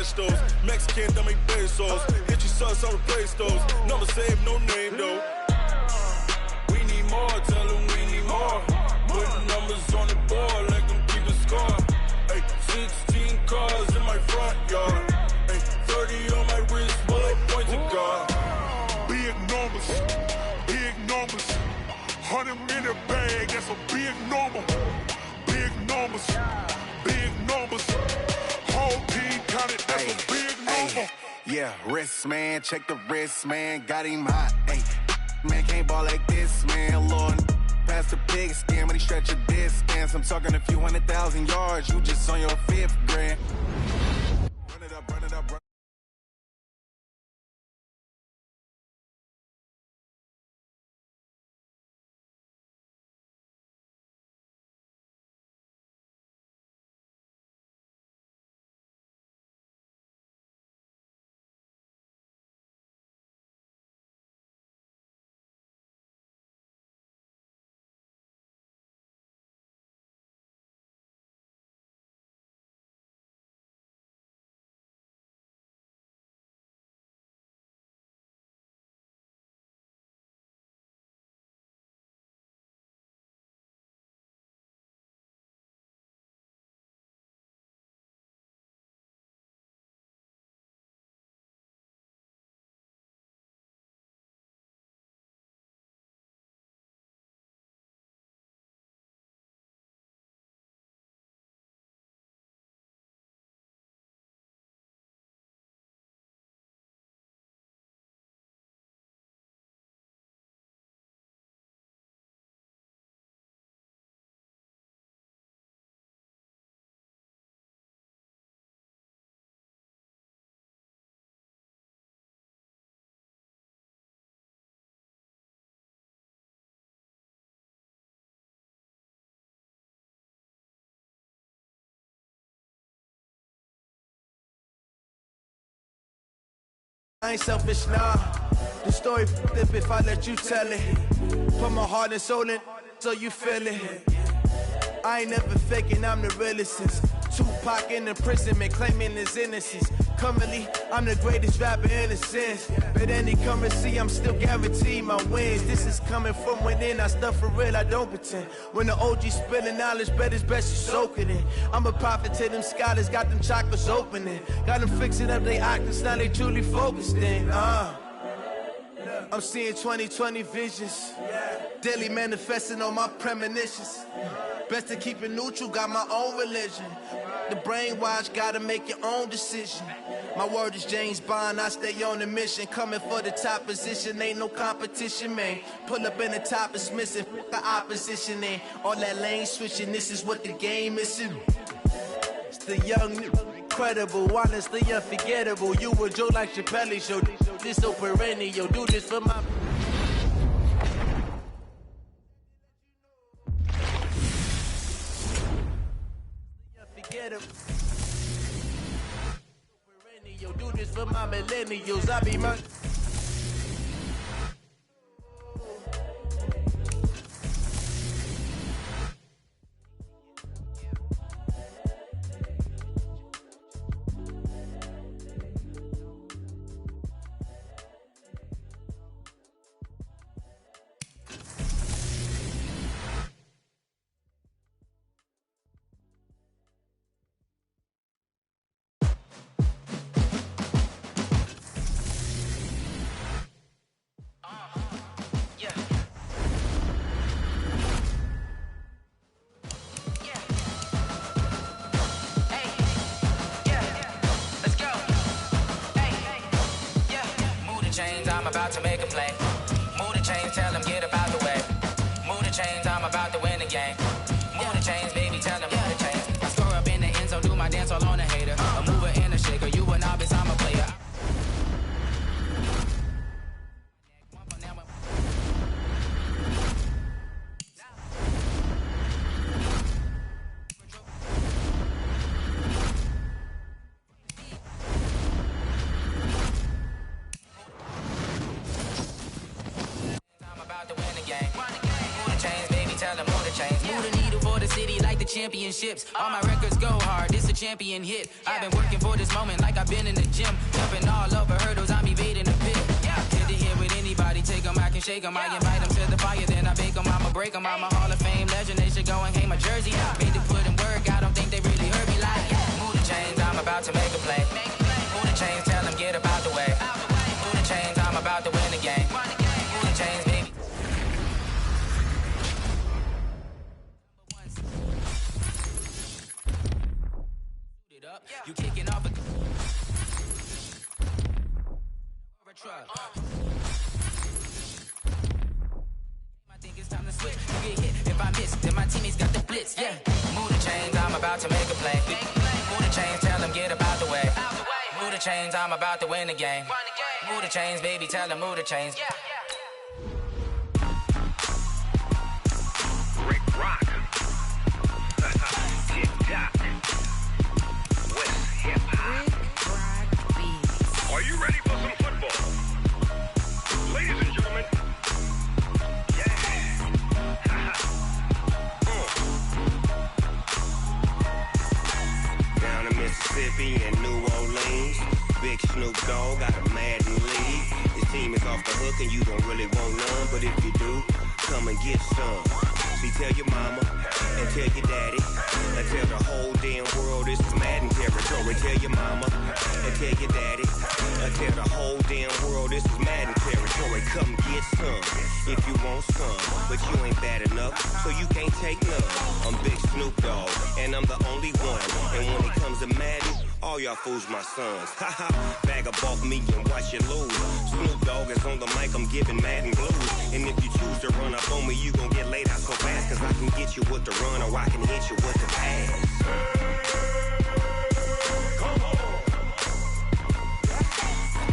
cash those. Mexican, that make pesos. Get your sus, I'll replace those. Number save, no name though. We need more, tell them we need more. Putting numbers on the board, like them keep a score. Ay, 16 cars in my front yard. Ay, 30 on my wrist, bullet points of God. Big numbers, big numbers. 100 in a bag, that's a big number. Big numbers, big numbers. Whole team counted, that's a big number. Yeah, wrist man, check the wrist man, got him hot. Ay, man can't ball like this, man. Lord, past the pig skin when he stretch a distance. I'm talking a few 100,000 yards, you just on your 5th grand. Run it up, run it up, run. I ain't selfish, nah. The story flip if I let you tell it. Put my heart and soul in so you feel it. I ain't never faking, I'm the realest since Tupac in imprisonment, claiming his innocence. Currently, I'm the greatest rapper in a sense. But any currency, I'm still guaranteed my wins. This is coming from within, I stuff for real, I don't pretend. When the OG spilling knowledge, bet it's best you soak it in. I'm a prophet to them scholars, got them chakras opening. Got them fixing up they octaves, now they truly focused in. I'm seeing 2020 visions. Daily manifesting on my premonitions. Best to keep it neutral, got my own religion. The brainwash, gotta make your own decision. My word is James Bond, I stay on the mission. Coming for the top position, ain't no competition, man. Pull up in the top, it's missing, the opposition, ain't all that lane switching, this is what the game is. It's the young, incredible, honestly unforgettable. You a Joe like Chappelle show, this so perennial. Do this for my... Do this for my millennials, I be my... I'm about to make a play. Move the chains, tell them get up out the way. Move the chains, I'm about to win the game. Move the chains, baby, tell them move the chains. I score up in the end zone, do my dance all on a hater. A mover and a shaker, you a novice, I'm a player. city like the championships. All my records go hard, this a champion hit. I've been working for this moment like I've been in the gym. Jumping all over hurdles, I'm evading the pit. Get to here with anybody, take them, I can shake them. I invite them to the fire, then I bake them, I'ma break them. I'm a Hall of Fame legend, they should go and hang my jersey. Made to put in work, I don't think they really heard me like. Move the chains, I'm about to make a play. Move the chains, tell them get about the way. Move the chains, I'm about to win the game. Move the chains, baby. You kicking off a truck. I think it's time to switch. You get hit if I miss, then my teammates got the blitz. Yeah, move the chains, I'm about to make a play. Move the chains, tell them get about the way. Move the chains, I'm about to win the game. Move the chains, baby, tell them move the chains. Rick Rock. Tick-tock. West hip-hop. Are you ready for some football? Ladies and gentlemen. Yeah. Down in Mississippi and New Orleans, Big Snoop Dogg got a Madden league. His team is off the hook and you don't really want none, but if you do, come and get some. See, tell your mama and tell your daddy and tell the whole damn world this is Madden territory. Tell your mama and tell your daddy and tell the whole damn world this is Madden territory. Come get some if you want some, but you ain't bad enough, so you can't take none. I'm Big Snoop Dogg and I'm the only one, and when it comes to Madden, all y'all fools my sons. Haha, bag up off me and watch you lose. Snoop Dogg is on the mic, I'm giving Madden blues. And if you choose to run up on me, you gon' get laid out so fast, cause I can get you with the run or I can hit you with the pass. Come on.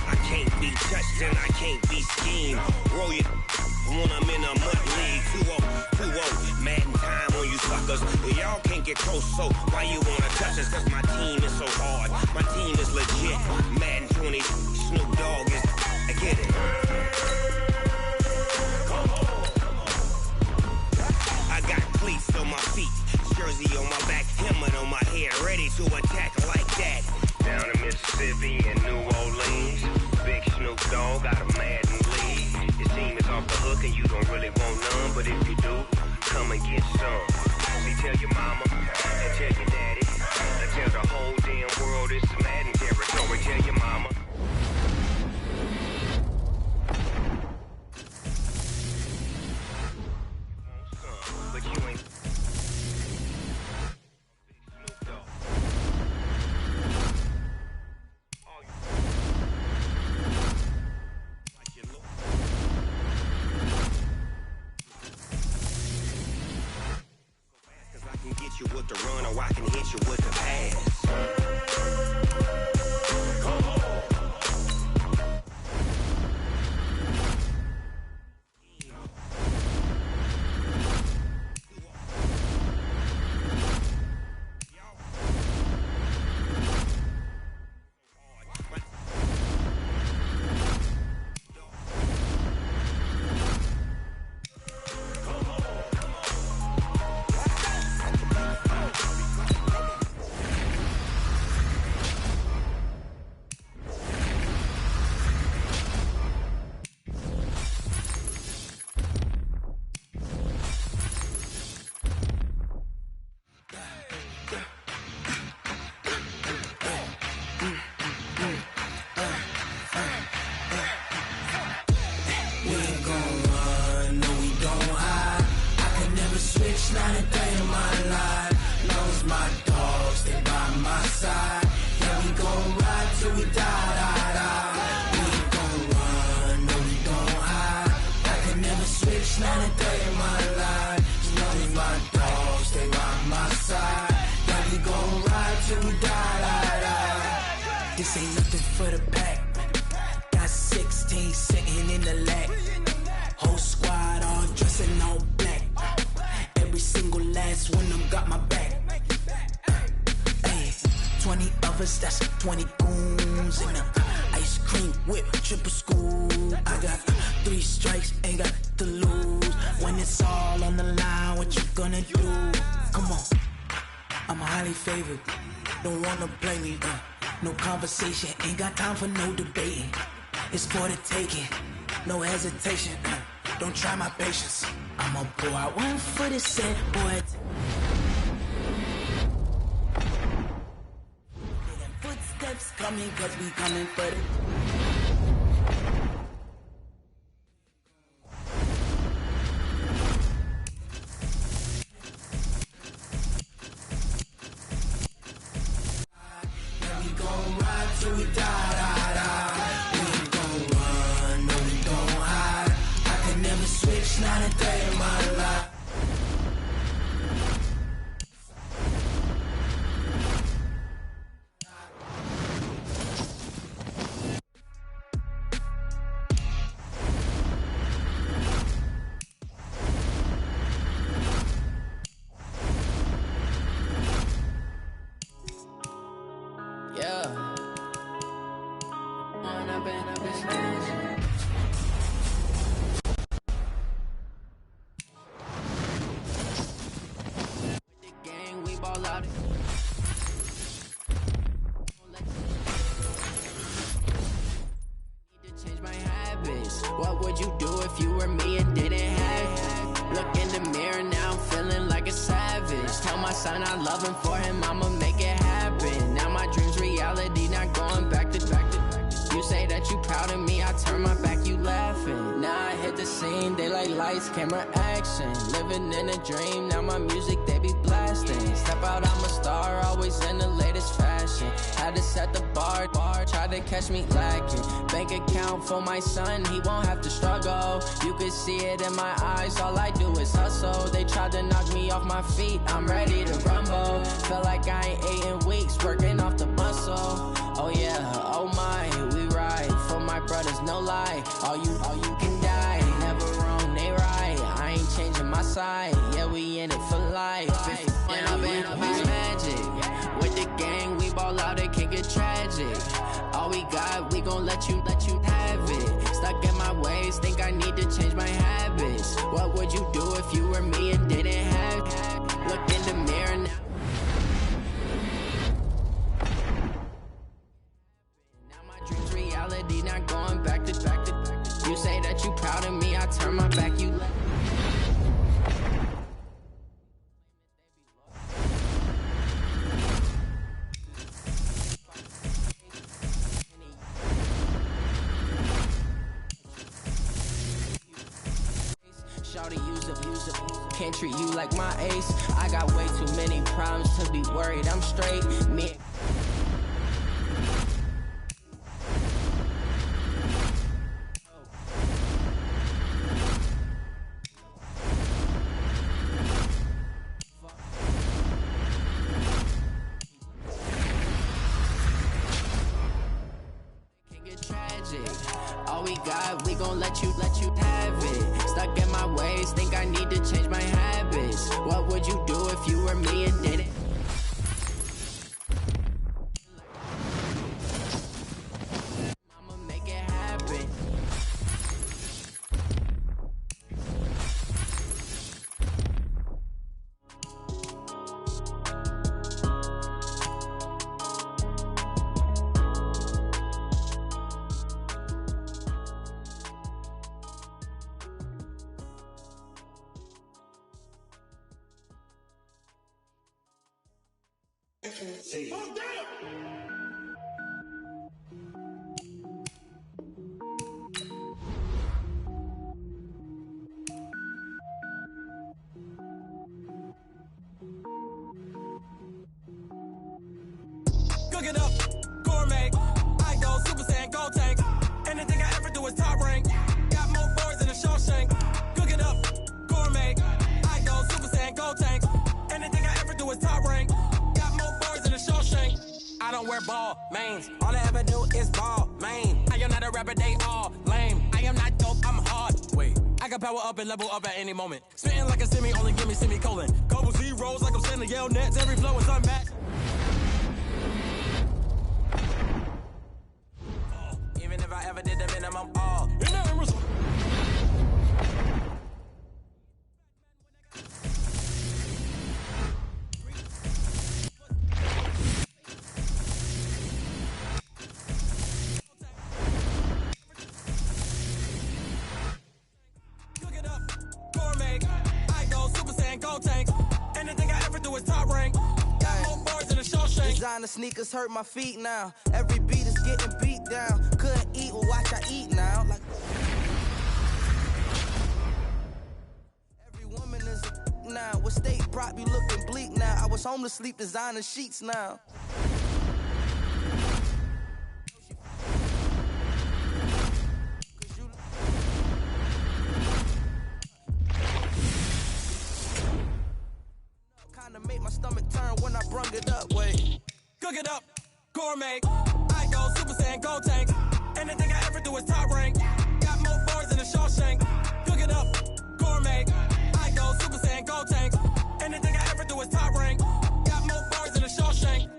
I can't be touched and I can't be schemed. Roll it when I'm in a mud league. 2-0, Madden time on you suckers. Y'all can't get close, so why you wanna touch us? Cause my team is so hard, my team is legit. Madden 20, Snoop Dogg is, I get it. Come on. I got cleats on my feet, jersey on my back, helmet on my head, ready to attack like that. Down in Mississippi and New Orleans, Big Snoop Dogg got a Madden league. Your team is off the hook and you don't really want none, but if you do, come and get some. See, tell your mama and tell your daddy and tell the whole damn world this is Madden territory. Tell your mama. But you ain't. Big Snoop Dogg. Like you look. Cause I can get you with the run or I can hit you with the pass. Come on. This ain't nothing for the pack. Got 16 sitting in the lag. Whole squad all dressing all black. Every single last one of them got my back. Hey, 20 of us, that's 20 goons in the ice cream whip, triple scoop. I got 3 strikes, ain't got to lose. When it's all on the line, what you gonna do? Come on, I'm highly favored. Don't wanna play me, no conversation, ain't got time for no debating. It's for the taking, no hesitation. Don't try my patience. I'ma pour out one for the set, boy. Footsteps coming, cause we coming for the... Till we die. We ain't gon' run, no we gon' hide. I can never switch, not a day in my life. What would you do if you were me and didn't have? Look in the mirror now, I'm feeling like a savage. Tell my son I love him, for him I'ma make it happen. Now my dream's reality, not going back to. You say that you proud of me, I turn my back, you laughing. Now I hit the scene, daylight lights, camera action. Living in a dream, now my music they be blasting. Step out, I'm a star, always in the latest fashion. Had to set the bar, try to catch me lacking. Bank account for my son, he won't have to struggle. You could see it in my eyes, all I do is hustle. They tried to knock me off my feet, I'm ready to rumble. Feel like I ain't ate in weeks, working off the muscle. Oh yeah, oh my, we ride for my brothers, no lie. All you can die, never wrong, they right. I ain't changing my side, yeah, we in it for life. When I've been magic, with the gang, we ball out, it can get tragic. All we got, we gon' let you have it. Stuck in my ways, think I need to change my habits. What would you do if you were me and didn't have? Look in the mirror now. Dreams reality, not going back to. You say that you proud of me, I turn my back, you let. Shawty, use up, can't treat you like my ace. I got way too many problems to be worried, I'm straight. Me. All we got, we gon' let you have it. Stuck in my ways, think I need to change my habits. What would you do if you were me and didn't? I'ma make it happen. Cook it up, gourmet. I go Super Saiyan, go tank. Anything I ever do is top rank. Got more boys than a Shawshank. Cook it up, gourmet. I go Super Saiyan, go tank. Anything I ever do is top rank. Got more boys than a Shawshank. I don't wear ball mains. All I ever do is ball main. I am not a rapper, they all lame. I am not dope, I'm hard. Wait, I can power up and level up at any moment. Spitting like a semi, only give me semicolon. Couple zeros like I'm sending Yale Nets. Every flow is unmatched. Even if I ever did the minimum all. Designer sneakers hurt my feet now. Every beat is getting beat down. Couldn't eat, well watch I eat now. Like every woman is a now. With state prop, you looking bleak now. I was home to sleep, designer sheets now. Kinda make my stomach turn when I brung it up. Wait, Cook it up, gourmet. I go Super Saiyan, go tank. Anything I ever do is top rank. Got more bars than a Shawshank. Cook it up, gourmet. I go Super Saiyan, go tank. Anything I ever do is top rank. Got more bars than a Shawshank.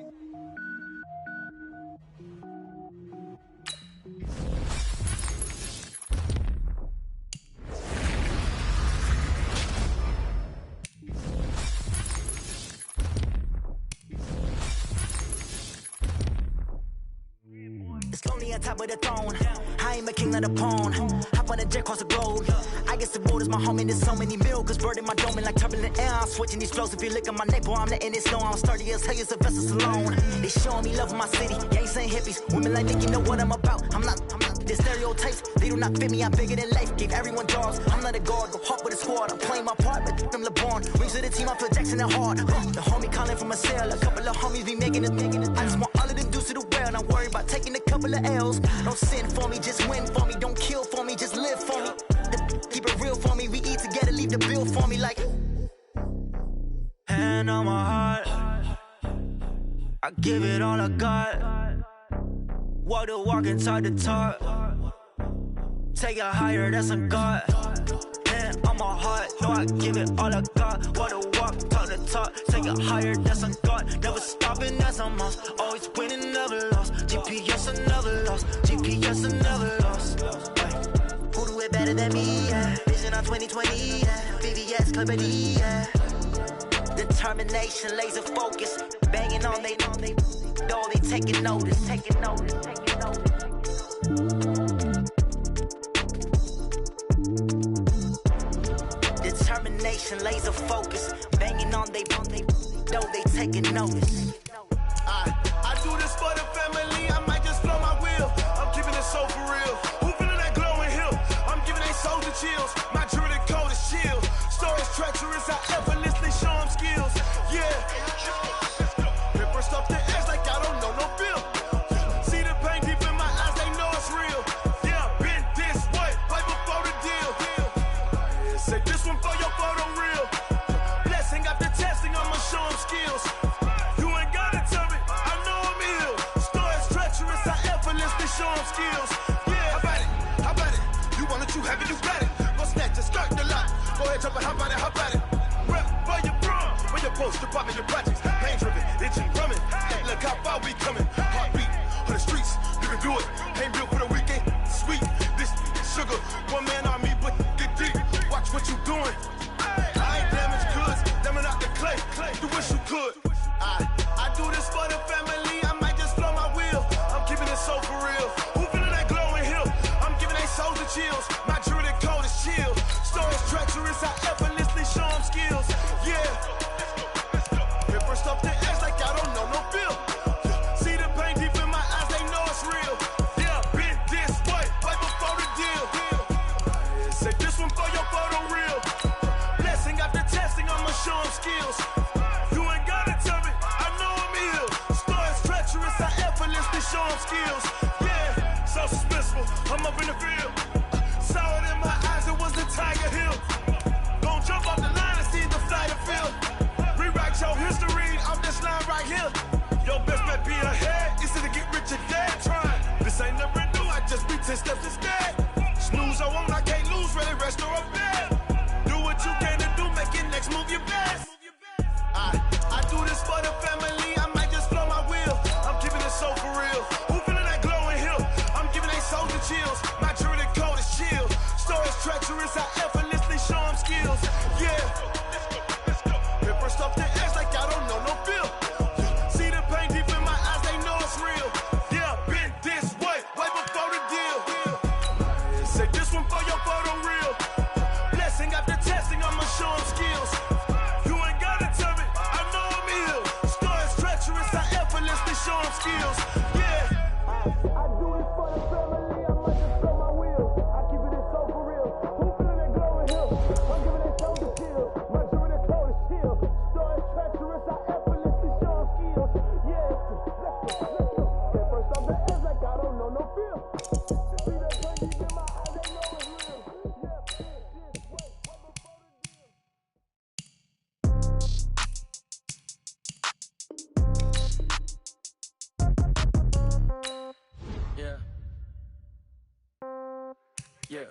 It's lonely on top of the throne. I ain't a king of the pawn. Hop on a jet across the globe. I guess the road is my home and there's so many milkers birding my dome like turbulent air. I'm switching these flows. If you look at my neck, boy, I'm letting it slow. I'm sturdy as hell, it's a vessel alone. They showing me love in my city. Yeah, ain't saying hippies. Women like think you know what I'm about. I'm not. The stereotypes, they do not fit me. I'm bigger than life. Gave everyone jobs. I'm not a guard. Go hard with a squad. I'm playing my part, but them LeBron. Rings to the team. I feel Jackson and hard. The homie calling from a cell. A couple of homies be making it. I just want all of them dudes to the well. Not worry about taking a couple of L's. Don't sin for me, just win for me. Don't kill for me, just live for me. Keep it real for me. We eat together, leave the bill for me like. Hand on my heart, I give it all I got. Walk the walk and talk the talk. Take it higher, that's a God. Hand on my heart, no, I give it all I got. Walk the walk, talk the talk. Take it higher, that's a God. Never stopping, that's a must. Always winning, never lost. GPS, I never lost. GPS, I never lost. Who do it better than me? Yeah. Vision on 2020, yeah. VVS, Clippity, yeah. Determination, laser focus. Banging on they, though they taking notice. Determination, laser focus. Banging on they, though they taking notice. I do this for the family. I might just blow my wheel. I'm keeping it so for real. Who feeling that glowing hill? I'm giving they soldier chills. My jewelry code is chill. Stories treacherous. I effortlessly show them skills. Yeah. Paper stuff the edge like I don't know no feel. See the pain deep in my eyes, they know it's real. Yeah, been this way, right before the deal. Say this one for your photo real. Blessing after testing, I'ma show them skills. You ain't gotta tell me, I know I'm ill. Stories treacherous, I effortlessly show them skills. Yeah, how about it? You want it, you have it, you got it. Go snatch it, start the lot. Go ahead, jump it, how about it? Rep for your brum, for your poster, popping your projects. Pain driven, itching, drumming. Look how far we coming. Heartbeat on the streets, you can do it. Ain't built for the weekend, sweet. This sugar, one man army, but get deep. Watch what you doing. I ain't damaged goods, damn out the clay. You wish you could. I do this for the family. I might just blow my wheel. I'm keeping it so for real. Who feeling that glowing hill? I'm giving they soldier chills. My jewelry code is chill. Stories treacherous. I effortlessly show them skills. Yeah. Paper stuff the edge like I don't know no feel. See the pain deep in my eyes, they know it's real. Yeah, been this way, right before the deal. Say this one for your photo real. Blessing after testing, I'ma show them skills. You ain't gotta tell me, I know I'm ill. Stories treacherous, I effortlessly show them skills. Yeah, so suspenseful, I'm up in the field. Saw it in my eyes, it was the Tiger Hill. Gon' jump off the line and see the flight of field. Rewrite your history off this line right here. Your best bet be ahead, easy to get rich or dead trying. This ain't never new, I just be 10 steps instead. Snooze I won't, I can't lose, ready, rest or up bed. Do what you can to do, make it next move your best. I do this for the family, I might just blow my wheel. I'm keeping it so for real. Who feeling that glowing hill? I'm giving they soldier chills. My jewelry code is chill. Stories treacherous, I effortlessly show them skills. Yeah. Paper stuff the edge like I don't know no feel. See the pain deep in my eyes, they know it's real. skills. Yeah. I do this for the family, I might just throw my wheel. I keep it so for real. Who feeling that glowing hill? I'm giving that shoulder chill. My jewelry that cold as chill. Story treacherous, I effortlessly show skills. Yeah, let's go. At first I'm the edge like I don't know no feel. See that crazy in my eyes, they know it's real. Yeah. Yeah.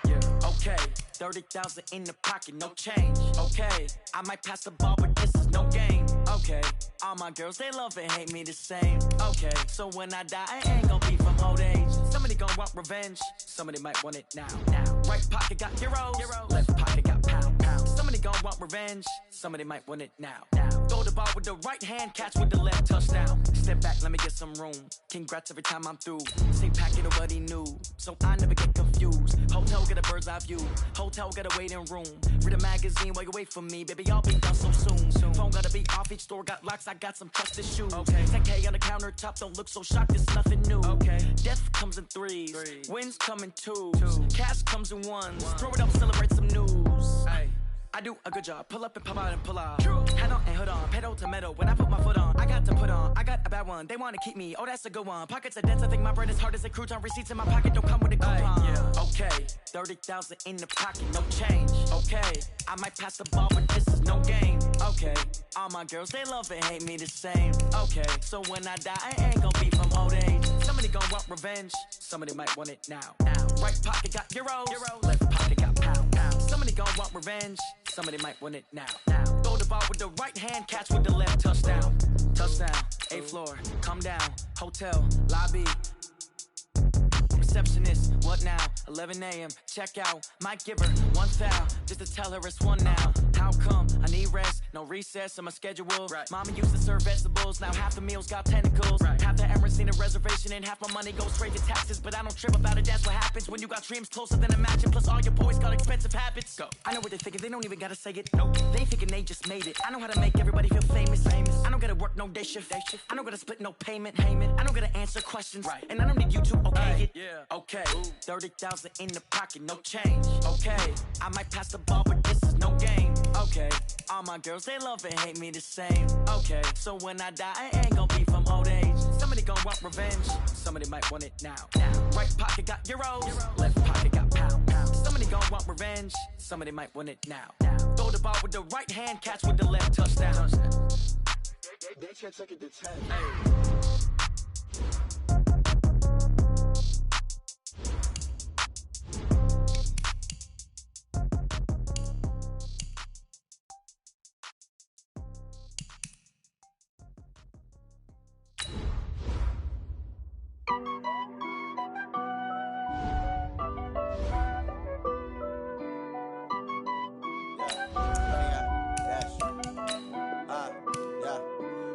Yeah. Okay. 30,000 in the pocket, no change. Okay. I might pass the ball, but this is no game. Okay. All my girls, they love and hate me the same. Okay. So when I die, I ain't gon' be from old age. Somebody gon' want revenge. Somebody might want it now. Right pocket got euros. Left pocket got pound. Somebody gon' want revenge. Somebody might want it now. Throw the ball with the right hand, catch with the left, touchdown. Step back, let me get some room. Congrats every time I'm through. Same packet, nobody knew, so I never get confused. Hotel get a bird's eye view. Hotel got a waiting room. Read a magazine while you wait for me, baby. I'll be done so soon. Phone gotta be off, each store got locks. I got some trusted shoes. Okay. 10K on the countertop, don't look so shocked. It's nothing new. Okay. Death comes in threes. Wins come in twos. Cash comes in ones. Throw it up, celebrate some news. Ay. I do a good job, pull up and pop out and pull out. Head on and hood on, pedal to metal. When I put my foot on, I got to put on. I got a bad one, they wanna keep me. Oh, that's a good one. Pockets are dense, I think my bread is hard as a crouton. Receipts in my pocket don't come with a coupon. Yeah. Okay, 30,000 in the pocket, no change. Okay, I might pass the ball, but this is no game. Okay, all my girls, they love and hate me the same. Okay, so when I die, I ain't gon' be from old age. Somebody gon' want revenge, somebody might want it now. Right pocket got euros, left pocket got pound. Somebody gon' want revenge, somebody might want it now. Throw the ball with the right hand, catch with the left, touchdown. Touchdown, 8th floor, come down, hotel, lobby. Receptionist, what now? 11 a.m., check out. Might give her one foul, just to tell her it's one now. How come? I need rest, no recess in my schedule. Right. Mama used to serve vegetables, now half the meals got tentacles. Right. Half the Emirates seen a reservation and half my money goes straight to taxes. But I don't trip about it, that's what happens when you got dreams closer than a mansion. Plus all your boys got expensive habits. Go. I know what they're thinking, they don't even gotta say it. Nope. They thinking they just made it. I know how to make everybody feel famous. I don't gotta work no day shift. I don't gotta split no payment. I don't gotta answer questions. Right. And I don't need you to okay it. Yeah. Okay, 30,000 in the pocket, no change. Okay, I might pass the ball, but this is no game. Okay, all my girls, they love and hate me the same. Okay, so when I die, I ain't gon' be from old age. Somebody gon' want revenge, somebody might want it now. Right pocket got euros, left pocket got pound. Somebody gon' want revenge, somebody might want it now. Throw the ball with the right hand, catch with the left, touchdown. They can't take it to 10.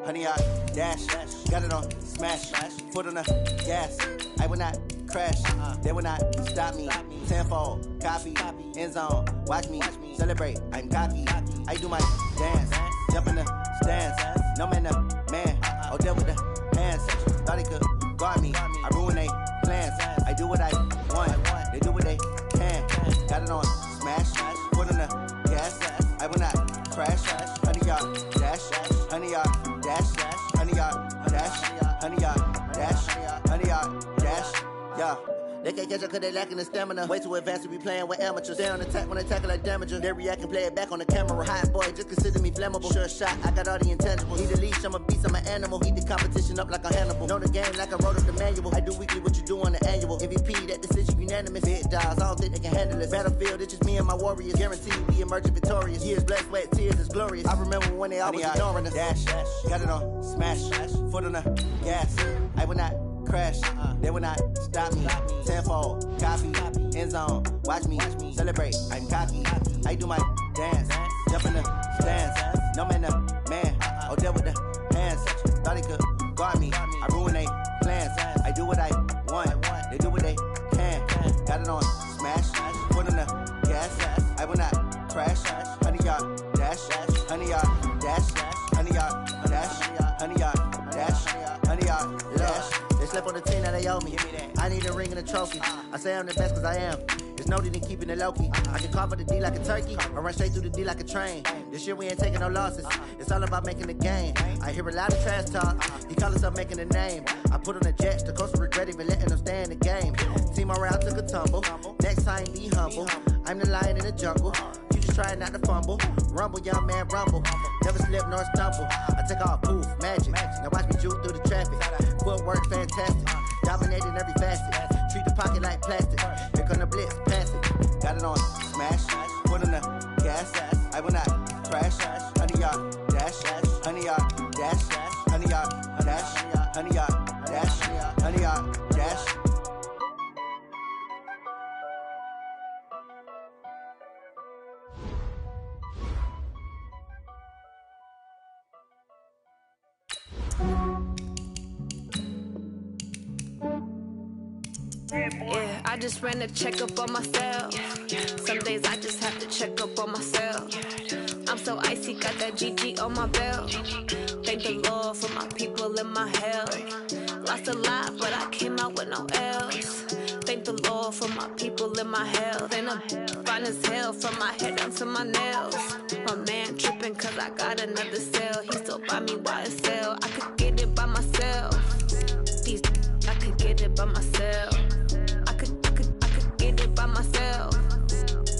Honey, I dash, got it on smash, foot on the gas. I will not crash, they will not stop me. Tenfold, copy, end zone, watch me celebrate. I'm cocky, I do my dance, jump in the stands. No man, the man, oh, deal with the hands. Thought he could guard me, I ruin they plans. I do what I want, they do what they can. Got it on smash, foot on the gas. I will not crash, honey, y'all dash, honey, y'all dash, honey, y'all dash, honey, y'all dash, honey, y'all dash, yeah. They can't catch up cause they lacking the stamina. Way too advanced to be playing with amateurs. Stay on attack when they tackle like damager. They react and play it back on the camera. Hot boy, just consider me flammable. Sure shot, I got all the intangibles. Need a leash, I'm a beast, I'm an animal. Heat the competition up like a Hannibal. Know the game like I wrote up the manual. I do weekly what you do on the annual. MVP, that decision unanimous. Big dials, I don't think they can handle it. Battlefield, it's just me and my warriors. Guarantee we emerging victorious. Years, blood, sweat, tears, is glorious. I remember when they always ignoring us. Dash, got it on smash, foot on the gas. I will not crash, they will not stop me. Tenfold, copy, end zone, watch me celebrate. I'm cocky, I do my dance, jump in the stands. No man, the man, oh, deal with the hands. Thought he could guard me, I ruin they plans. I do what I want, they do what they can. Got it on smash, foot on the gas. I will not crash, honey, y'all dash, honey, y'all dash, honey, y'all dash, honey, y'all dash. slept on the team that they owe me. I need a ring and a trophy. I say I'm the best cause I am. There's no need in keeping it low-key. I can cover the D like a turkey, or run straight through the D like a train. This year we ain't taking no losses. It's all about making the game. I hear a lot of trash talk. He call us up making a name. I put on the jets, the coast regret even letting them stay in the game. Team around took a tumble. Next time be humble. I'm the lion in the jungle. You just trying not to fumble. Rumble, young man, rumble. Never slip nor stumble. I take off, poof, magic. Now watch me juke through the traffic. Footwork fantastic. Dominating every facet. Treat the pocket like plastic. Here come the blitz, pass it. Got it on smash. Foot on the gas. I will not crash. 100 yard dash. 100 yard dash. 100 yard dash. 100 yard dash. 100 yard dash. Yeah, I just ran a checkup on myself. Some days I just have to check up on myself. I'm so icy, got that GG on my belt. Thank the Lord for my people in my health. Lost a lot, but I came out with no L's. Thank the Lord for my people in my health. And I'm fine as hell from my head down to my nails. My man tripping cause I got another cell. He still buy me YSL. I could get it by myself. These I could get it by myself. I could get it by myself.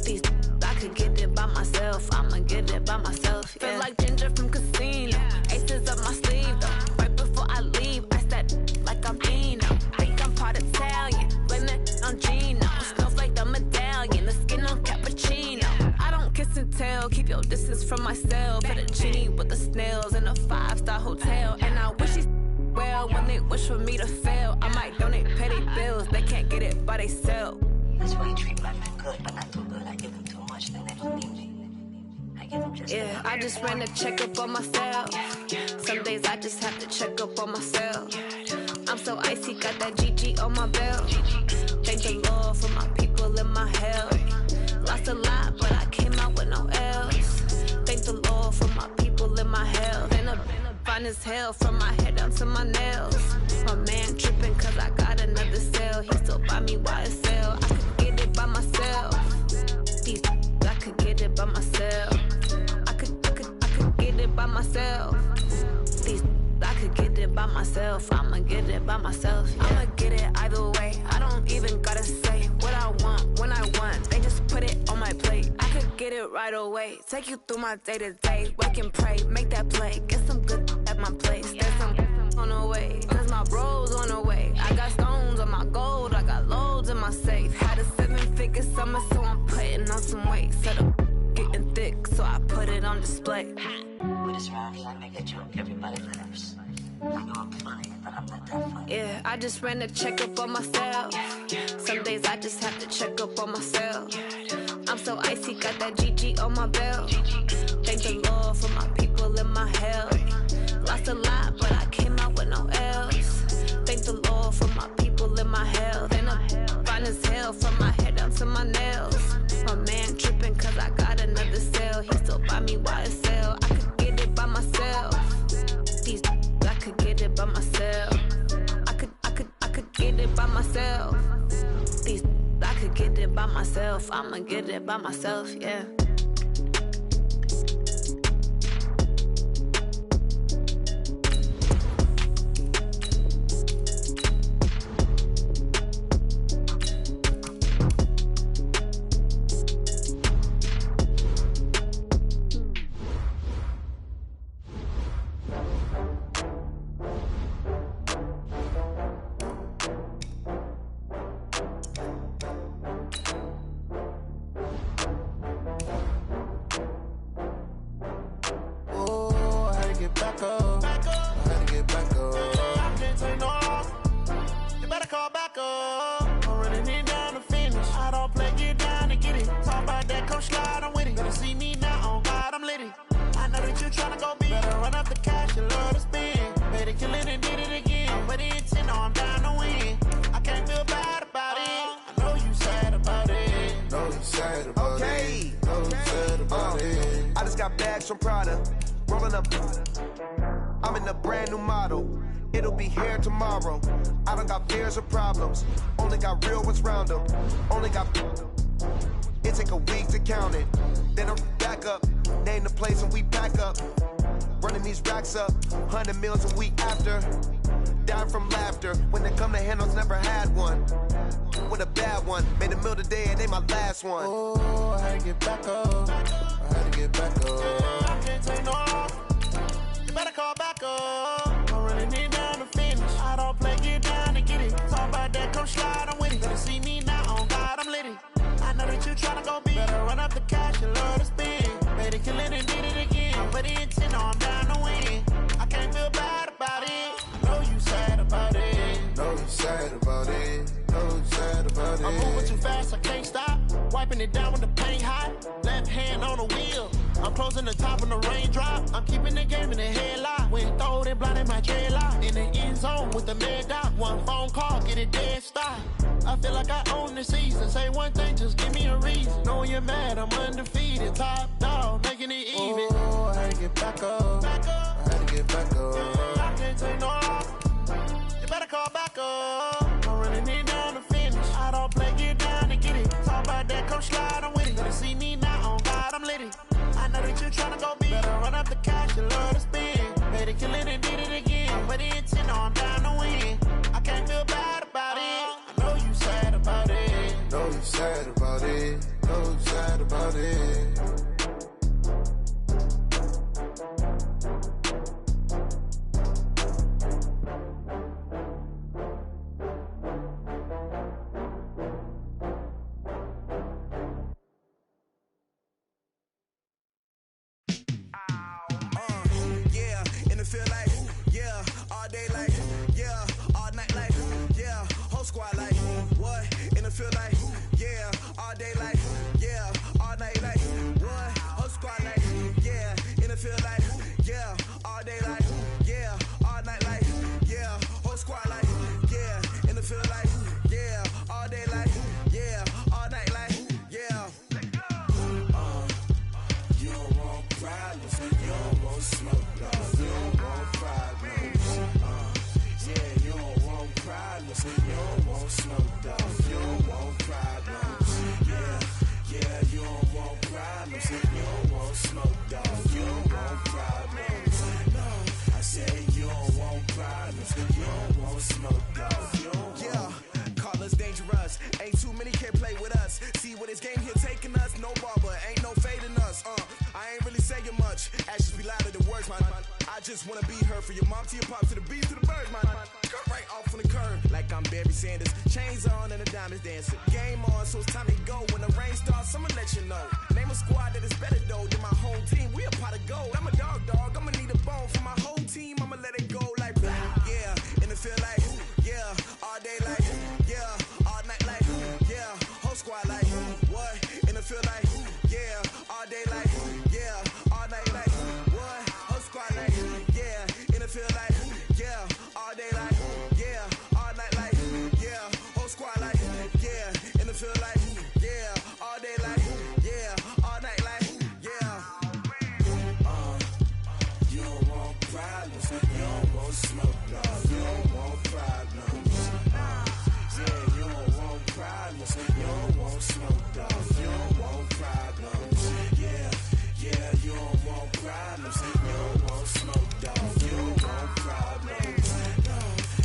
These I could get it by myself. I'ma get it by myself. Yeah. Feel like Ginger from Casino. Aces up my sleeve though. Right before I leave, I step like I'm Dino. Think I'm part Italian. Blame it on Gino. Smells like the medallion. The skin on cappuccino. I don't kiss and tell. Keep your distance from myself. Put a genie with the snails in a 5-star hotel. And I wish he's well when they wish for me to fail. I might donate petty bills. They can't get it by they sell. That's why you treat black men good, but not too good. I give them too much, then they don't need me. I give them just yeah, I just ran a checkup on myself. Some days I just have to check up on myself. I'm so icy, got that GG on my belt. Thank the Lord for my people in my health. Lost a lot, but I came out with no L's. Thank the Lord for my people in my health. And I'm fine as hell from my head down to my nails. My man tripping cause I got another cell. He still buy me YSL. I could get it by myself. These I could get it by myself. I could get it by myself. These I could get it by myself. I'ma get it by myself. Yeah. I'ma get it either way. I don't even gotta say what I want when I want. They just put it on my plate. I could get it right away. Take you through my day to day. Wake and pray, make that play. Get some good at my place. There's some on the way. Cause my bros on the way. I got stones on my gold. I got loads in my safe. Had a 7-figure summer, so I'm putting on some weight. Set up getting thick, so I put it on display. With this round, I make a joke, everybody laughs. I know I'm funny, but I'm not that funny. Yeah, I just ran a checkup on myself. Some days I just have to check up on myself. I'm so icy, got that GG on my belt. Thank the Lord for my people in my health. Lost a lot, but I came out with no L's. Thank the Lord for my people in my health. And I'm fine as hell from my head down to my nails. My man tripping cause I got another cell. He still buy me YSL. I could get it by myself. These I could get it by myself. I could get it by myself. These I could get it by myself. I'ma get it by myself, yeah. From Prada, rolling up. I'm in a brand new model. it'll be here tomorrow. I don't got fears or problems, only got real ones round them. Only got, it take a week to count it. Then I'm back up, name the place and we pack up. Running these racks up, 100 meals a week after. Down from laughter, when they come to handles, never had one. With a bad one, made a meal today and they my last one. Oh, I had to get back up, I had to get back up. I can't take no loss, you better call back up. I'm really need down to finish, I don't play, get down to get it. Talk about that, come slide, I'm with it. Better see me now, on God, I'm litty. I know that you tryna go big, better run up the cash, you love to spin. Made it, kill it and did it again, but the intent, no, I'm down to win. I can't feel bad about it, I know you sad about it. Know you sad about it, know you sad about it. I'm moving too fast, I can't stop. Wiping it down with the paint hot. Left hand on the wheel. I'm closing the top when the raindrop. I'm keeping the game in the headlock. When throwed it, blinded my dreadlock. In the end zone with the mad dot. One phone call, get it dead stop. I feel like I own the season. Say one thing, just give me a reason. Knowing you're mad, I'm undefeated. Top dog, making it even. Oh, I had to get back up. I had to get back up. I can't take no loss. You better call back up. I'm running it down to finish. I don't play, get down to get it. Talk about that, come slide, I'm with it. Better see me now, on God, I'm litty. I know that you tryna go big. Better run up the cash, you love to spin. Better kill it and did it again. But the intent, no, I'm down to win. I can't feel bad about it. I know you sad about it. Know you sad about it, know you sad about it. Feel like, yeah, all day like, yeah, all night like, yeah, whole squad like, what? And it feel like, yeah, all day like, yeah, all night like, what? Whole squad like, yeah, and it feel like, yeah, all day like, yeah, all night like, yeah, whole squad like, yeah, and it feel like, yeah, all day like, yeah, all night like, yeah. You don't want problems, you don't want smoke, dog. You don't want problems. Yeah, you don't want problems. You don't want smoke, dog. You don't want problems. Yeah, you don't want problems. You don't want smoke, dog. You don't want problems. No, I said you don't want problems. You don't want smoke, dog. You don't want. Yeah, call us dangerous. Ain't too many can play with us. See what this game here taking us. No barber, ain't no fading us. I ain't really saying much. Actions be louder than words, man. I just wanna be her for your mom to your pop to the beat to the birds, man. Cut right off on the curb like I'm Barry Sanders. Chains on and the diamonds dancing. Game on, so it's time to go. When the rain starts, I'ma let you know. Name a squad that is better though than my whole team. We a pot of gold. I'm a dog. I'ma need a bone for my whole team. I'ma let it go like yeah, and it feel like yeah, all day like yeah, all night like yeah, whole squad like what? And it feel like yeah, all day like yeah, all night like what? Whole squad like yeah, and it feel like yeah, all day like yeah, all night like yeah, whole squad like yeah, and it feel like yeah, all day like yeah, all night like yeah. You don't want problems. You don't want smoke, dog. You don't want problems. Yeah, you don't want problems. You don't want smoke, dog. You don't want problems. Yeah, you don't want problems. You don't want smoke, dog. You don't want problems. No,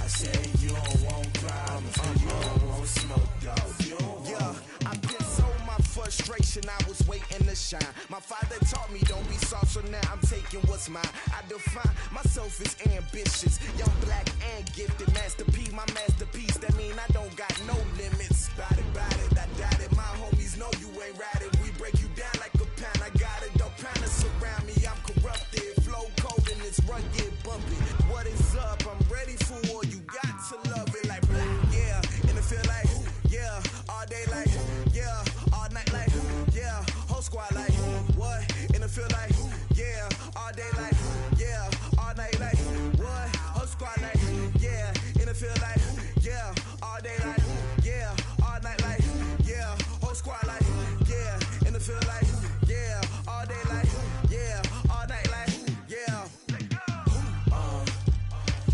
I said you don't want problems. You don't want smoke, dog. You don't want. Yeah, I've been so my frustration, I was waiting to shine. My father taught me don't be soft, so now I'm taking what's mine. I define myself as ambitious, young, black, and gifted. Master P, my masterpiece. That mean I don't got no limits. Bout it, I doubt it. My homies know you ain't ratted. We break you down like a pound. I got it, don't pound to surround me. I'm corrupted, flow cold and it's rugged, bumpy. What is up? I'm ready for war. You got to love it like black. Yeah, and it feel like yeah, all day like yeah, all night like yeah, whole squad like what? And it feel like yeah, all day like yeah, all night like what? Whole squad like yeah, and it feel like yeah, all day like yeah, all night like yeah, whole squad like yeah, and it feel like yeah, all day like yeah, all night like yeah.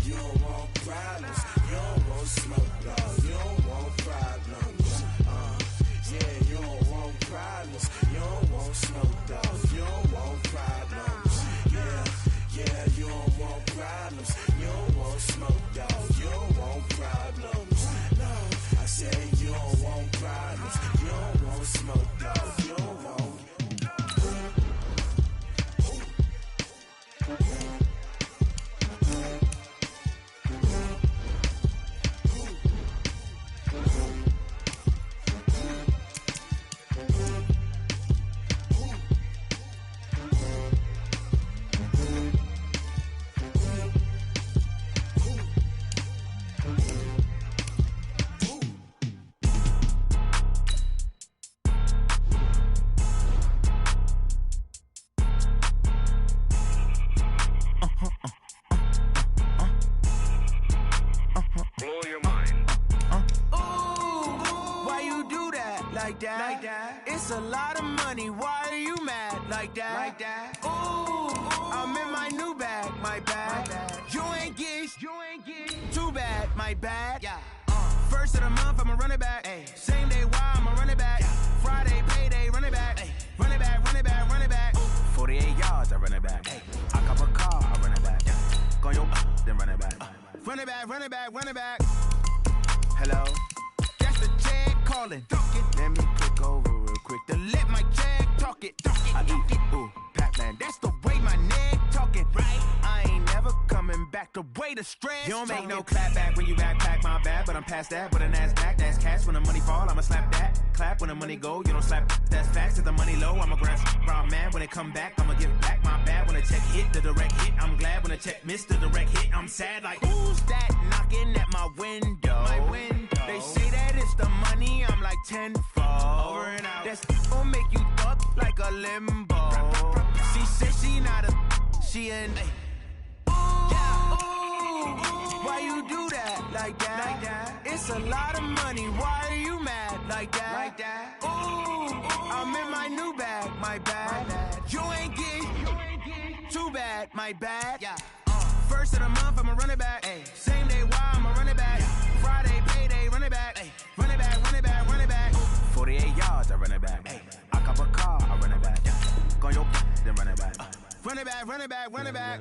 You don't want like that. It's a lot of money, why are you mad like that? Ooh, I'm in my new bag, my bad. You ain't get too bad, my bad. First of the month, I'ma run it back. Same day, why I'ma run it back. Friday, payday, run it back. Run it back, run it back, run it back. 48 yards, I run it back. I cop a car, I run it back. Go yo, then run it back. Run it back, run it back, run it back. Hello? That's the jag calling. Let me click over real quick to let my jag talk it. I eat it, ooh, Pac-Man. That's the way my neck talking. Right? I ain't never coming back the way the stress. You don't make no clap back when you backpack, my bad. But I'm past that with a NASDAQ. That's cash when the money fall, I'ma slap that. Clap when the money go, you don't slap. That's facts. If the money low, I'ma grab round man. When it come back, I'ma give back my bad. When the check hit, the direct hit. I'm glad when the check missed the direct hit. I'm sad like, who's that knocking at my window? My window. They say that it's the money, I'm like tenfold. Over and out. That's gon' make you up like a limbo. She said she not a, she an. Why you do that like that? It's a lot of money, why are you mad like that? Ooh, I'm in my new bag, my bad. You ain't get too bad, my bad. First of the month, I'ma run it back. Same day, why I'ma run it back. Friday, payday, run it back. Run it back, run it back, run it back. 48 yards, I run it back. I cop a car, I run it back. Go yo, then run it back. Run it back, run it back, run it back.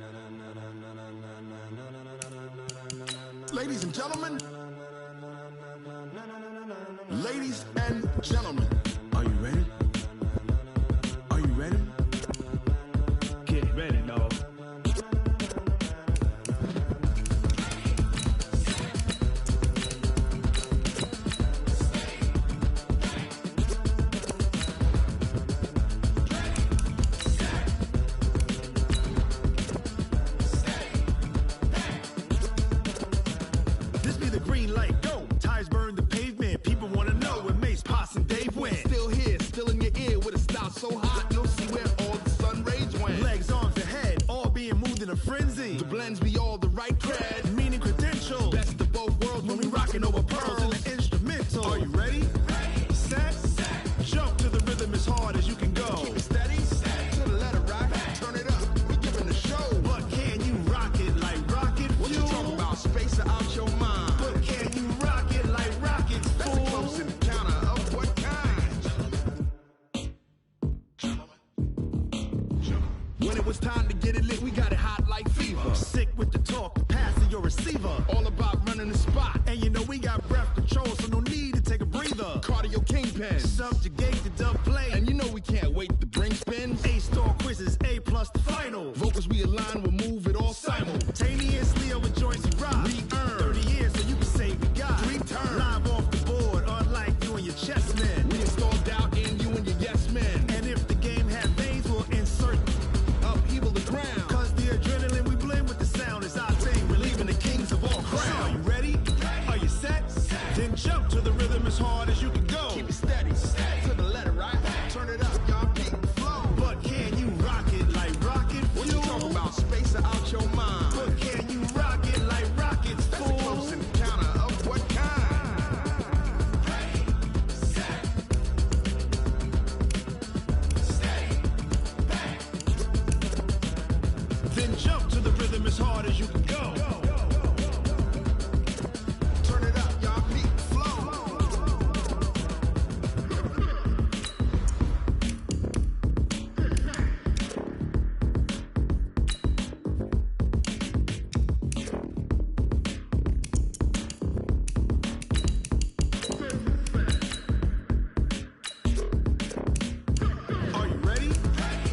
Ladies and gentlemen, ladies and gentlemen, are you ready? Are you ready? Get ready, dog. Green light, go. Tires burn the pavement. People wanna know where Mace, Poss, and Dave went. Still here, still in your ear with a style so hot, you'll see where all the sun rays went. Legs, arms, and head, all being moved in a frenzy. The blends be all the right cred, meaning credentials. Best of both worlds when we rockin' over pearls in the instrumental. Are you ready? Set, jump to the rhythm as hard as you can go. Keep it steady, to the letter right. Turn it up, we giving the show. But can you rock it like rocket fuel? What you talking about? Space or out your mind? Can you rock it like rockets? That's a close encounter of what kind? When it was time to get it lit, we got it hot like fever. Sick with the talk, pass to your receiver. All about running the spot. And you know we got breath control, so no need to take a breather. Cardio kingpin, subjugate the dub play. And you know we can't wait to bring spins. A-star quizzes, A+ the final. Vocals we align, we'll move it all simultaneously over joints we rock. We earn 30 years so you can say we got 3 turns. Live off the board, unlike you and your chess men. We installed doubt in you and your yes men. And if the game had veins, we'll insert upheaval the ground. Cause the adrenaline we blend with the sound is our thing. Relieving the kings of all crowns. So are you ready? Are you set? Then jump to the rhythm as hard as you can go. Keep it steady, to the letter right. Turn it up, y'all keep the flow. But can you rock it like rocket fuel? What you talking about? Space or out your mind? But can you rock it like rockets, fool? That's a close encounter of what kind? Then jump to the rhythm as hard as you can go. Turn it up, y'all beat the flow. Are you ready?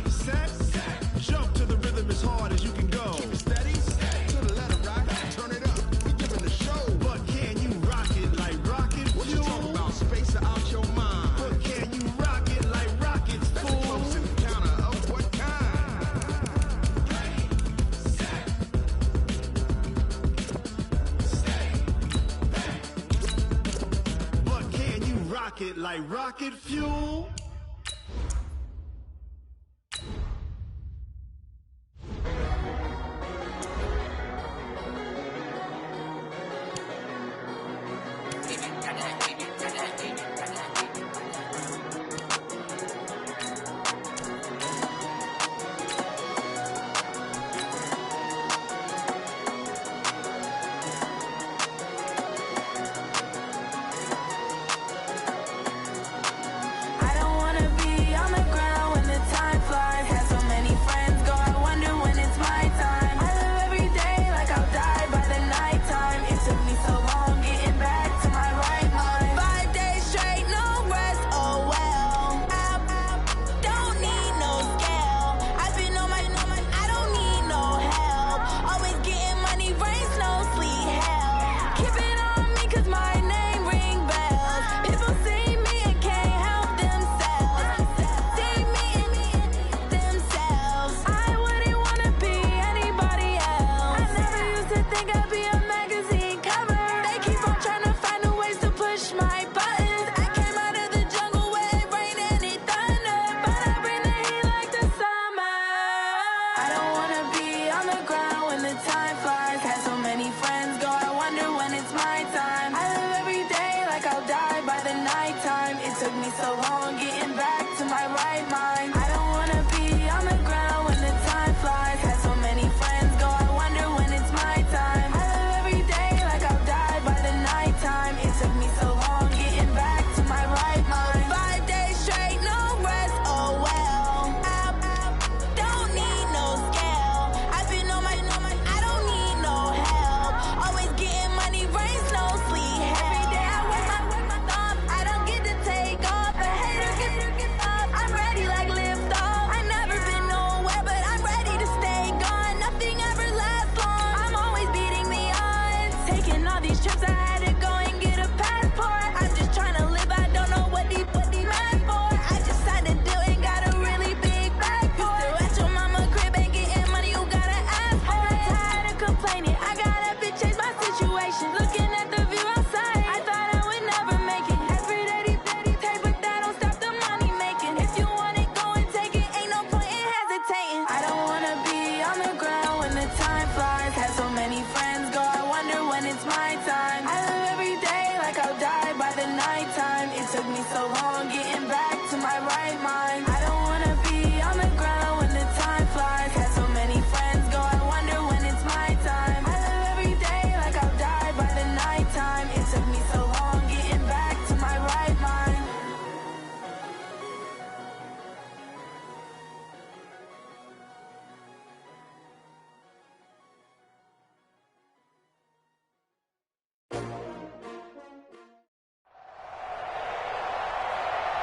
Set, jump to the rhythm as hard as you can go. Keep it steady, to the letter right. Turn it up, we giving the show. But can you rock it like rocket fuel? What you talking about? Space or out your mind? But can you rock it like rockets, fool? That's a close encounter of what kind? But can you rock it like rocket fuel? it's my time. I live every day like I'll die by the nighttime. It took me so long getting back to my right mind. I don't wanna be on the ground when the time flies. Had so many friends go, I wonder when it's my time. I live every day like I'll die by the nighttime. It took me so long getting back to my right mind. 5 days straight, no rest, oh well. Don't need no scale. I've been on my, I don't need no help. Always getting money, rains, no sleep. Every day I work my thumb. I don't get to take off. A hater get up. I'm ready like lift off. I've never been nowhere, but I'm ready to stay gone. Nothing ever lasts long. I'm always beating the odds. Taking all these trips, I had to go and get a passport. I'm just trying to live, I don't know what these mad for. I just signed a deal and got a really big bag for it. Still at your mama crib, ain't getting money, you gotta ask for it. Tired of complaining, I gotta change my situation. Looking at the view outside, I thought I would never make it. Every day they take, but that don't stop the money making. If you want it, go and take it, ain't no point in hesitating. I don't wanna be on the ground when the time flies. Had so many friends go, I wonder when it's my time. I live every day like I'll die by the nighttime. It took me so long getting back to my right mind. I don't wanna be on the ground when the time flies. Had so many friends go, I wonder when it's my time. I live every day like I'll die by the nighttime. It took me so long getting back to my right mind.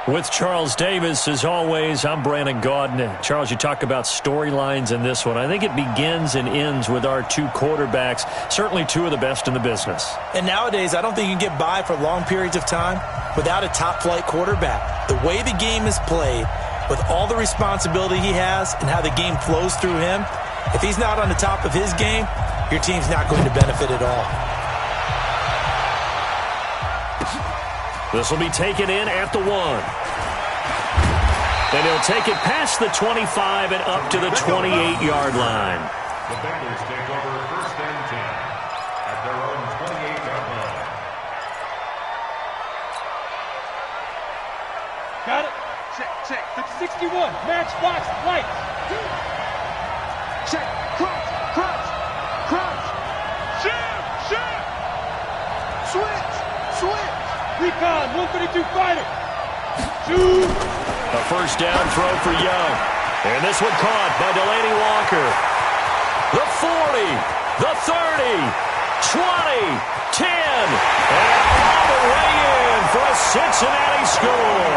With Charles Davis, as always, I'm Brandon Gaudin. Charles, you talk about storylines in this one. I think it begins and ends with our two quarterbacks, certainly two of the best in the business. And nowadays, I don't think you can get by for long periods of time without a top-flight quarterback. The way the game is played, with all the responsibility he has and how the game flows through him, if he's not on the top of his game, your team's not going to benefit at all. This will be taken in at the 1. And he'll take it past the 25 and up to the 28-yard line. The Bengals take over 1st and 10 at their own 28-yard line. Got it. Check. 61. Match box. Lights. Check. Crouch. Shim. Switch. Recon, 132 fighter. Two. A first down throw for Young. And this one caught by Delaney Walker. The 40, the 30, 20, 10. And all the way in for a Cincinnati score.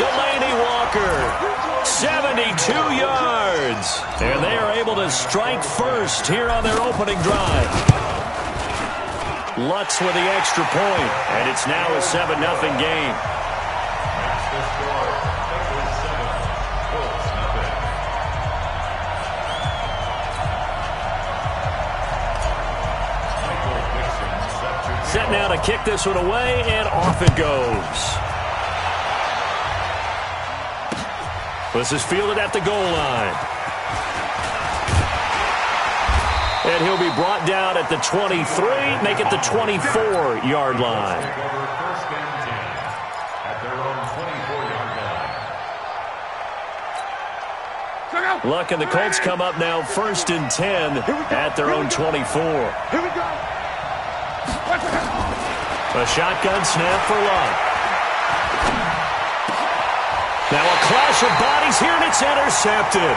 Delaney Walker, 72 yards. And they are able to strike first here on their opening drive. Lutz with the extra point, and it's now a 7-0 game. That's the score. Bengals 7, Colts nothing. Michael Dixon set to Set now to kick this one away, and off it goes. This is fielded at the goal line. And he'll be brought down at the 23, make it the 24-yard line. Take over 1st and 10 at their own 24-yard line. Luck and the Colts come up now 1st and 10 at their own 24. Here we go. A shotgun snap for Luck. Now a clash of bodies here, and it's intercepted.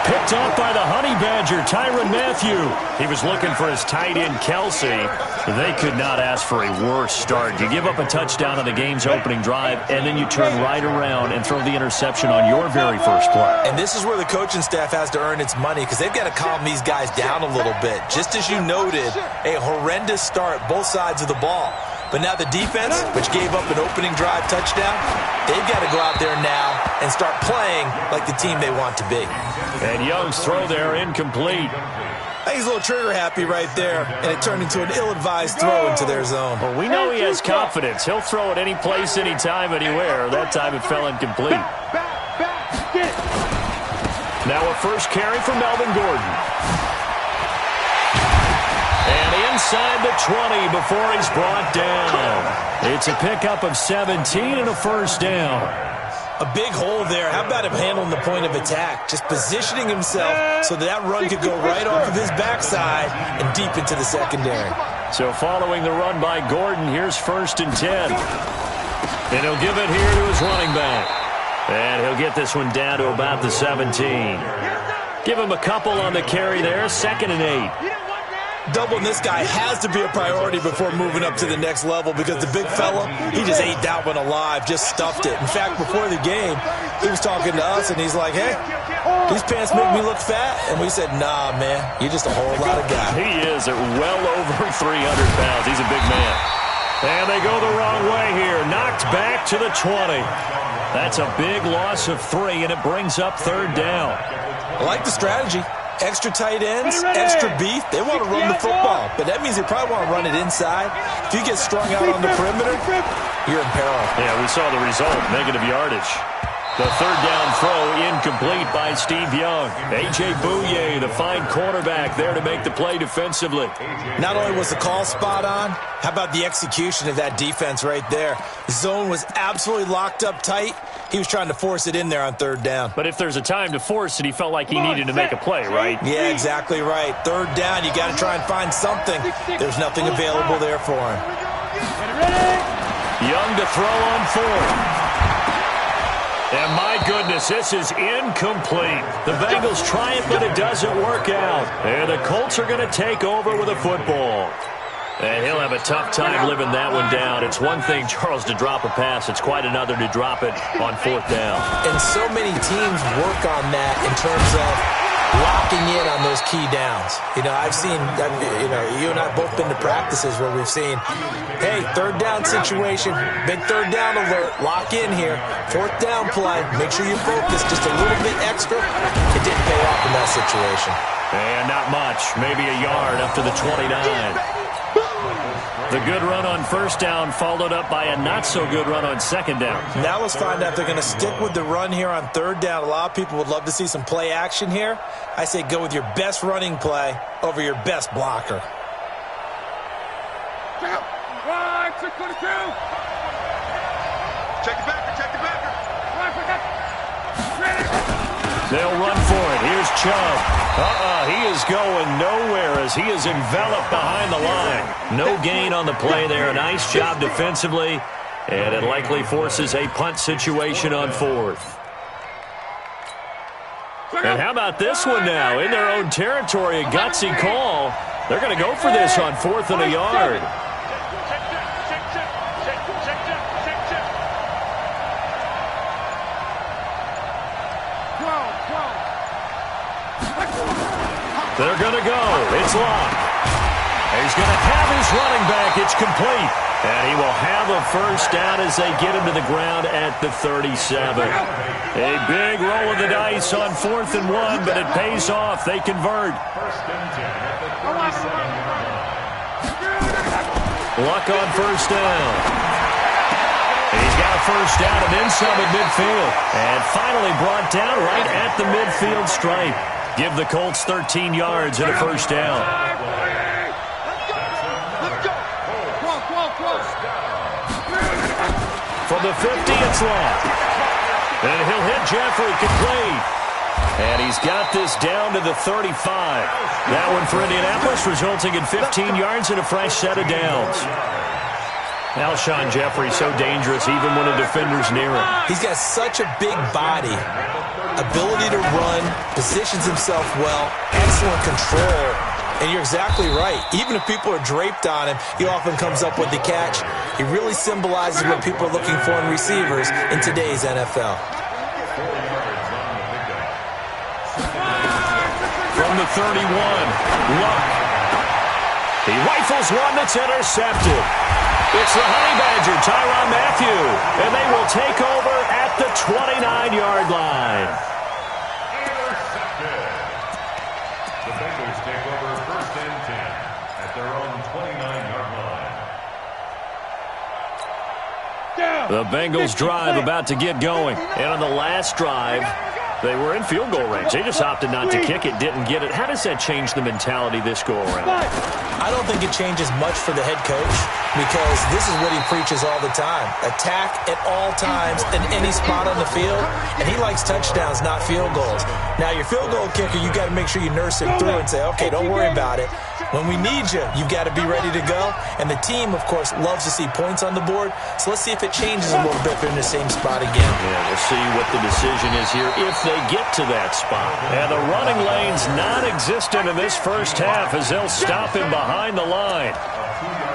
Picked up by the Honey Badger, Tyrann Mathieu. He was looking for his tight end, Kelsey. They could not ask for a worse start. You give up a touchdown on the game's opening drive, and then you turn right around and throw the interception on your very first play. And this is where the coaching staff has to earn its money, because they've got to calm these guys down a little bit. Just as you noted, a horrendous start both sides of the ball. But now the defense, which gave up an opening drive touchdown, they've got to go out there now and start playing like the team they want to be. And Young's throw there incomplete. I think he's a little trigger happy right there, and it turned into an ill-advised throw into their zone. Well, we know he has confidence. He'll throw it any place, anytime, anywhere. That time it fell incomplete. Now a first carry for Melvin Gordon. And inside the 20 before he's brought down. It's a pickup of 17 and a first down. A big hole there. How about him handling the point of attack? Just positioning himself so that run could go right off of his backside and deep into the secondary. So following the run by Gordon, here's 1st and 10. And he'll give it here to his running back. And he'll get this one down to about the 17. Give him a couple on the carry there. 2nd and 8. Doubling this guy has to be a priority before moving up to the next level because the big fella, he just ate that one alive, just stuffed it. In fact, before the game, he was talking to us, and he's like, hey, these pants make me look fat. And we said, nah, man, you're just a whole lot of guy. He is at well over 300 pounds. He's a big man. And they go the wrong way here. Knocked back to the 20. That's a big loss of 3, and it brings up 3rd down. I like the strategy. Extra tight ends, extra beef. They want to run the football, but that means they probably want to run it inside. If you get strung out on the perimeter, you're in peril. Yeah, we saw the result, negative yardage. The 3rd down throw incomplete by Steve Young. A.J. Bouye, the fine cornerback, there to make the play defensively. Not only was the call spot on, how about the execution of that defense right there? The zone was absolutely locked up tight. He was trying to force it in there on 3rd down. But if there's a time to force it, he felt like he needed to make a play, right? Yeah, exactly right. 3rd down, you got to try and find something. There's nothing available there for him. Young to throw on 4th. And my goodness, this is incomplete. The Bengals try it, but it doesn't work out. And the Colts are going to take over with a football. And he'll have a tough time living that one down. It's one thing, Charles, to drop a pass. It's quite another to drop it on 4th down. And so many teams work on that in terms of locking in on those key downs. You know, I've seen, you and I have both been to practices where we've seen, hey, 3rd down situation, big 3rd down alert, lock in here, 4th down play, make sure you focus just a little bit extra. It didn't pay off in that situation. And not much, maybe a yard up to the 29. The good run on 1st down followed up by a not-so-good run on 2nd down. Now let's find out if they're going to stick with the run here on 3rd down. A lot of people would love to see some play action here. I say go with your best running play over your best blocker. Check the backer, check the backer. They'll run for it. Here's Chubb. He is going nowhere as he is enveloped behind the line. No gain on the play there. Nice job defensively. And it likely forces a punt situation on 4th. And how about this one now? In their own territory, a gutsy call. They're going to go for this on 4th and a yard. They're going to go. It's locked. He's going to have his running back. It's complete. And he will have a first down as they get him to the ground at the 37. A big roll of the dice on 4th and 1, but it pays off. They convert. Luck on 1st down. He's got a first down and then some at midfield. And finally brought down right at the midfield stripe. Give the Colts 13 yards and a first down. From the 50, it's locked. And he'll hit Jeffrey complete. And he's got this down to the 35. That one for Indianapolis, resulting in 15 yards and a fresh set of downs. Alshon Jeffrey so dangerous even when a defender's near him. He's got such a big body, ability to run, positions himself well, excellent control. And you're exactly right. Even if people are draped on him, he often comes up with the catch. He really symbolizes what people are looking for in receivers in today's NFL. From the 31, Luck. He rifles one that's intercepted. It's the Honey Badger, Tyrann Mathieu, and they will take over at the 29-yard line. Intercepted. The Bengals take over 1st and 10 at their own 29-yard line. The Bengals drive about to get going. And on the last drive, They were in field goal range. They just opted not to kick it, didn't get it. How does that change the mentality this go-around? I don't think it changes much for the head coach because this is what he preaches all the time. Attack at all times in any spot on the field, and he likes touchdowns, not field goals. Now, your field goal kicker, you got to make sure you nurse him through and say, okay, don't worry about it. When we need you, you've got to be ready to go. And the team, of course, loves to see points on the board. So let's see if it changes a little bit if they're in the same spot again. Yeah, we'll see what the decision is here if they get to that spot. And the running lane's non-existent in this first half as they'll stop him behind the line.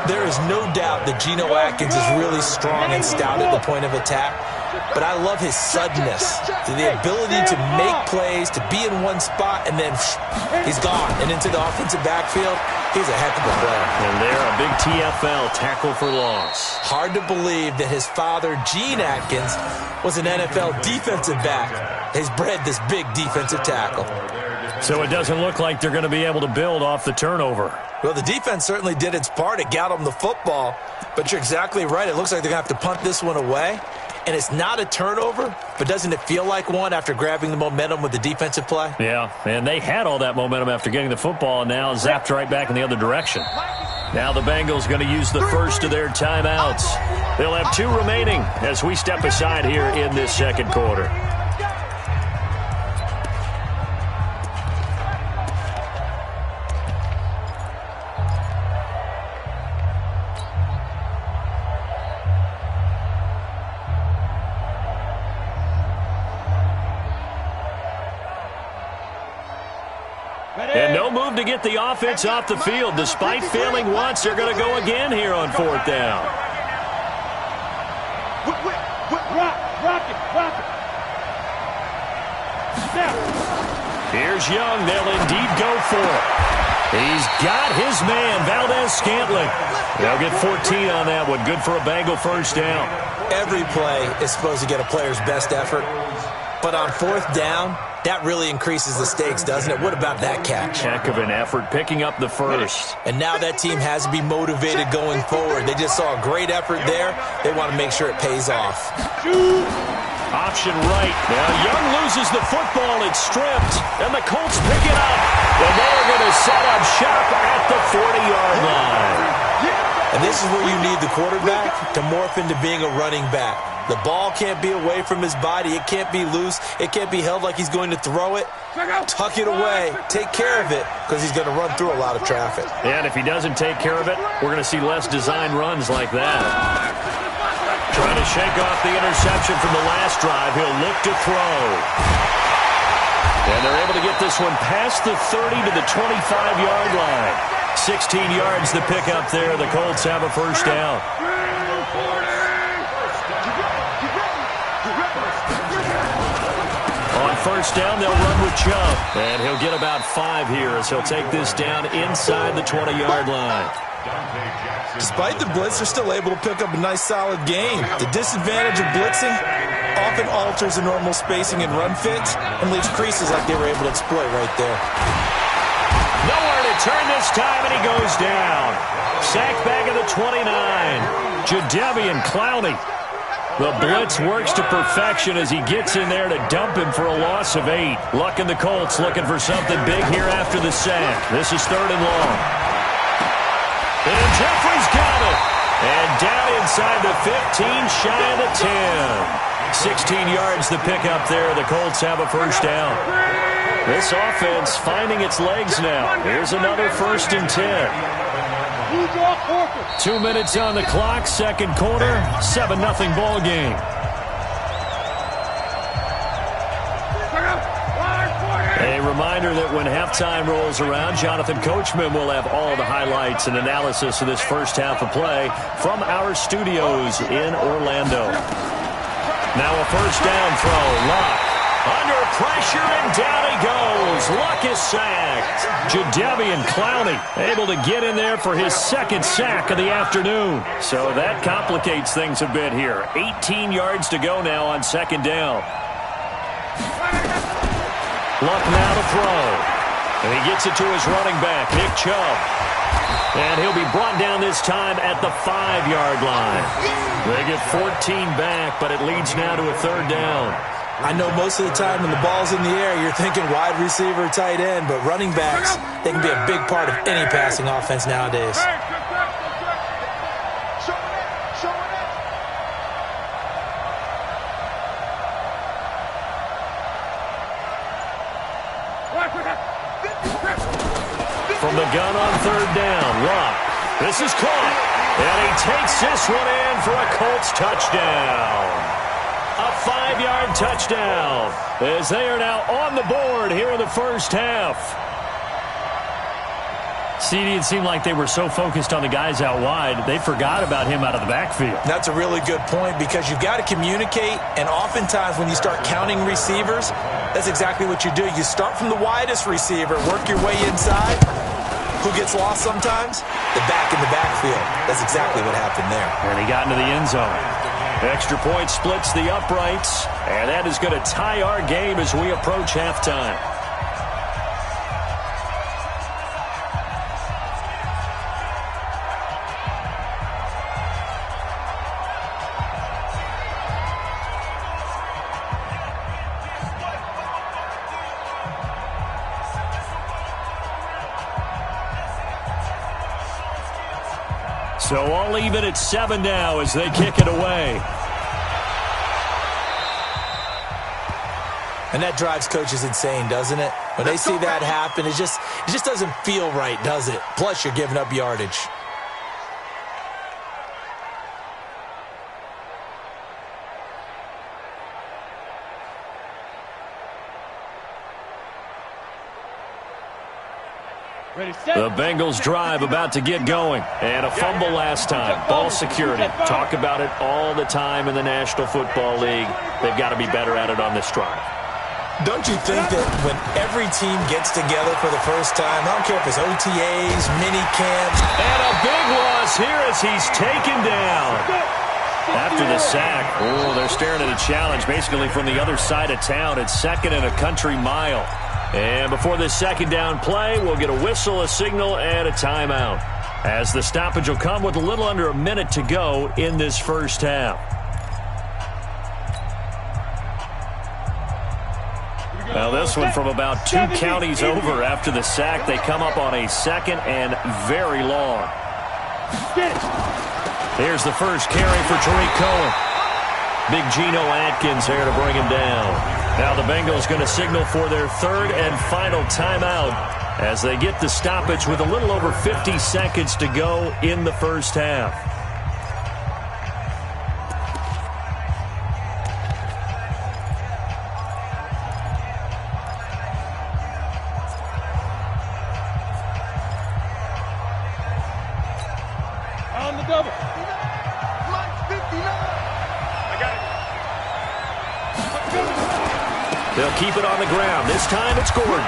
There is no doubt that Geno Atkins is really strong and stout at the point of attack. But I love his suddenness, the ability to make plays, to be in one spot, and then he's gone. And into the offensive backfield, he's a heck of a player. And there, a big TFL, tackle for loss. Hard to believe that his father, Gene Atkins, was an NFL defensive back. He's bred this big defensive tackle. So it doesn't look like they're going to be able to build off the turnover. Well, the defense certainly did its part. It got them the football. But you're exactly right. It looks like they're going to have to punt this one away. And it's not a turnover, but doesn't it feel like one after grabbing the momentum with the defensive play? Yeah, and they had all that momentum after getting the football and now zapped right back in the other direction. Now the Bengals going to use the first of their timeouts. They'll have 2 remaining as we step aside here in this second quarter. And no move to get the offense off the field. Despite failing once, they're going to go again here on 4th down. Rock it. Here's Young. They'll indeed go for it. He's got his man, Valdez-Scantling. They'll get 14 on that one. Good for a Bengal first down. Every play is supposed to get a player's best effort. But on 4th down, that really increases the stakes, doesn't it? What about that catch? Heck of an effort, picking up the first. And now that team has to be motivated going forward. They just saw a great effort there. They want to make sure it pays off. Option right. Now Young loses the football. It's stripped. And the Colts pick it up. And they're going to set up shop at the 40-yard line. And this is where you need the quarterback to morph into being a running back. The ball can't be away from his body. It can't be loose. It can't be held like he's going to throw it. Tuck it away. Take care of it because he's going to run through a lot of traffic. And if he doesn't take care of it, we're going to see less design runs like that. Trying to shake off the interception from the last drive. He'll look to throw. And they're able to get this one past the 30 to the 25-yard line. 16 yards to pick up there. The Colts have a first down. On first down, they'll run with Chubb. And he'll get about 5 here as he'll take this down inside the 20-yard line. Despite the blitz, they're still able to pick up a nice, solid gain. The disadvantage of blitzing often alters the normal spacing and run fits and leaves creases like they were able to exploit right there. Nowhere to turn this time, and he goes down. Sacked back at the 29. Jadeveon Clowney. The blitz works to perfection as he gets in there to dump him for a loss of 8. Luck in the Colts looking for something big here after the sack. This is 3rd and long. And Jeffrey's got it. And down inside the 15, shy of the 10. 16 yards to pick up there. The Colts have a first down. This offense finding its legs now. Here's another 1st and 10. 2 minutes on the clock, second quarter, 7-0 ball game. A reminder that when halftime rolls around, Jonathan Coachman will have all the highlights and analysis of this first half of play from our studios in Orlando. Now a first down throw, Luck. Under pressure, and down he goes. Luck is sacked. Jadeveon Clowney able to get in there for his 2nd sack of the afternoon. So that complicates things a bit here. 18 yards to go now on 2nd down. Luck now to throw. And he gets it to his running back, Nick Chubb. And he'll be brought down this time at the 5-yard line. They get 14 back, but it leads now to a 3rd down. I know most of the time when the ball's in the air, you're thinking wide receiver, tight end, but running backs, they can be a big part of any passing offense nowadays. From the gun on third down, Locke. This is caught, and he takes this one in for a Colts touchdown. A 5-yard touchdown as they are now on the board here in the first half. CD, it seemed like they were so focused on the guys out wide, they forgot about him out of the backfield. That's a really good point because you've got to communicate, and oftentimes when you start counting receivers, that's exactly what you do. You start from the widest receiver, work your way inside. Who gets lost sometimes? The back in the backfield. That's exactly what happened there. And he got into the end zone. Extra point splits the uprights, and that is going to tie our game as we approach halftime. So all even at 7 now as they kick it away. And that drives coaches insane, doesn't it? When they see that happen, it just doesn't feel right, does it? Plus, you're giving up yardage. The Bengals drive about to get going. And a fumble last time. Ball security. Talk about it all the time in the National Football League. They've got to be better at it on this drive. Don't you think that when every team gets together for the first time, I don't care if it's OTAs, mini camps. And a big loss here as he's taken down. After the sack, they're staring at a challenge basically from the other side of town. It's second and a country mile. And before this second down play, we'll get a whistle, a signal, and a timeout. As the stoppage will come with a little under a minute to go in this first half. Now this one from about 2 counties over after the sack. They come up on a second and very long. Here's the first carry for Tariq Cohen. Big Geno Atkins here to bring him down. Now the Bengals going to signal for their third and final timeout as they get the stoppage with a little over 50 seconds to go in the first half. On the double. They'll keep it on the ground. This time it's Gordon.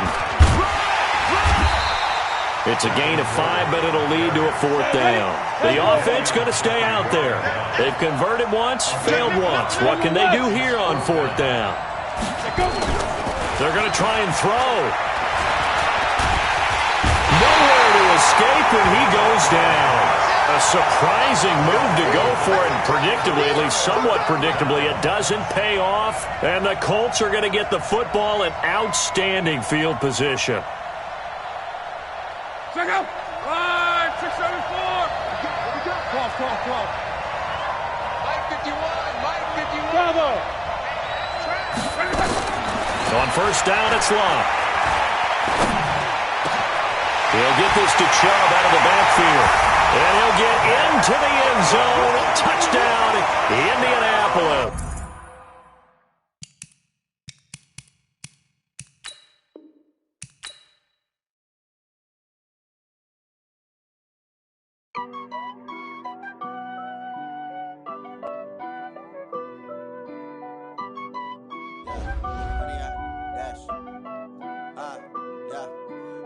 It's a gain of 5, but it'll lead to a 4th down. The offense going to stay out there. They've converted once, failed once. What can they do here on 4th down? They're going to try and throw. Nowhere to escape, and he goes down. A surprising move to go for it, and predictably, at least somewhat predictably, it doesn't pay off. And the Colts are going to get the football in outstanding field position. Check out. 674. Cross. Mike 51. Bravo. On first down, it's Locke. He'll get this to Chubb out of the backfield. And he'll get into the end zone. Touchdown, Indianapolis.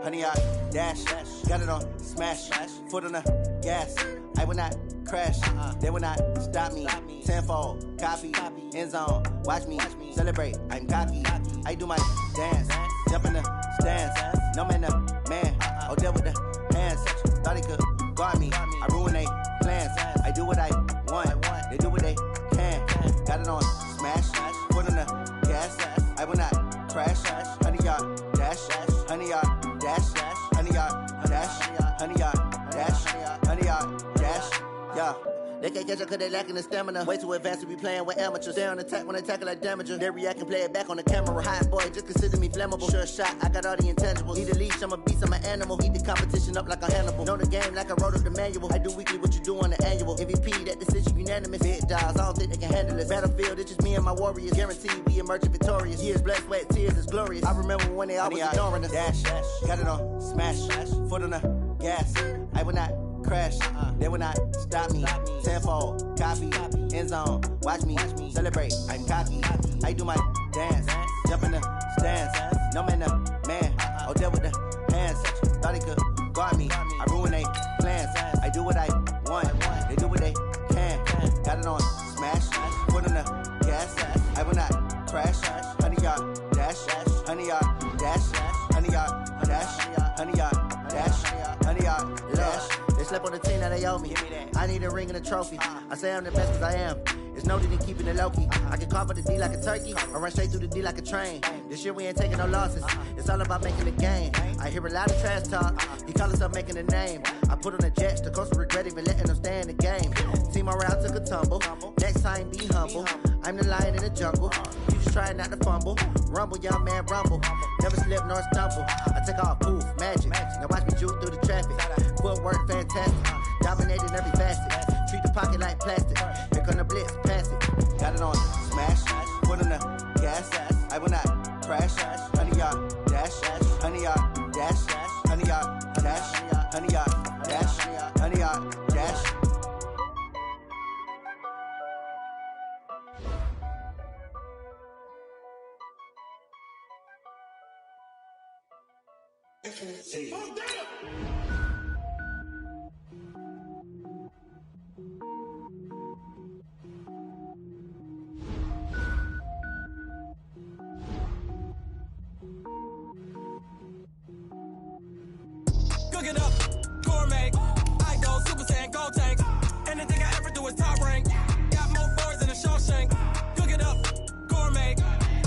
Honey, I dash, got it on smash, foot on the gas. I will not crash, they will not stop me. Tenfold, copy, end zone, watch me celebrate. I'm cocky, I do my dance, jump in the stands. No man, man, oh there with the hands. Thought he could guard me, I ruin they plans. I do what I want, they do what they can. Got it on smash, foot on the gas. gas. I will not crash. 100-yard dash. 100-yard dash. 100-yard dash. 100-yard dash. 100-yard dash. Yeah. They can't catch up cause they lacking the stamina. Way too advanced to be playing with amateurs. Stay on attack when I tackle like damager. They react and play it back on the camera. Hot boy, just consider me flammable. Sure shot, I got all the intangibles. Need a leash, I'm a beast, I'm an animal. Eat the competition up like a Hannibal. Know the game like I wrote up the manual. I do weekly what you do on the annual. MVP, that decision unanimous. Big dials, I don't think they can handle this. Battlefield, it's just me and my warriors. Guaranteed we emerging victorious. Years, blood, sweat, tears, it's glorious. I remember when they always ignoring us. Dash, got it on, smash, foot on the gas. I will not crash, they will not stop me. Tenfold, copy, end zone, watch me celebrate. I'm cocky, I do my dance, jump in the stands. No man, the man, oh, there with the hands. Thought he could guard me, I ruin they plans. I do what I want, they do what they can. Got it on smash, foot on the gas. I will not crash, 100-yard dash, 100-yard dash, 100-yard dash, 100-yard dash, 100-yard dash. They slept on the team that they owe me. I need a ring and a trophy. I say I'm the best cause I am. It's noted in keeping it low-key. I can carve up the D like a turkey or run straight through the D like a train. This year we ain't taking no losses. It's all about making the game. I hear a lot of trash talk. He call himself making a name. I put on the Jets. The coach will regret even letting them stay in the game. Team morale took a tumble. Next time be humble. I'm the lion in the jungle. You just trying not to fumble. Rumble, young man, rumble. Never slip nor stumble. I take off, poof, magic. Now watch me juke through the traffic. Footwork fantastic. Dominating every facet. Treat the pocket like plastic. Here come the blitz, pass it. Got it on smash. Foot on the gas. I will not crash. 100-yard dash. 100-yard dash. 100-yard dash. 100-yard dash. 100-yard dash. Cook it up, gourmet. I go Super Saiyan, gold tank. Anything I ever do is top rank. Got more boards than a Shawshank. Cook it up, gourmet.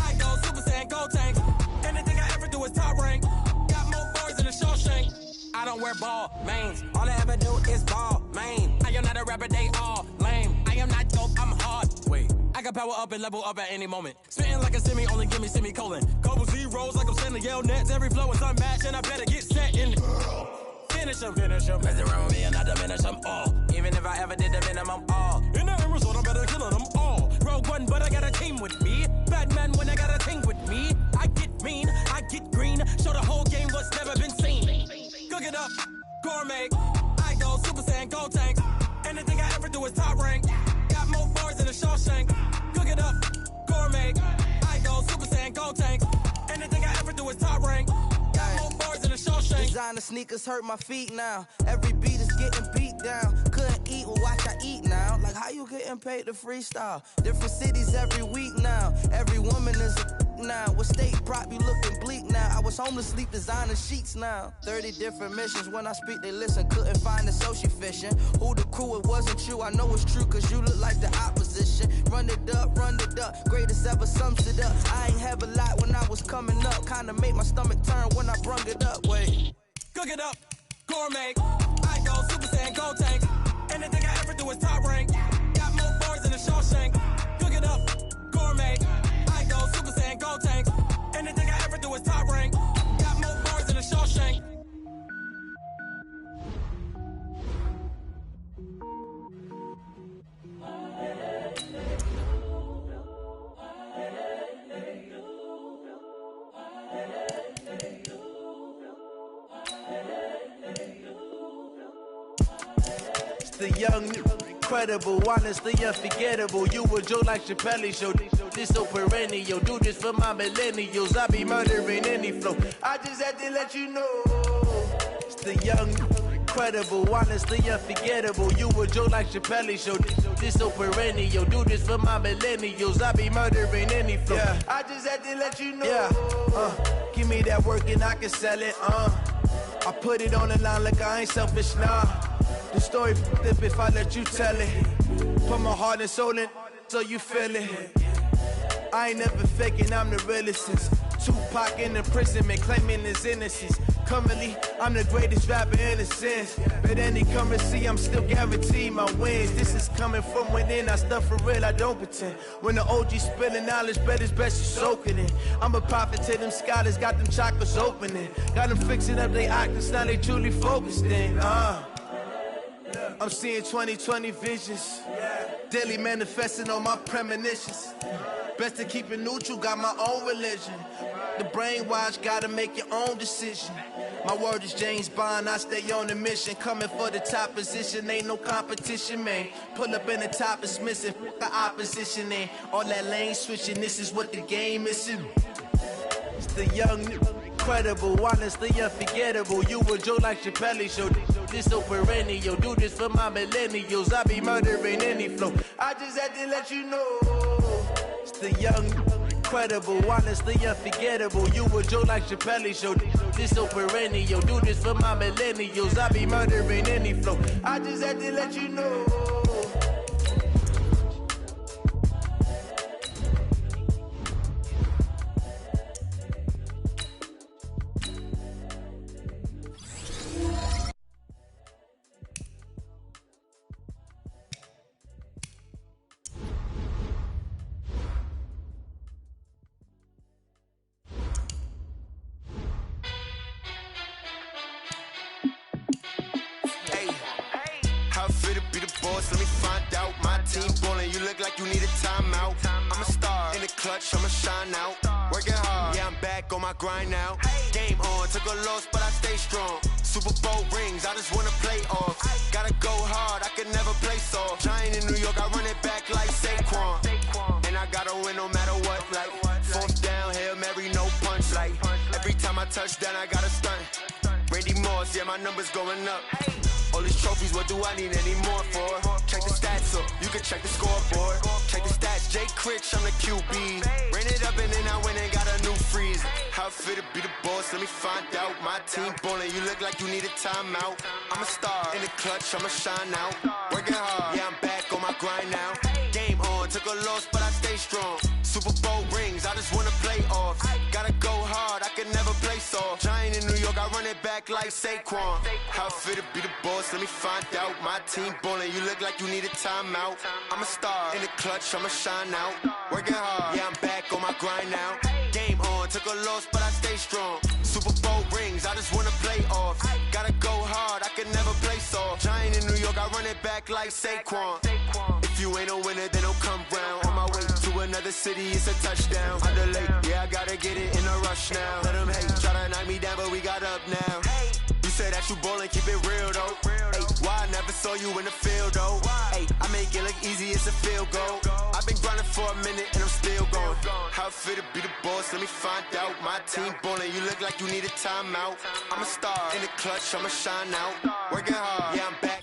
I go Super Saiyan, gold tank. Anything I ever do is top rank. Got more boards than a Shawshank. I don't wear ball mains. All I ever do is ball main. I am not a rapper, they all lame. I am not dope, I'm hard. Wait, I got power up and level up at any moment. Spitting like a semi, only give me semicolon. Couple zeros like I'm sending yell nets. Every flow is unmatched and I better get set in. Finish them. Mess around with me and I diminish them all. Even if I ever did the minimum all. In the end result, I'm better killing them all. Rogue One, but I got a team with me. Batman when I got a team with me. I get mean, I get green. Show the whole game what's never been seen. Cook it up, gourmet. I go Super Saiyan, gold tank. Anything I ever do is top rank. Got more bars than a Shawshank. Cook it up, gourmet. I go Super Saiyan, gold tank. Anything I ever do is top rank. Got more bars than a Shawshank. Designer sneakers hurt my feet now. Every beat is getting beat down. Couldn't eat, well watch I eat now. Like how you getting paid to freestyle? Different cities every week now. Every woman is a now. What state prop you looking bleak now? I was homeless, sleep designer sheets now. 30 different missions. When I speak, they listen. Couldn't find the social fishing. Who the crew? It wasn't you. I know it's true, cause you look like the opposition. Run it up. Greatest ever sums it up. I ain't have a lot when I was coming up. Kinda made my stomach turn when I brung it up. Wait. Cook it up, gourmet. I go Super Saiyan, gold tank. Anything I ever do is top rank. Got more bars than a Shawshank. Cook it up, gourmet. I go Super Saiyan, gold tank. Anything I ever do is top rank. Got more bars than a Shawshank. The young, incredible, honestly unforgettable. You a joke like Chappelle show. This so perennial. Do this for my millennials. I be murdering any flow. I just had to let you know. It's the young, incredible, honestly unforgettable. You a joke like Chappelle show. This so perennial. Do this for my millennials. I be murdering any flow. Yeah. I just had to let you know. Yeah. Give me that work and I can sell it. I put it on the line like I ain't selfish, nah. The story flip if I let you tell it. Put my heart and soul in so you feel it. I ain't never faking, I'm the realest since Tupac in imprisonment, claiming his innocence. Currently, I'm the greatest rapper in a sense. But any currency, I'm still guaranteed my wins. This is coming from within, I stuff for real, I don't pretend. When the OG spilling knowledge, bet it's best you soak it in. I'm a prophet to them scholars, got them chakras opening. Got them fixing up their octaves, now they truly focused in. I'm seeing 2020 visions, daily manifesting on my premonitions. Best to keep it neutral, got my own religion. The brainwash, gotta make your own decision. My word is James Bond, I stay on the mission. Coming for the top position, ain't no competition, man. Pull up in the top, it's missing, the opposition ain't. All that lane switching, this is what the game is. It's the young, incredible, honestly unforgettable. You a Joe like Chappelle show. This so perennial, do this for my millennials. I be murdering any flow. I just had to let you know. It's the young, incredible, honestly unforgettable. You a Joe like Chappelle show. This so perennial, do this for my millennials. I be murdering any flow. I just had to let you know. Let me find out. My team ballin', you look like you need a timeout. I'm a star in the clutch, I'ma shine out. Working hard, yeah, I'm back on my grind now. Game on, took a loss, but I stay strong. Super Bowl rings, I just wanna play off. Gotta go hard, I can never play soft. Giant in New York, I run it back like Saquon. And I gotta win no matter what, like fourth down, Hail Mary, no punch. Like every time I touch down, I gotta stunt. Randy Moss, yeah, my numbers going up. All these trophies, what do I need any more for? Check the stats up, you can check the scoreboard. Check the stats, Jay Critch, I'm the QB. Ran it up and then I went and got a new freeze. How fit to be the boss, let me find out. My team ballin', you look like you need a timeout. I'm a star in the clutch, I'ma shine out. Working hard, yeah, I'm back on my grind now. Game on, took a loss, but I stay strong. Super Bowl rings, I just wanna play off. Gotta go hard, I can never play soft. Giant in New York, I run it back like Saquon. How fit to be the boss, let me find out. My team ballin', you look like you need a timeout. I'm a star in the clutch, I'ma shine out. Working hard, yeah, I'm back on my grind now. Game on, took a loss, but I stay strong. Super Bowl rings, I just wanna play off. Gotta go hard, I can never play soft. Giant in New York, I run it back like Saquon. If you ain't a winner, then don't come round. On my way to another city, it's a touchdown. Underlay, yeah, I gotta get it in a rush now. Let them hate, try to knock me down, but we got up now. You said that you ballin', keep it real though. Ay, why I never saw you in the field though? Ay, I make it look easy, it's a field goal. I've been grinding for a minute and I'm still going. How fit to be the boss, let me find out. My team ballin', you look like you need a timeout. I'm a star in the clutch, I'ma shine out. Working hard, yeah, I'm back.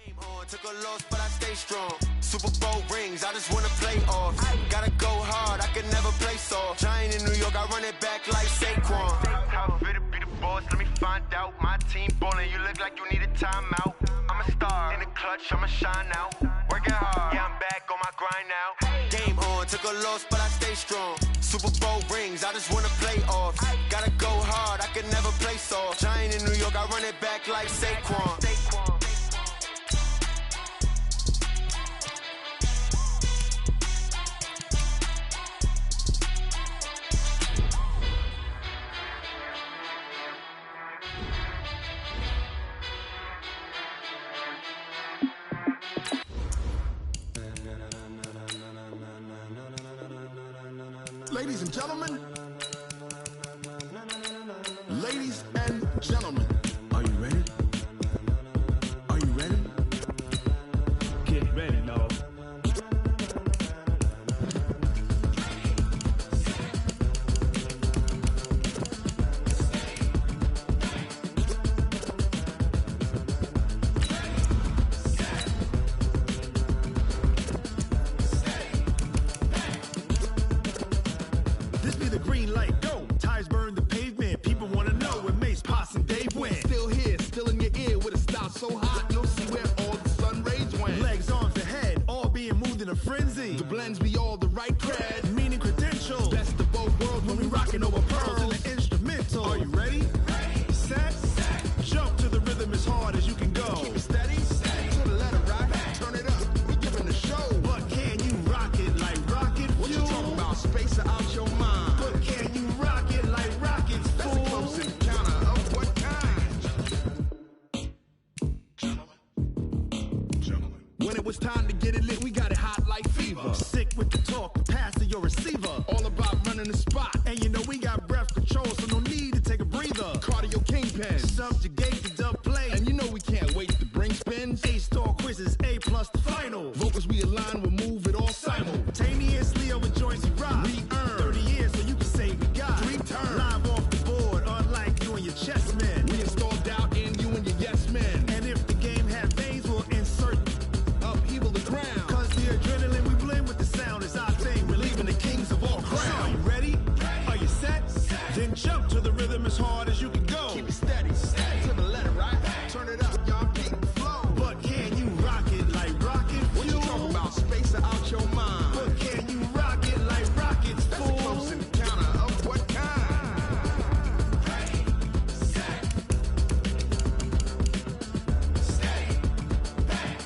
Game on, took a loss, but I stay strong. Super Bowl rings, I just wanna play off. Gotta go hard, I can never play soft. Giant in New York, I run it back like Saquon. How fit to be the boss, let me find out. My team ballin', you look like you need a timeout. I'm a star in the clutch, I'ma shine out. Working hard, yeah, I'm back on my grind now. Game on, took a loss, but I stay strong. Super Bowl rings, I just wanna play off. Gotta go hard, I can never play soft. Giant in New York, I run it back like Saquon. Ladies and gentlemen, ladies and gentlemen, are you ready? Are you ready? Get ready, no. This be the green light, go. Tires burn the pavement. People wanna know when Mace, Poss, and Dave win. When it was time to get it lit, we got it hot like fever. Sick with the talk, pass to your receiver. All about running the spot. And you know we got breath control, so no need to take a breather. Cardio kingpin. Subjugate the dub play. And you know we can't wait to bring spins. A-star quizzes, A+ the final. Vocals we align, we'll move it all simultaneously over joints we rock. We earn 30 years so you can say we got 3 turns. Live off the board, unlike you and your chess men. We install doubt in you and your yes men. And if the game had veins, we'll insert upheaval the ground. Cause the adrenaline we blend with the sound is our thing. We're leaving the kings of all crowns. Are you ready? Are you set? Then jump to the rhythm as hard as you can go. Keep it steady, to the letter, right? Turn it up, y'all, beat the flow. But can you rock it like rocket fuel? What you talking about? Space out your mind. But can you rock it like rockets, fool? That's a close encounter of what kind? Ready, set, steady, bang.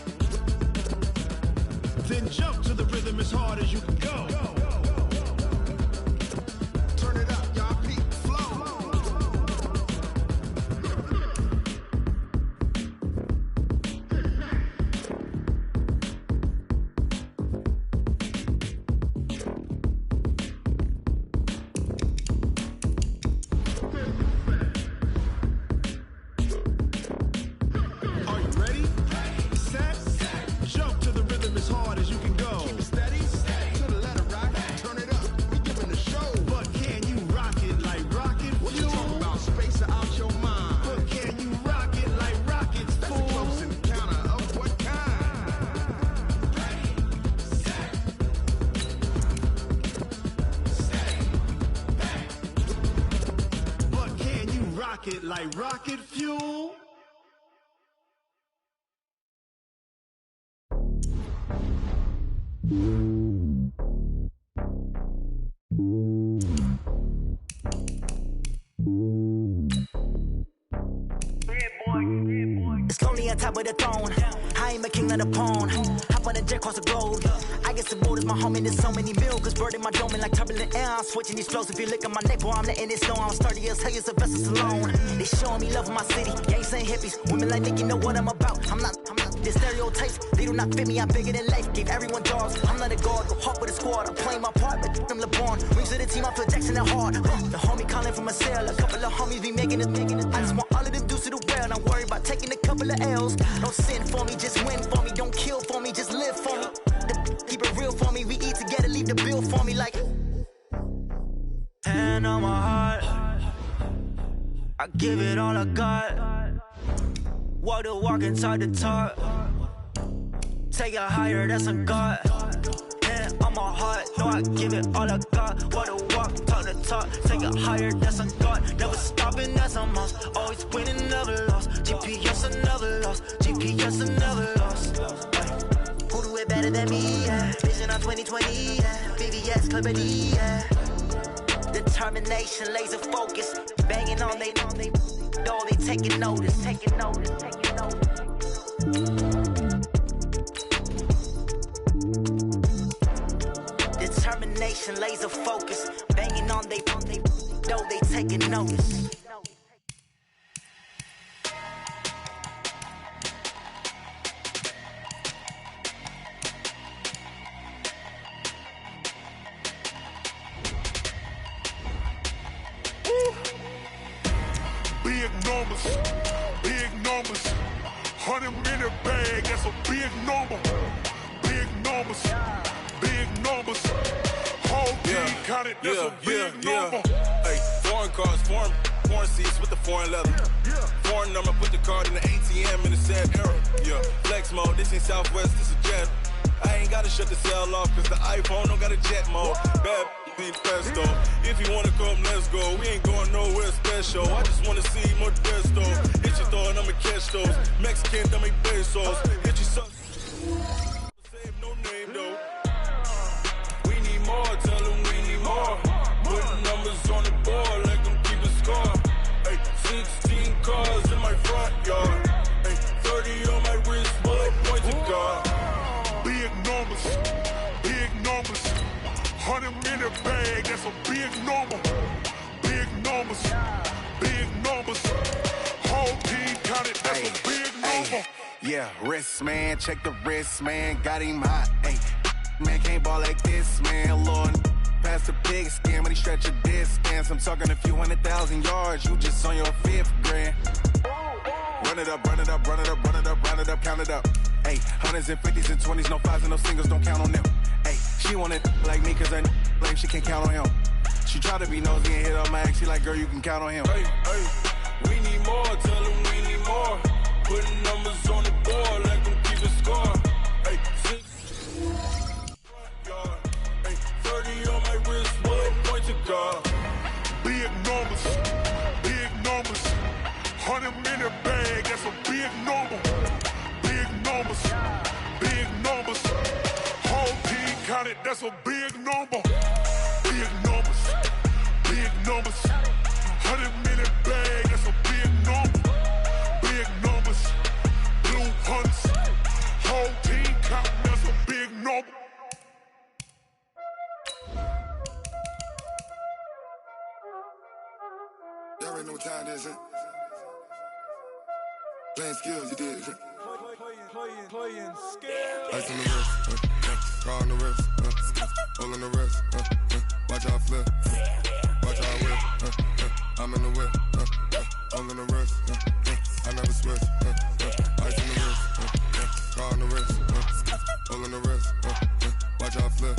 Then jump to the rhythm as hard as you can go. Turn it up, y'all, beat the flow. Are you ready? Set, jump to the rhythm as hard as you can go. Keep it steady, to the letter, right? Turn it up, we giving the show. But can you rock it like rocket What you fuel? talking about? Space out your mind. But can you rock it like rockets, That's a fool? close encounter of what kind? Ready, set, steady, bang. But can you rock it like rocket fuel? It's lonely on top of the throne. I ain't a king of the pawn. Hop on a jet across the globe. I guess the world is my home and there's so many milk. Bird in my dome and like turbulent air. I'm switching these flows. If you look at my neck, boy, I'm letting it snow. I'm sturdy as hell, Sylvester Stallone. They showing me love in my city. Gangs and hippies. Women like Nick, you know what I'm about. I'm not the stereotypes. They do not fit me. I'm bigger than life. Gave everyone dogs. I'm not a guard. Go hard with a squad. I'm playing my part, but them LeBron. Rings to the team. I feel Jackson and hard. The homie calling from a cell. A couple of homies be making it. I just want all of them dudes to the well. Don't worry about taking a couple of L's. Don't sin for me, just win for me. Don't kill for me, just live for me. Keep it real for me. We eat together, leave the bill for me like. Hand on my heart, I give it all I got. Walk the walk and talk the talk. Take it higher, that's a God. Hand on my heart, no, I give it all I got. Walk the walk, talk the talk. Take it higher, that's a God. Never stopping, that's a must. Always winning, never lost. GPS, I never lost. GPS, I never lost. Who do it better than me? Yeah. Vision on 2020. Yeah. VVS, Clippity. Yeah. Determination, laser focus. Banging on they know they taking notice. Taking notice. Taking notice. Determination, laser focus. Banging on they know they taking notice. Big numbers, big numbers. 100-minute bag, that's a big number. Big numbers, big numbers. Whole team counted, that's a big number. Hey, foreign cars, foreign seats with the foreign leather. Foreign number, put the card in the ATM in the sad era. Yeah, flex mode, this ain't Southwest, this a jet. I ain't gotta shut the cell off, cause the iPhone don't got a jet mode. Bad be pesto. If you wanna come, let's go. We ain't going nowhere special. I just wanna see more pesto. Hit your thought, I'ma catch those. Mexican, dummy pesos. Hit you some. Save no name though. We need more, tell them we need more. Putting numbers on the board like I'm keeping score. Hey, 16 cars in my front yard. Hey, 30 on my wrist, bullet pointed car. Big numbers, big numbers. 100-minute bag, that's a big number. Big numbers, big numbers. Whole team counted, that's a big number. Yeah, Wrist, man, check the wrist, man, got him hot. Hey, man, can't ball like this, man. Lord, past the pig skin, but he stretch a distance. I'm talking a few 100,000 yards, you just on your 5th grand. Run it up, run it up, run it up, run it up, round it up, count it up. Hey, hundreds and 50s and 20s, no 5s and no singles, don't count on them. Hey, she want it like me, cause her like she can't count on him. She try to be nosy and hit on my ex, she like, girl, you can count on him. Hey, hey, we need more, tell them we need more. Putting numbers on the board, let them keep a score. Hey, 6 yard. Hey, 30 on my wrist, 1 point to guard. Big numbers, 100-minute bag, that's a big number. Big numbers, whole team counted, that's a big number. Big numbers, 100-minute bag, that's a big number. Big numbers, blue hunts, whole team counting, that's a big number. Y'all already know what time it is, huh? Playing skills, you did, huh? Playing skills. Ice on the wrist, car on the wrist, hole in the wrist, watch how I flip, watch how I whip, I'm in the whip, hole in the wrist, I never switch, ice on the wrist, car on the wrist, hole in the wrist, watch how I flip,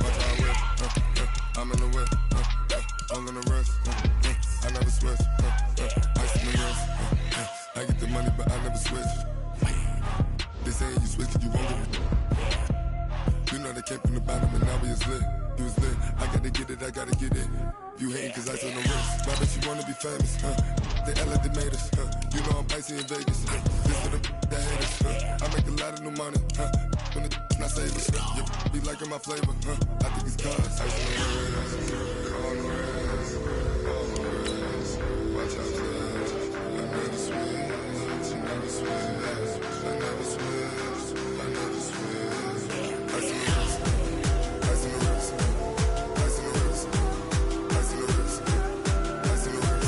watch how I whip, I'm in the whip, hole in the wrist, I never switch, ice on the wrist, I get the money but I never switch. They say you switch it, you won't get it. You know they came from the bottom and now we is lit. You was lit, I gotta get it, I gotta get it. You hating cause ice on the wrist. Why bet you wanna be famous, They Ella they made us, You know I'm icy in Vegas, This for the that hate us, I make a lot of new money, When the not save us, Be liking my flavor, I think it's cause ice on the wrist, on the wrist, on the wrist. Watch out, I never switch, I never switch. I never switch, I never switch. Ice in the wrist, ice in the wrist, ice in the wrist, ice in the wrist, ice in the wrist,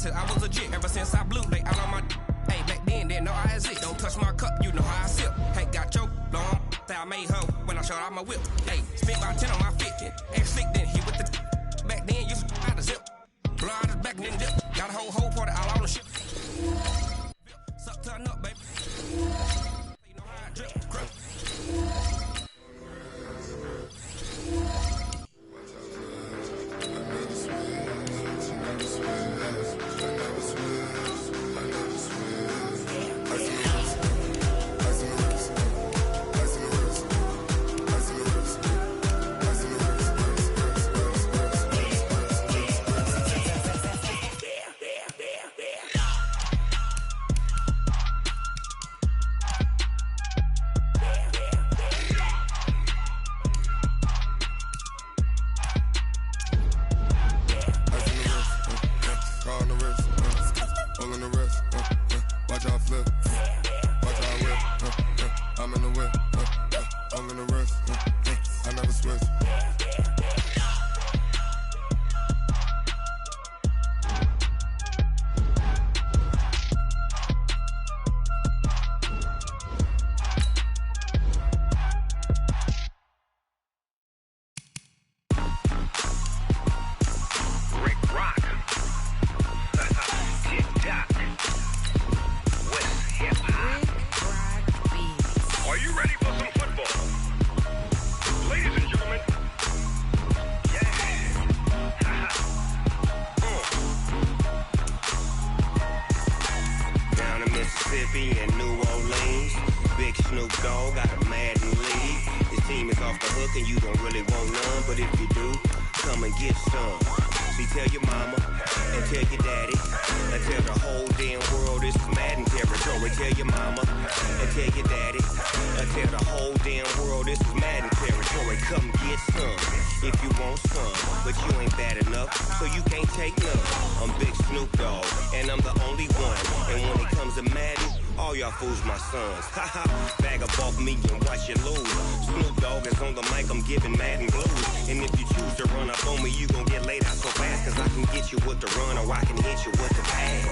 I was legit ever since I blew. They all on my hey, back then didn't know I had it. Don't touch my cup, you know how I sip. Hey, got choked, long that I made her when I showed out my whip. Hey, spent about 10 on my 50. Act slick, then he with the back then used to out the zip. Blow out his back, then dip. Got a whole party all on the ship. Suck, turn up, baby. You know how I drip, crap. Mississippi and New Orleans. Big Snoop Dogg got a Madden league. His team is off the hook and you don't really want none, but if you do, come and get some. See, tell your mama and tell your daddy and tell the whole damn world this is Madden territory. Tell your mama and tell your daddy and tell the whole damn world this is Madden territory. territory, come get some. If you want some, but you ain't bad enough, so you can't take none. I'm Big Snoop Dogg, and I'm the only one. And when it comes to Madden, all y'all fools my sons. Haha, bag up off me and watch you lose. Snoop Dogg is on the mic, I'm giving Madden blues. And if you choose to run up on me, you gon' get laid out so fast. Cause I can get you with the run or I can hit you with the pass.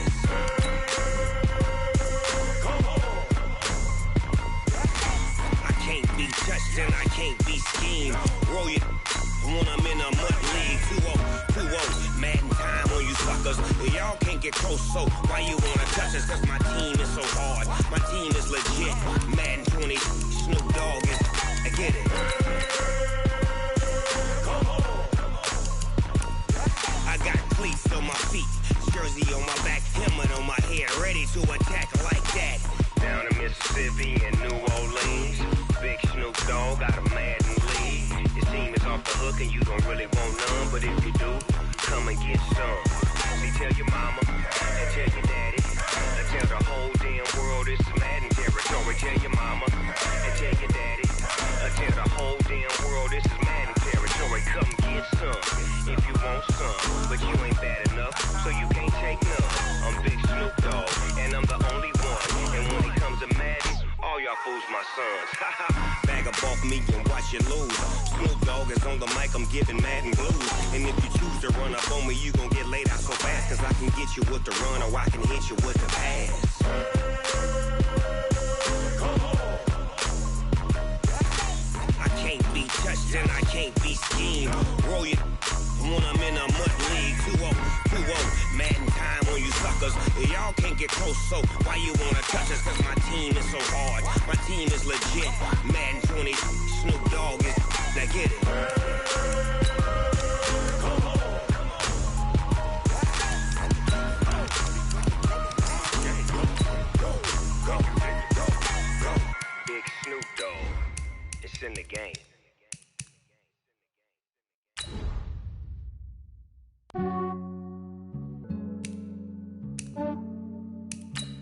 I can't be touched and I can't be schemed. Roll you when I'm in a mud league. 2-0, Madden time on you suckers. Y'all can't get close, so why you wanna touch us? Cause my team is so hard. My team is legit. Madden 20, Snoop Dogg is, I get it. I got cleats on my feet, jersey on my back, helmet on my head, ready to attack like that. Down in Mississippi and New Orleans, Big Snoop Dogg got a Madden league. Your team is off the hook and you don't really want none, but if you do, come and get some. See, tell your mama and tell your daddy, and tell the whole damn world this is Madden territory. Tell your mama and tell your daddy, and tell the whole damn world this is Madden territory. Come get some if you want some, but you ain't bad enough, so you can't take none. I'm Big Snoop Dogg, and I'm the only one. And when it comes to Madden, all y'all fools my sons. Bag up off me and watch you lose. Snoop Dogg is on the mic, I'm giving Madden blues. And if you choose to run up on me, you gon' get laid out so fast. Cause I can get you with the run or I can hit you with the pass. I can't be touched and I can't be schemed. Roll you when I'm in a mud league. 2-0, Madden time on you suckers. Y'all can't get close, so why you wanna touch us? Cause my team is so hard. My team is legit. Madden 20, Snoop Dogg is, now get it. Big Snoop Dogg, it's in the game.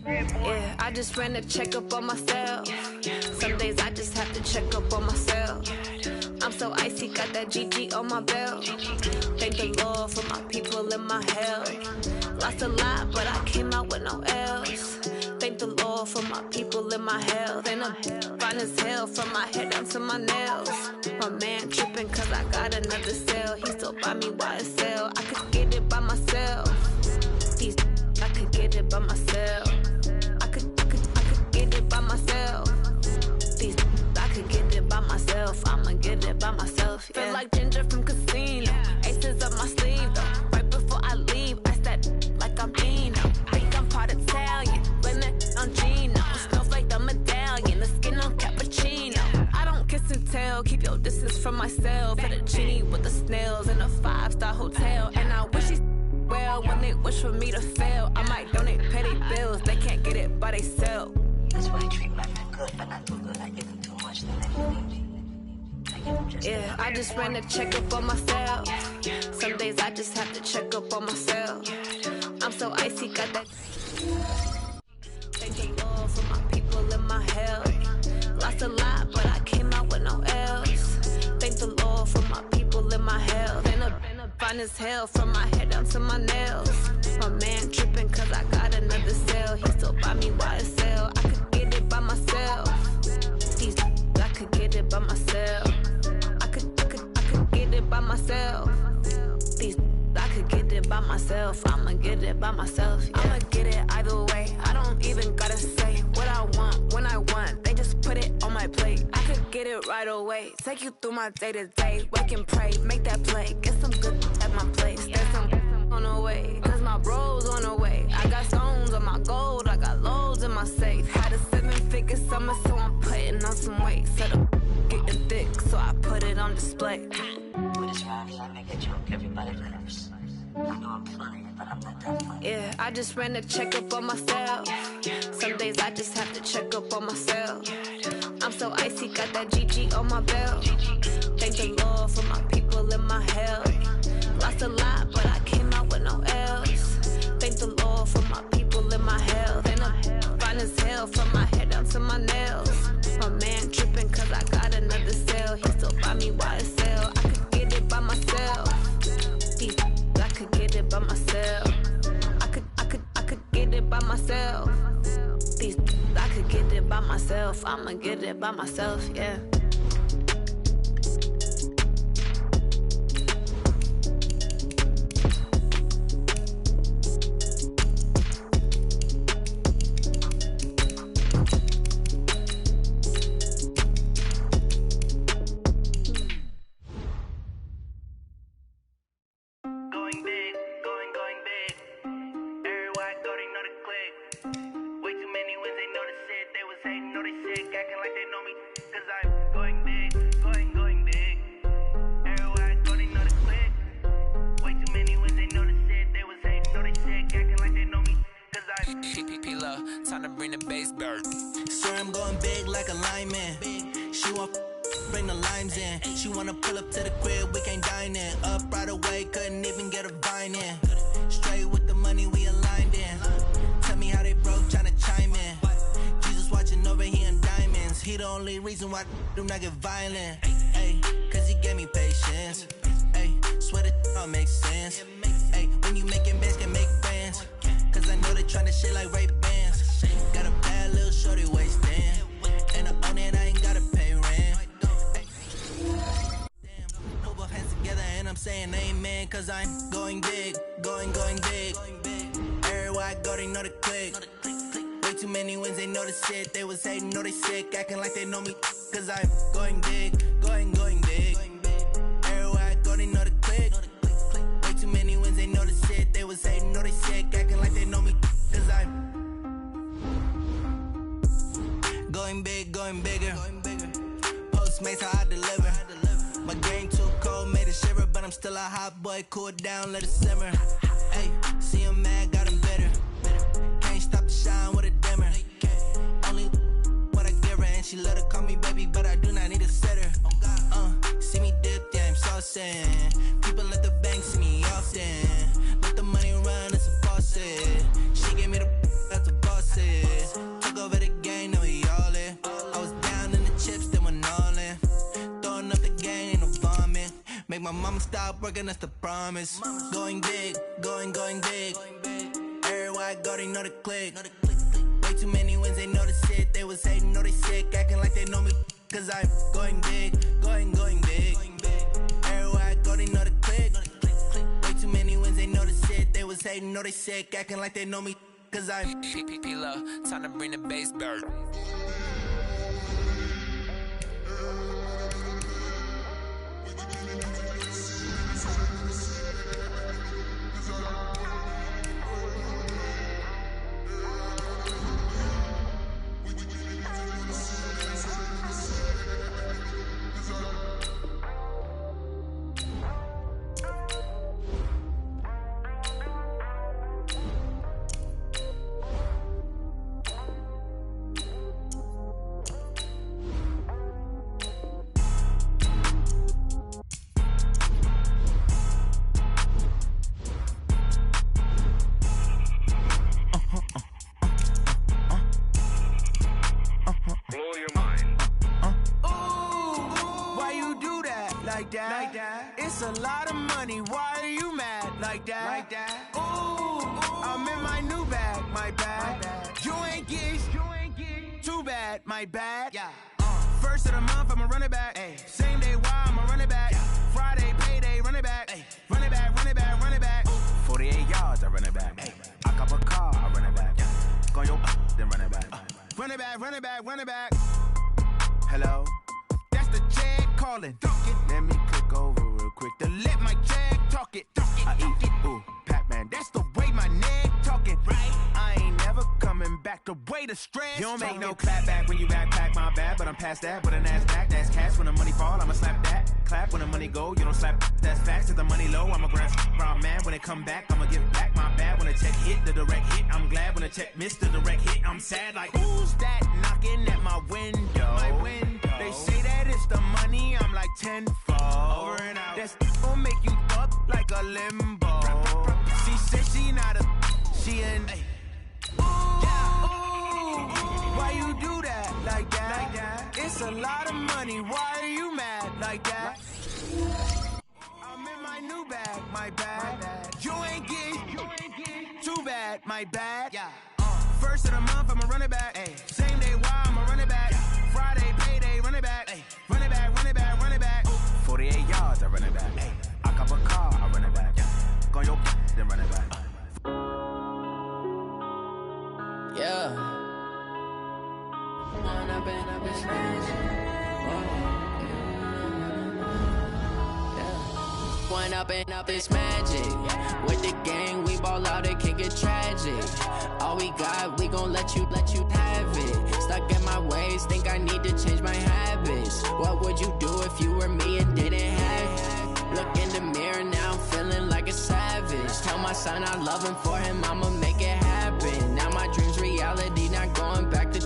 Yeah, I just ran a checkup on myself. Some days I just have to check up on myself. I'm so icy, got that GG on my belt. Thank the Lord for my people in my health. Lost a lot, but I came out with no L's. Thank the Lord for my people in my health. And I'm fine as hell from my head down to my nails. My man tripping cause I got another cell. He still buy me YSL. I could get it by myself. I could get it by myself. I could get it by myself. I could get it by myself. I'ma get it by myself. Yeah. Feel like Ginger from Casino. Aces up my sleeve though. Right before I leave, I step like I'm Dino. Think I'm part Italian. Blame it on Gino. Snowflake the medallion. The skin on cappuccino. I don't kiss and tell. Keep your distance from myself. Fettuccine with the snails in a 5-star hotel. And I wish he's well when they wish for me to fail. I might donate petty bills. They can't get it by themselves. That's why I treat women good, but not too good. I give them too much, then they leave me. Yeah, I just ran a checkup on myself. Some days I just have to check up on myself. I'm so icy, got that. Thank the Lord for my people in my health. Lost a lot, but I came out with no L's. Thank the Lord for my people in my health. And I'm fine as hell from my head down to my nails. My man tripping cause I got another cell. He still buy me YSL. I could get it by myself. I could get it by myself. I could get it by myself. I could get it by myself. I'ma get it by myself. Yeah. I'ma get it either way. I don't even gotta say what I want when I want. They just put it on my plate. I could get it right away. Take you through my day to day. Wake and pray, make that play. Get some good at my place. There's some on the way. Cause my bro's on the way. I got stones on my gold. I got loads in my safe. Had a 7-figure summer, so I'm putting on some weight. Set up getting thick, so I put it on display. With this rhyme, I make a joke, everybody laughs. I know I'm funny, but I'm not that funny. Yeah, I just ran a checkup on myself. Some days I just have to check up on myself. I'm so icy, got that GG on my belt. Thank the Lord for my people in my health. Lost a lot, but I came out with no L's. Thank the Lord for my people in my health. And I'm fine as hell from my head down to my nails. My man tripping cause I got another cell. He still buy me myself. These I could get it by myself. I'ma get it by myself, yeah. Time to bring the bass bird. Swear I'm going big like a lineman. She want bring the limes in. She wanna pull up to the crib, we can't dine in. Up right away, couldn't even get a vine in. Straight with the money we aligned in. Tell me how they broke, tryna chime in. Jesus watching over here in diamonds. He the only reason why do not get violent. Ay, cause he gave me patience. Ay, swear that all makes sense. Ay, when you making bands, can make friends. Cause I know they tryna shit like Ray Bans. Got a bad little shorty waist in. And I own it, I ain't gotta pay rent. Damn, hold both hands together and I'm saying amen. Cause I'm going big, going big. Everywhere I go, they know the click. Way too many wins, they know the shit. They was hating, know they sick, acting like they know me. Cause I'm going big, going big. Everywhere I go, they know the click. Way too many wins, they know the shit. They was hating, know they sick, acting like they know me. Cause I'm going big, going bigger. Postmates, how I deliver. My game too cold, made it shiver. But I'm still a hot boy, cool it down, let it simmer. Hey, see him mad, got him bitter. Can't stop the shine with a dimmer. Only what I give her, and she let her call me baby, but I do not need a sitter. See me dip, yeah, I'm saucing. People at the bank see me often. Let the money run, it's a faucet. She gave me the that's a boss it. Took over the game, now we all in. I was down in the chips, then went all in. Throwing up the game, ain't no vomit. Make my mama stop working, that's the promise. Going big, going big. Everywhere I go, they know the click. Way too many wins, they know the shit. They was hating, know they sick, acting like they know me. Cause I'm going big, going big. Everywhere I go, they know the click. Way too many wins, they know the shit. They was hating, know they sick, acting like they know me. Cause I'm P-P-P-Love, time to bring the bass bird. It's a lot of money, why are you mad like that? Ooh, I'm in my new bag, my bad. You ain't get too bad, my bad. First of the month, I'ma run it back. Same day, why I'ma run it back. Friday, payday, run it back. Run it back, run it back, run it back. 48 yards, I run it back. I cop a car, I run it back. Go your then run it back. Run it back, run it back, run it back. Hello? That's the check calling. Let me click over real quick to let my check talk it. I eat it, ooh, Pac-Man. That's the way my neck talking. Right? I ain't never coming back the way the stress. You don't make no clap back when you backpack, my bad. But I'm past that, but an ass back. That's cash when the money fall, I'ma slap that. Clap when the money go, you don't slap. That's facts. If the money low, I'ma grab brown man. When it come back, I'ma give back my bad. When the check hit, the direct hit. I'm glad when the check missed the direct hit. I'm sad like, who's that knocking at my window? My window. They say that it's the money, I'm like tenfold. Over and out. That's gon' make you up like a limbo. She said she not a, she in. Ooh, why you do that like that? It's a lot of money, why are you mad like that? I'm in my new bag, my bad. You ain't get too bad, my bad. First of the month, I'm a running back. Ay. Same day, why I'm a running back. Friday, payday, running back. Ay. Running back, running back, running back. 48 yards, I run it back. Ay. I cop a car, I run it back. Go on your then run it back. Yeah. One up and up is One up and up is magic. With the gang, we ball out, it can get tragic. All we got, we gon' let you have it. Stuck in my ways, think I need to change my habits. What would you do if you were me and didn't have it? Look in the mirror, now I'm feeling like a savage. Tell my son I love him, for him I'ma make it happen. Now my dream's reality, not going back to.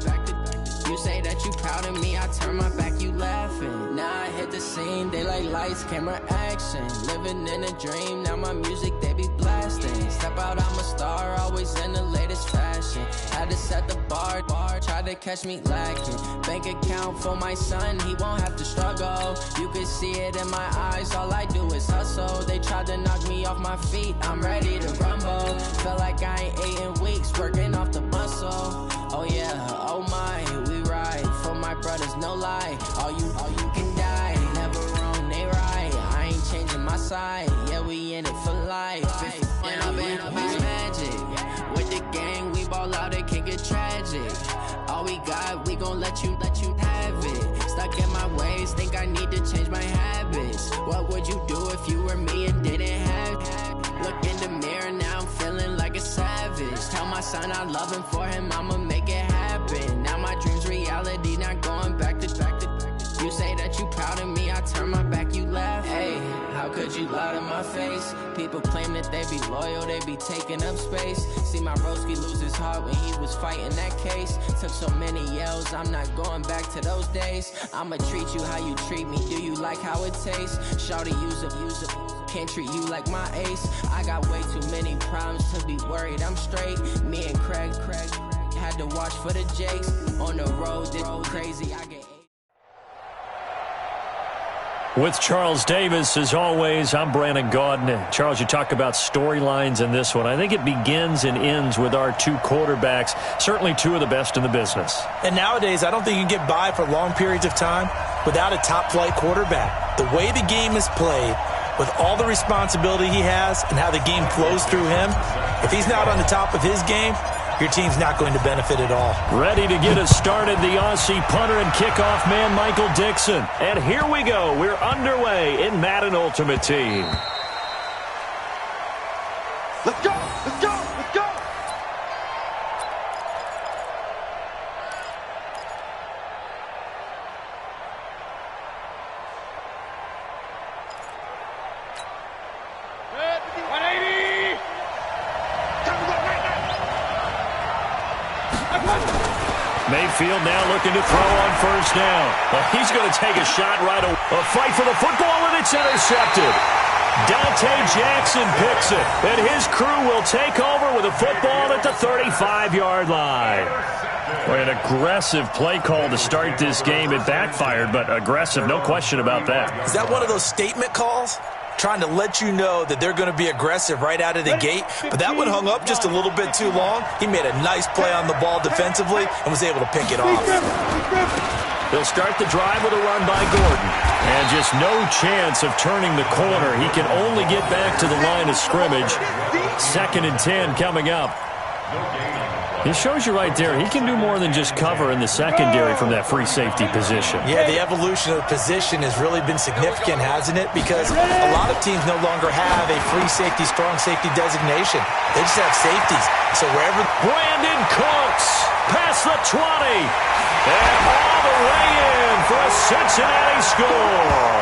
You say that you proud of me, I turn my back, you laughing. Now I hit the scene, they like lights, camera, action. Living in a dream, now my music, they be blasting. Step out, I'm a star, always in the latest fashion. Had to set the bar, try to catch me lacking. Bank account for my son, he won't have to struggle. You can see it in my eyes, all I do is hustle. They tried to knock me off my feet, I'm ready to rumble. Felt like I ain't ate in weeks, working off the muscle. Oh yeah, oh my, we ride for my brothers, no lie. All you can die, never wrong, they right. I ain't changing my side, yeah, we in it for life. And I've been magic. With the gang, we ball out, it can get tragic. All we got, we gon' let you have it. Stuck in my ways, think I need to change my habits. What would you do if you were me and didn't have it? Look in the mirror, now I'm feeling like a savage. Tell my son I love him, for him I'ma make it happen. Now my dream's reality, not going back to. You say that you proud of me, I turn my back, you laugh. Hey, how could you lie to my face? People claim that they be loyal, they be taking up space. See my broski lose his heart when he was fighting that case. Took so many yells, I'm not going back to those days. I'ma treat you how you treat me, do you like how it tastes? Shawty, use up, can't treat you like my ace. I got way too many problems to be worried, I'm straight. Me and Craig had to watch for the Jakes. On the road, this crazy, I get. With Charles Davis, as always, I'm Brandon Gaudin. Charles, you talk about storylines in this one. I think it begins and ends with our two quarterbacks, certainly two of the best in the business. And nowadays, I don't think you can get by for long periods of time without a top-flight quarterback. The way the game is played, with all the responsibility he has and how the game flows through him, if he's not on the top of his game, your team's not going to benefit at all. Ready to get us started, the Aussie punter and kickoff man, Michael Dixon. And here we go. We're underway in Madden Ultimate Team. Let's go! Let's go! Let's go! Mayfield now looking to throw on first down. Well, he's going to take a shot right away. A fight for the football, and it's intercepted. Dante Jackson picks it, and his crew will take over with a football at the 35-yard line. Boy, an aggressive play call to start this game. It backfired, but aggressive, no question about that. Is that one of those statement calls? Trying to let you know that they're going to be aggressive right out of the gate, but that one hung up just a little bit too long. He made a nice play on the ball defensively and was able to pick it off. They'll start the drive with a run by Gordon. And just no chance of turning the corner. He can only get back to the line of scrimmage. 2nd and 10 coming up. It shows you right there, he can do more than just cover in the secondary from that free safety position. Yeah, the evolution of the position has really been significant, hasn't it? Because a lot of teams no longer have a free safety, strong safety designation. They just have safeties. So wherever... Brandon Cooks past the 20. And all the way in for a Cincinnati score.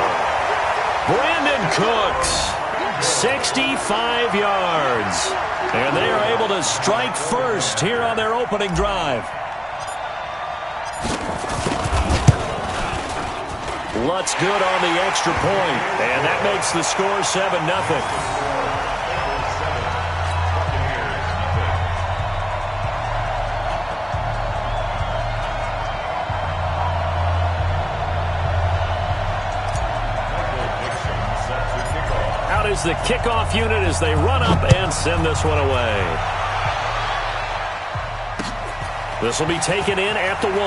Brandon Cooks, 65 yards. And they are able to strike first here on their opening drive. Lutz good on the extra point. And that makes the score 7-0. Is the kickoff unit as they run up and send this one away. This will be taken in at the 1.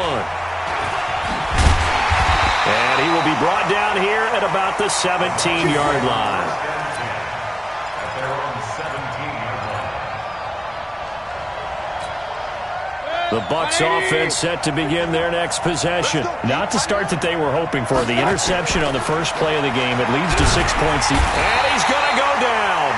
And he will be brought down here at about the 17-yard line. At their own 17-yard line. The Bucs offense set to begin their next possession. Not the start that they were hoping for. The interception on the first play of the game. It leads to 6 points. And he's going to go down.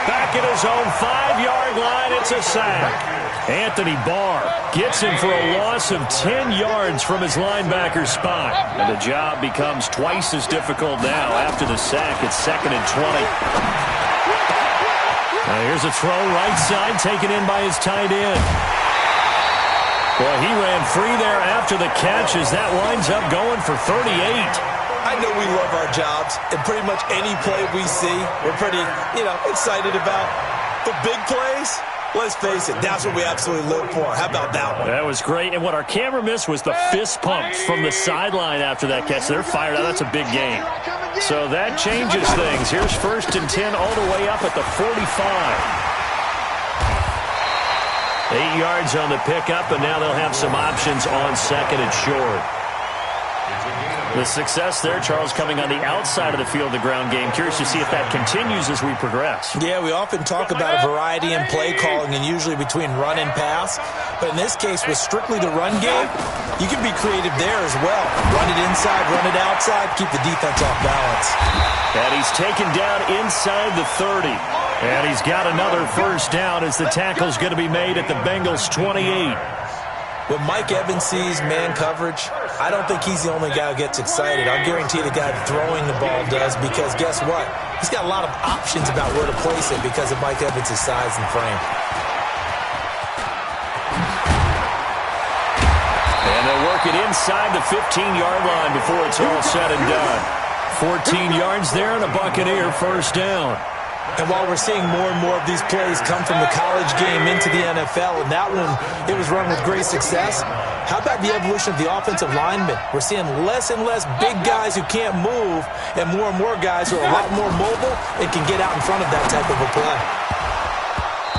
Back at his own 5-yard line, it's a sack. Anthony Barr gets him for a loss of 10 yards from his linebacker spot. And the job becomes twice as difficult now after the sack. It's 2nd and 20. Now here's a throw right side taken in by his tight end. Well, he ran free there after the catch as that winds up going for 38. I know we love our jobs, and pretty much any play we see, we're pretty, excited about. The big plays, let's face it, that's what we absolutely live for. How about that one? That was great, and what our camera missed was the fist pumps from the sideline after that catch. They're fired out. That's a big game. So that changes things. Here's 1st and 10 all the way up at the 45. 8 yards on the pickup, and now they'll have some options on 2nd and short. The success there, Charles, coming on the outside of the field, the ground game. Curious to see if that continues as we progress. Yeah, we often talk about a variety in play calling and usually between run and pass. But in this case, with strictly the run game, you can be creative there as well. Run it inside, run it outside, keep the defense off balance. And he's taken down inside the 30. And he's got another first down as the tackle's going to be made at the Bengals' 28. When Mike Evans sees man coverage, I don't think he's the only guy who gets excited. I'll guarantee the guy throwing the ball does, because guess what? He's got a lot of options about where to place it because of Mike Evans' size and frame. And they'll work it inside the 15-yard line before it's all said and done. 14 yards there and a Buccaneer first down. And while we're seeing more and more of these plays come from the college game into the NFL, and that one, it was run with great success, how about the evolution of the offensive linemen? We're seeing less and less big guys who can't move and more guys who are a lot more mobile and can get out in front of that type of a play.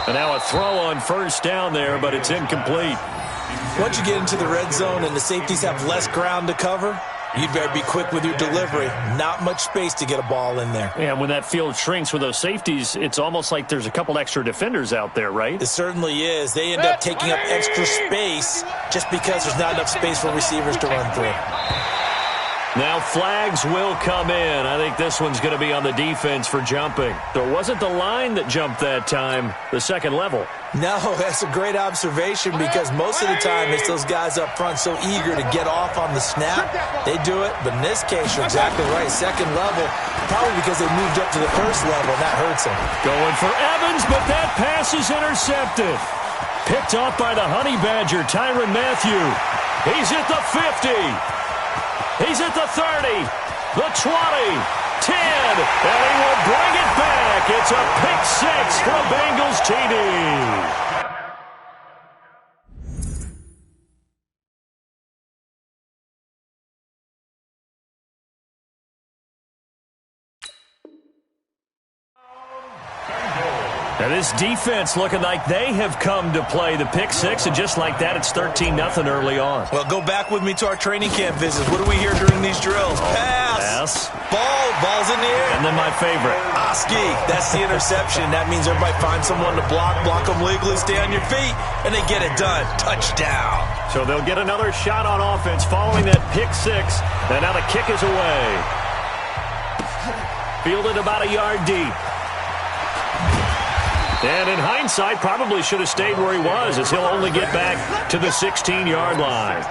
And now a throw on first down there, but it's incomplete. Once you get into the red zone and the safeties have less ground to cover, you'd better be quick with your delivery. Not much space to get a ball in there. Yeah, when that field shrinks with those safeties, it's almost like there's a couple extra defenders out there, right? It certainly is. They end up taking up extra space just because there's not enough space for receivers to run through. Now flags will come in. I think this one's going to be on the defense for jumping. So it wasn't the line that jumped that time, the second level. No, that's a great observation, because most of the time it's those guys up front so eager to get off on the snap. They do it, but in this case, you're exactly right. Second level, probably because they moved up to the first level, and that hurts them. Going for Evans, but that pass is intercepted. Picked off by the Honey Badger, Tyrann Mathieu. He's at the 50. He's at the 30, the 20, 10, and he will bring it back. It's a pick six for a Bengals TD. Now this defense looking like they have come to play the pick six, and just like that, it's 13-0 early on. Well, go back with me to our training camp visits. What do we hear during these drills? Pass. Ball's in the air. And then my favorite. Oski. That's the interception. That means everybody finds someone to block them legally, stay on your feet, and they get it done. Touchdown. So they'll get another shot on offense following that pick six, and now the kick is away. Fielded about a yard deep. And in hindsight, probably should have stayed where he was, as he'll only get back to the 16-yard line.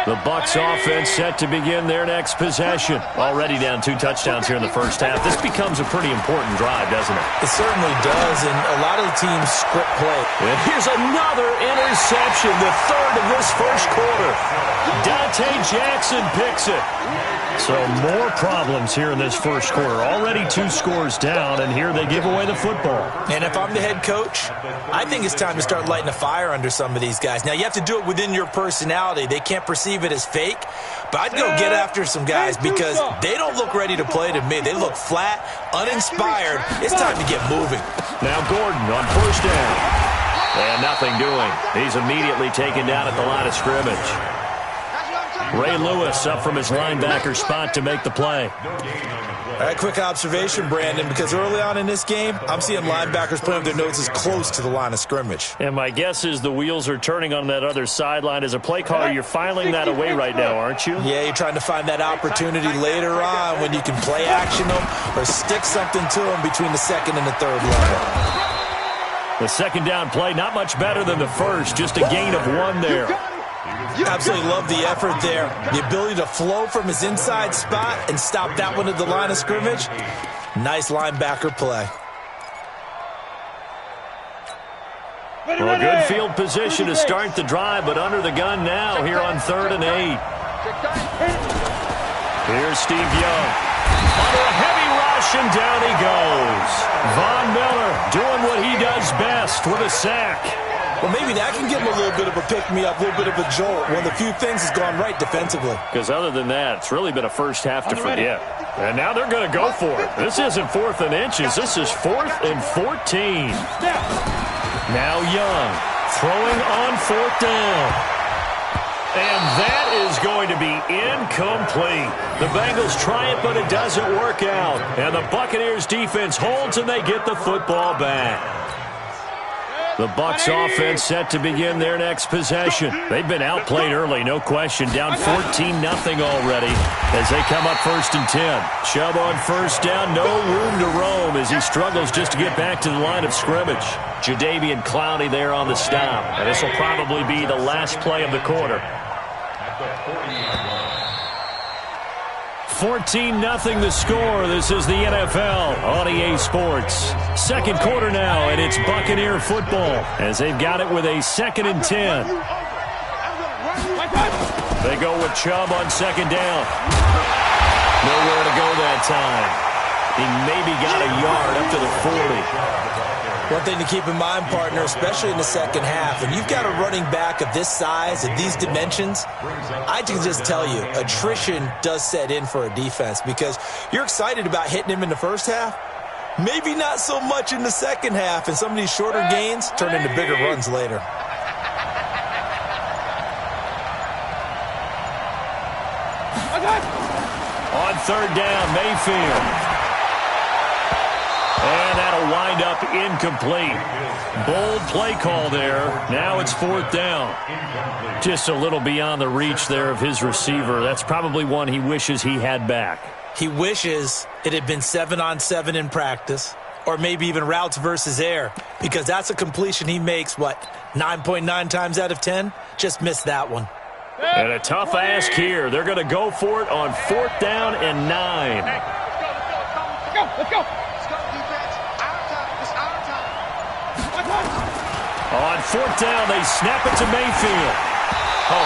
The Bucs offense set to begin their next possession. Already down 2 touchdowns here in the first half. This becomes a pretty important drive, doesn't it? It certainly does, and a lot of the teams script play. And here's another interception, the third of this first quarter. Dante Jackson picks it. So more problems here in this first quarter. Already 2 scores down, and here they give away the football. And if I'm the head coach, I think it's time to start lighting a fire under some of these guys. Now, you have to do it within your personality. They can't perceive believe it is fake, but I'd go get after some guys because they don't look ready to play to me. They look flat, uninspired. It's time to get moving. Now Gordon on first down. And nothing doing. He's immediately taken down at the line of scrimmage. Ray Lewis up from his linebacker spot to make the play. All right, quick observation, Brandon, because early on in this game, I'm seeing linebackers putting their noses close to the line of scrimmage. And my guess is the wheels are turning on that other sideline. As a play caller, you're filing that away right now, aren't you? Yeah, you're trying to find that opportunity later on when you can play action them or stick something to them between the second and the third level. The second down play, not much better than the first, just a gain of 1 there. Absolutely love the effort there. The ability to flow from his inside spot and stop that one at the line of scrimmage. Nice linebacker play. Well, a good field position to start the drive, but under the gun now here on 3rd and 8. Here's Steve Young. Under a heavy rush, and down he goes. Von Miller doing what he does best with a sack. Well, maybe that can give him a little bit of a pick-me-up, a little bit of a jolt. One of the few things has gone right defensively. Because other than that, it's really been a first half to forget. And now they're going to go for it. This isn't 4th and inches. This is 4th and 14. Now Young throwing on 4th down. And that is going to be incomplete. The Bengals try it, but it doesn't work out. And the Buccaneers defense holds, and they get the football back. The Bucs offense set to begin their next possession. They've been outplayed early, no question. Down 14-0 already as they come up 1st and 10. Chubb on first down, no room to roam as he struggles just to get back to the line of scrimmage. Jadeveon Clowney there on the stop. And this will probably be the last play of the quarter. 14-0 the score. This is the NFL on EA Sports. Second quarter now, and it's Buccaneer football as they've got it with a 2nd and 10. They go with Chubb on 2nd down. Nowhere to go that time. He maybe got a yard up to the 40. One thing to keep in mind, partner, especially in the second half, when you've got a running back of this size, of these dimensions, I can just tell you, attrition does set in for a defense because you're excited about hitting him in the first half, maybe not so much in the second half, and some of these shorter gains turn into bigger runs later. On 3rd down, Mayfield. And that'll wind up incomplete. Bold play call there. Now it's 4th down. Just a little beyond the reach there of his receiver. That's probably one he wishes he had back. He wishes it had been 7-on-7 in practice, or maybe even routes versus air, because that's a completion he makes, 9.9 times out of 10? Just missed that one. And a tough ask here. They're going to go for it on 4th down and 9. Let's go. On 4th down, they snap it to Mayfield.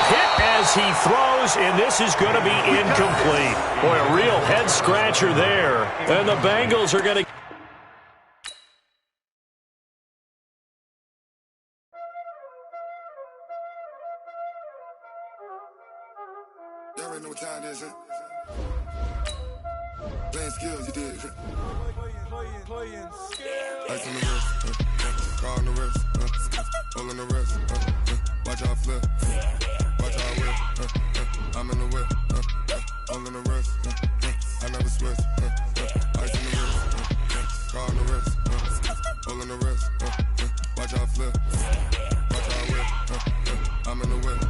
Hit as he throws, and this is going to be incomplete. Boy, a real head-scratcher there. And the Bengals are going to... Y'all already know what time it is, huh? Playing skills, you did. Playing skills. Ice on the wrist, car on the wrist, all on the wrist, watch how I flip, watch how I whip, I'm in the whip, all on the wrist, I never switch, ice on the wrist, car on the wrist, all on the wrist, watch how I flip, watch how I whip, I'm in the whip,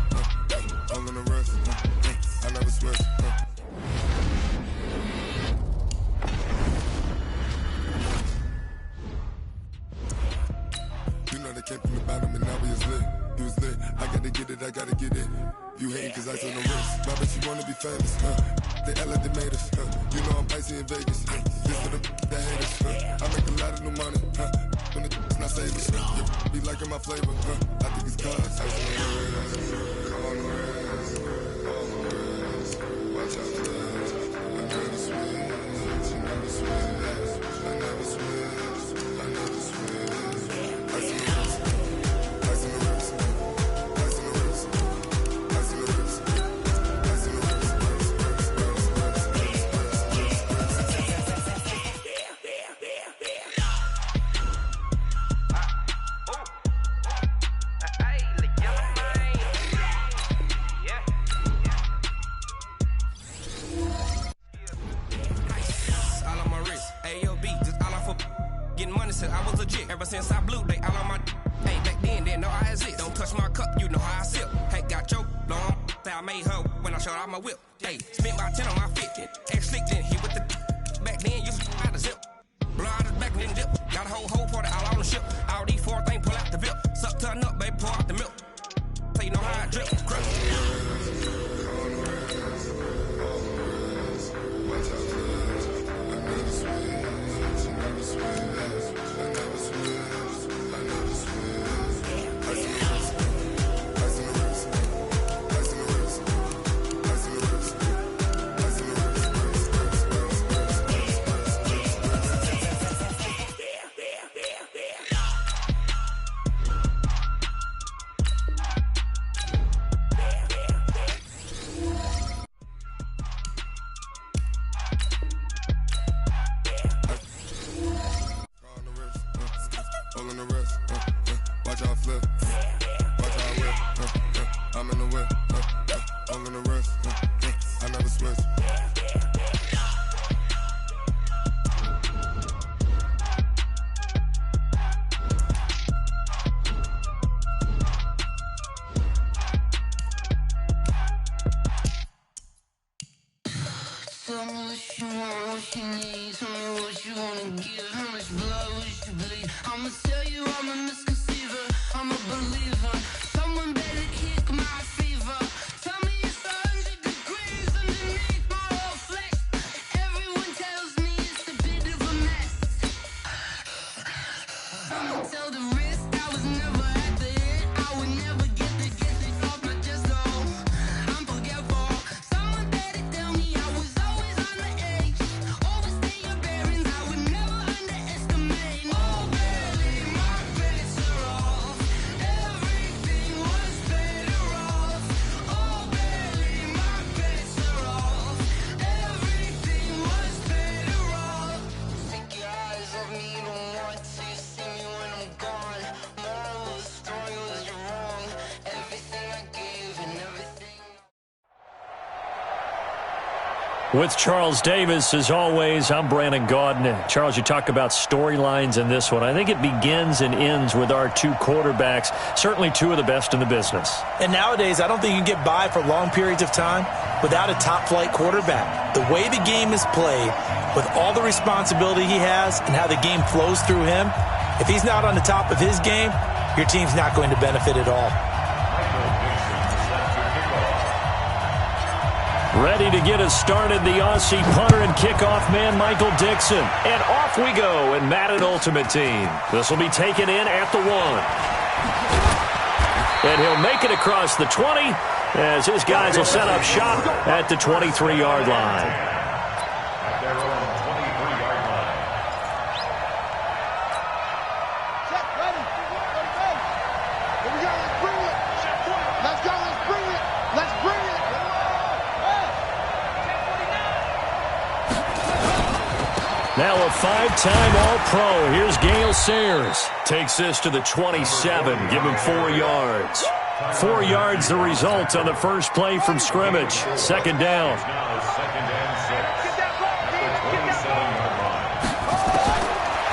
all on the wrist, I never switch. Came from the bottom and now we is lit. He was lit. I gotta get it, I gotta get it. You hate cause ice on the wrist. My bitch, she wanna be famous. They act like they made us. You know I'm icy in Vegas. This for the that hate us. I make a lot of new money. When it's not famous. Be liking my flavor. I think it's cause ice on the wrist. On the wrist. On the wrist. Watch out for that. I never switch. I never switch. I never switch. I never switch. Ice on the wrist. Ice on the wrist. Ice on the wrist. Ice on the wrist. getting money since I was legit. Ever since I blew, they all on my hey, back then, didn't know I exist. Don't touch my cup, you know how I sip. Hey, got your long, say I made her when I showed out my whip. Hey, spent about 10 on my fit. Ex-slick didn't hit with the back then, used to out the zip. Blow out his back and then dip. Got a whole party all on the ship. All these 4 things pull out the VIP. Suck turn up, baby, pour out the milk. So you know how I drip. Crush. Tell me what you want, what you need. Tell me what you wanna give. How much blood would you bleed? I'ma tell you I'm a misconceiver. I'm a believer. Someone better kick my fever. Tell me it's 100 degrees underneath my whole flesh. Everyone tells me it's a bit of a mess. Someone tell the risk I was never at the end. I would never get it off my chest. Oh, I'm forgetful. Someone better tell me I was always on the edge. Overstay your bearings, I would never underestimate. Oh, barely, my credits are off. Everything was better off. Oh, barely, my credits are off. Everything was better off. Take your eyes off me, you don't want to see me when I'm gone. Moral of the story was you're wrong. Everything I gave and everything. With Charles Davis, as always, I'm Brandon Gaudin. Charles, you talk about storylines in this one. I think it begins and ends with our 2 quarterbacks, certainly 2 of the best in the business. And nowadays, I don't think you can get by for long periods of time without a top-flight quarterback. The way the game is played, with all the responsibility he has and how the game flows through him, if he's not on the top of his game, your team's not going to benefit at all. Ready to get us started, the Aussie punter and kickoff man, Michael Dixon. And off we go in Madden Ultimate Team. This will be taken in at the 1. And he'll make it across the 20 as his guys will set up shop at the 23-yard line. Now a 5-time All-Pro. Here's Gale Sayers. Takes this to the 27. Give him 4 yards. 4 yards the result on the first play from scrimmage. Second down.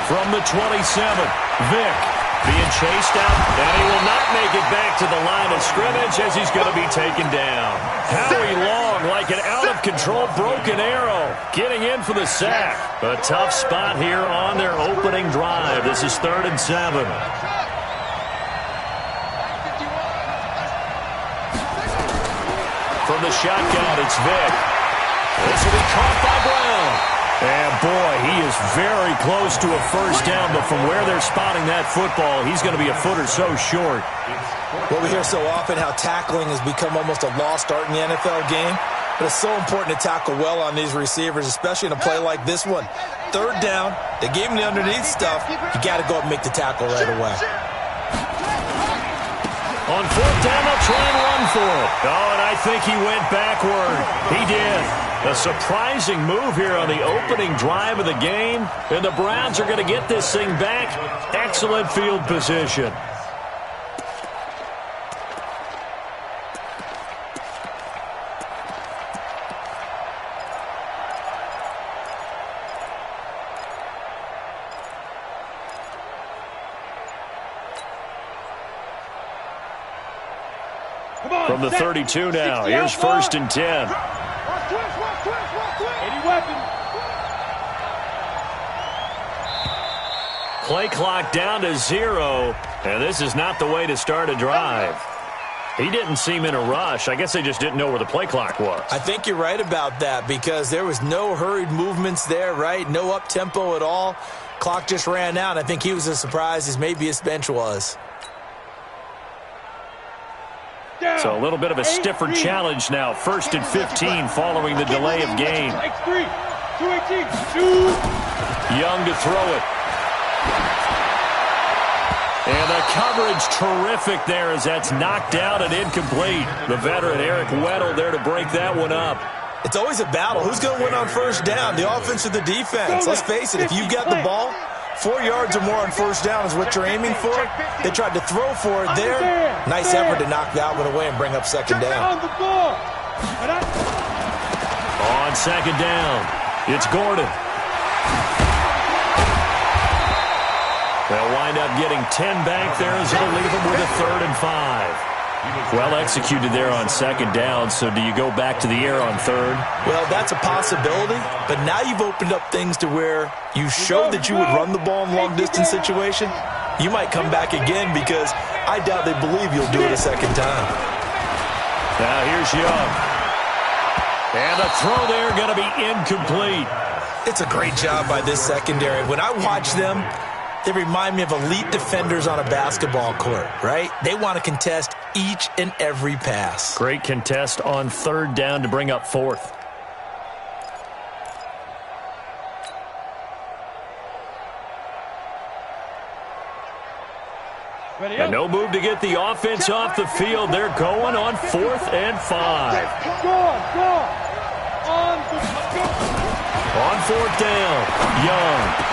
From the 27, Vick being chased out, and he will not make it back to the line of scrimmage as he's going to be taken down. Howie Long, like an out-of-control broken arrow, getting in for the sack. A tough spot here on their opening drive. This is 3rd and 7. From the shotgun, it's Vick. This will be caught by Brown. And, boy, he is very close to a first down, but from where they're spotting that football, he's going to be a foot or so short. Well, we hear so often how tackling has become almost a lost art in the NFL game, but it's so important to tackle well on these receivers, especially in a play like this one. 3rd down, they gave him the underneath stuff. You got to go up and make the tackle right away. On 4th down, they'll try and run for it. Oh, and I think he went backward. He did. A surprising move here on the opening drive of the game. And the Browns are going to get this thing back. Excellent field position. From the 32 now. Here's 1st and 10. Any weapon. Play clock down to 0, and this is not the way to start a drive. He didn't seem in a rush. I guess they just didn't know where the play clock was. I think you're right about that because there was no hurried movements there, right? No up-tempo at all. Clock just ran out. I think he was as surprised as maybe his bench was. So a little bit of a stiffer challenge now. 1st and 15 following the delay of game. Young to throw it. And the coverage terrific there as that's knocked down and incomplete. The veteran Eric Weddle there to break that one up. It's always a battle. Who's going to win on 1st down, the offense or the defense? Let's face it, if you've got the ball, 4 yards or more on 1st down is what you're aiming for. They tried to throw for it there. Nice effort to knock that one away and bring up 2nd down. On 2nd down, it's Gordon. They'll wind up getting 10 back there as it'll leave them with a 3rd and 5. Well executed there on 2nd down, so do you go back to the air on 3rd? Well, that's a possibility, but now you've opened up things to where you showed that you would run the ball in long-distance situation. You might come back again because I doubt they believe you'll do it a 2nd time. Now here's Young. And the throw there going to be incomplete. It's a great job by this secondary. When I watch them, they remind me of elite defenders on a basketball court, right? They want to contest each and every pass. Great contest on 3rd down to bring up 4th. And no move to get the offense off the field. They're going on 4th and 5. On 4th down, Young.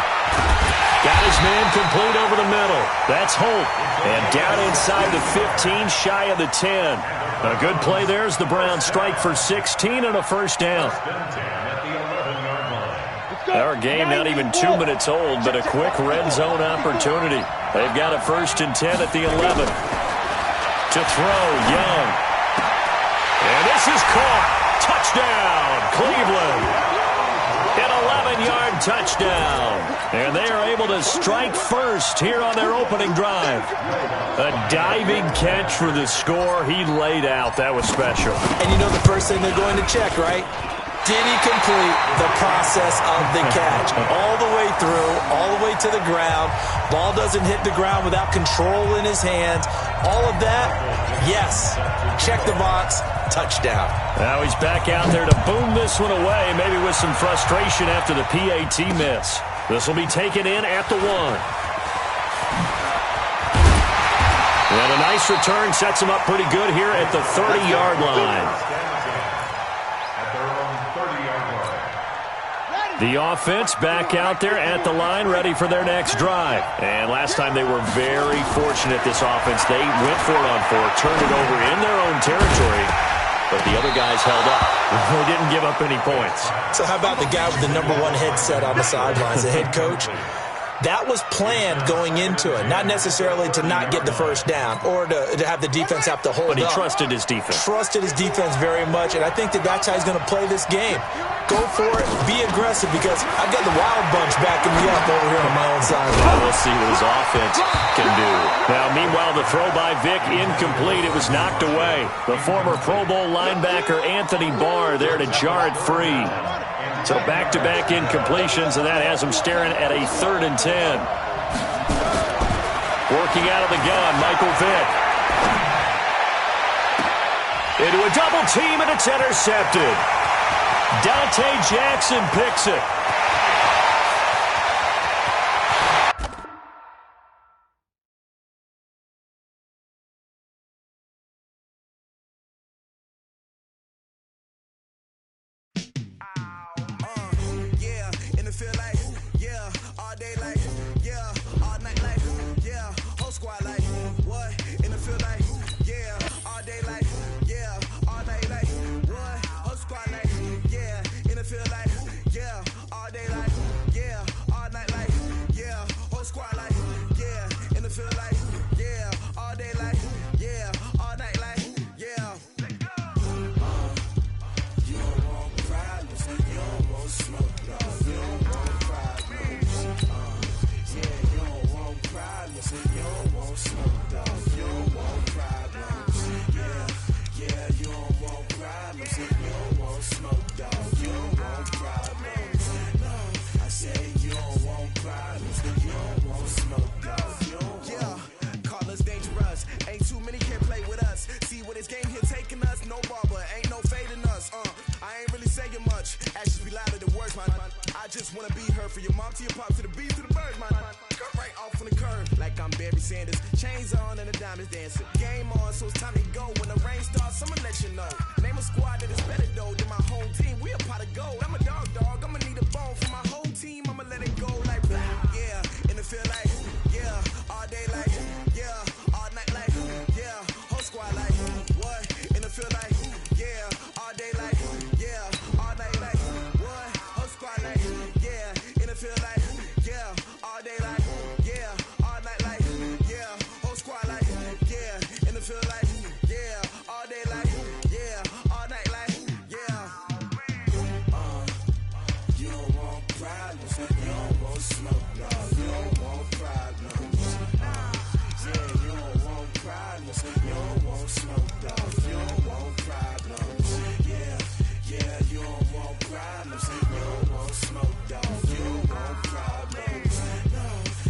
Got his man complete over the middle. That's Holt. And down inside the 15, shy of the 10. A good play there as the Browns strike for 16 and a 1st down. Our game not even 2 minutes old, but a quick red zone opportunity. They've got a 1st and 10 at the 11. To throw, Young. And this is caught. Touchdown, Cleveland. An 11-yard touchdown. And they are able to strike first here on their opening drive. A diving catch for the score. He laid out. That was special. And you know the first thing they're going to check, right? Did he complete the process of the catch? All the way through, all the way to the ground. Ball doesn't hit the ground without control in his hands. All of that, yes. Check the box. Touchdown. Now he's back out there to boom this one away, maybe with some frustration after the PAT miss. This will be taken in at the 1. And a nice return sets him up pretty good here at the 30-yard line. The offense back out there at the line, ready for their next drive. And last time they were very fortunate, this offense. They went for it on 4, turned it over in their own territory, but the other guys held up. They didn't give up any points. So how about the guy with the #1 headset on the sidelines, the head coach? That was planned going into it, not necessarily to not get the 1st down or to have the defense have to hold up. But he trusted his defense. Trusted his defense very much, and I think that's how he's going to play this game. Go for it, be aggressive, because I've got the Wild Bunch backing me up over here on my own side. We'll see what his offense can do. Now, meanwhile, the throw by Vick incomplete. It was knocked away. The former Pro Bowl linebacker Anthony Barr there to jar it free. So back-to-back incompletions, and that has him staring at a 3rd and 10. Working out of the gun, Michael Vick. Into a double team, and it's intercepted. Dante Jackson picks it. All day to your pop to the beat to the bird, man. Cut right off on the curb like I'm Barry Sanders. Chains on and the diamonds dancing. Game on, so it's time to go. When the rain starts, I'ma let you know. Name a squad that is better though than my home team. We a pot of gold. I'm a dog. I'ma need a bone for my whole team. I'ma let it go like yeah. In the field like yeah. All day like yeah. All night like yeah. Whole squad like what? In the field like yeah. All day like yeah. All night like what? Whole squad like yeah. In the field like yeah. All day like yeah. All night like yeah. Whole squad like yeah. In the field like yeah. All day like yeah. All night like yeah. You don't want problems. You don't want smoke. No, you don't want problems. Yeah, you don't want problems. You don't want smoke. No, you don't want problems. Yeah, you don't want problems. You don't want smoke. No, you don't want problems. No,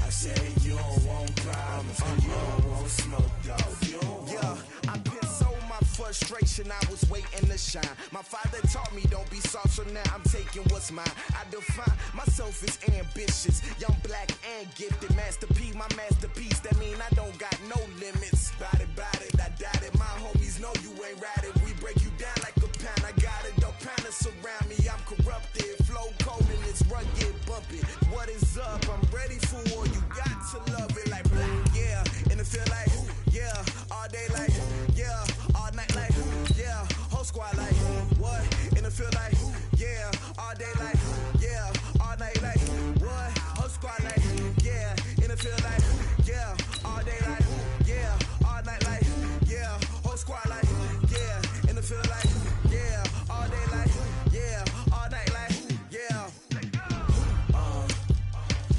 I said you don't want problems. You don't want smoke. No, you don't want. I pissed so my frustration, I was waiting to shine. My father taught me don't be soft, so now I'm taking what's mine. I define myself as ambitious, young, black, and gifted. Master P, my masterpiece. That mean I don't got no limits. Bout it, I doubt it. My homies know you ain't ratted. We break you down like a pound. I got it, don't pound surround me. I'm corrupted, flow cold and it's rugged, bumpy. What is up? I'm ready for war. You got to love it like black, yeah. In the field like yeah. All day like yeah. All night like yeah. Whole squad like what? In the field like yeah. All day like yeah. All night like what? Whole squad like yeah. In the field like yeah. All day like yeah. All night like yeah. Whole squad like yeah. In the field like yeah. All day like yeah. All night like yeah.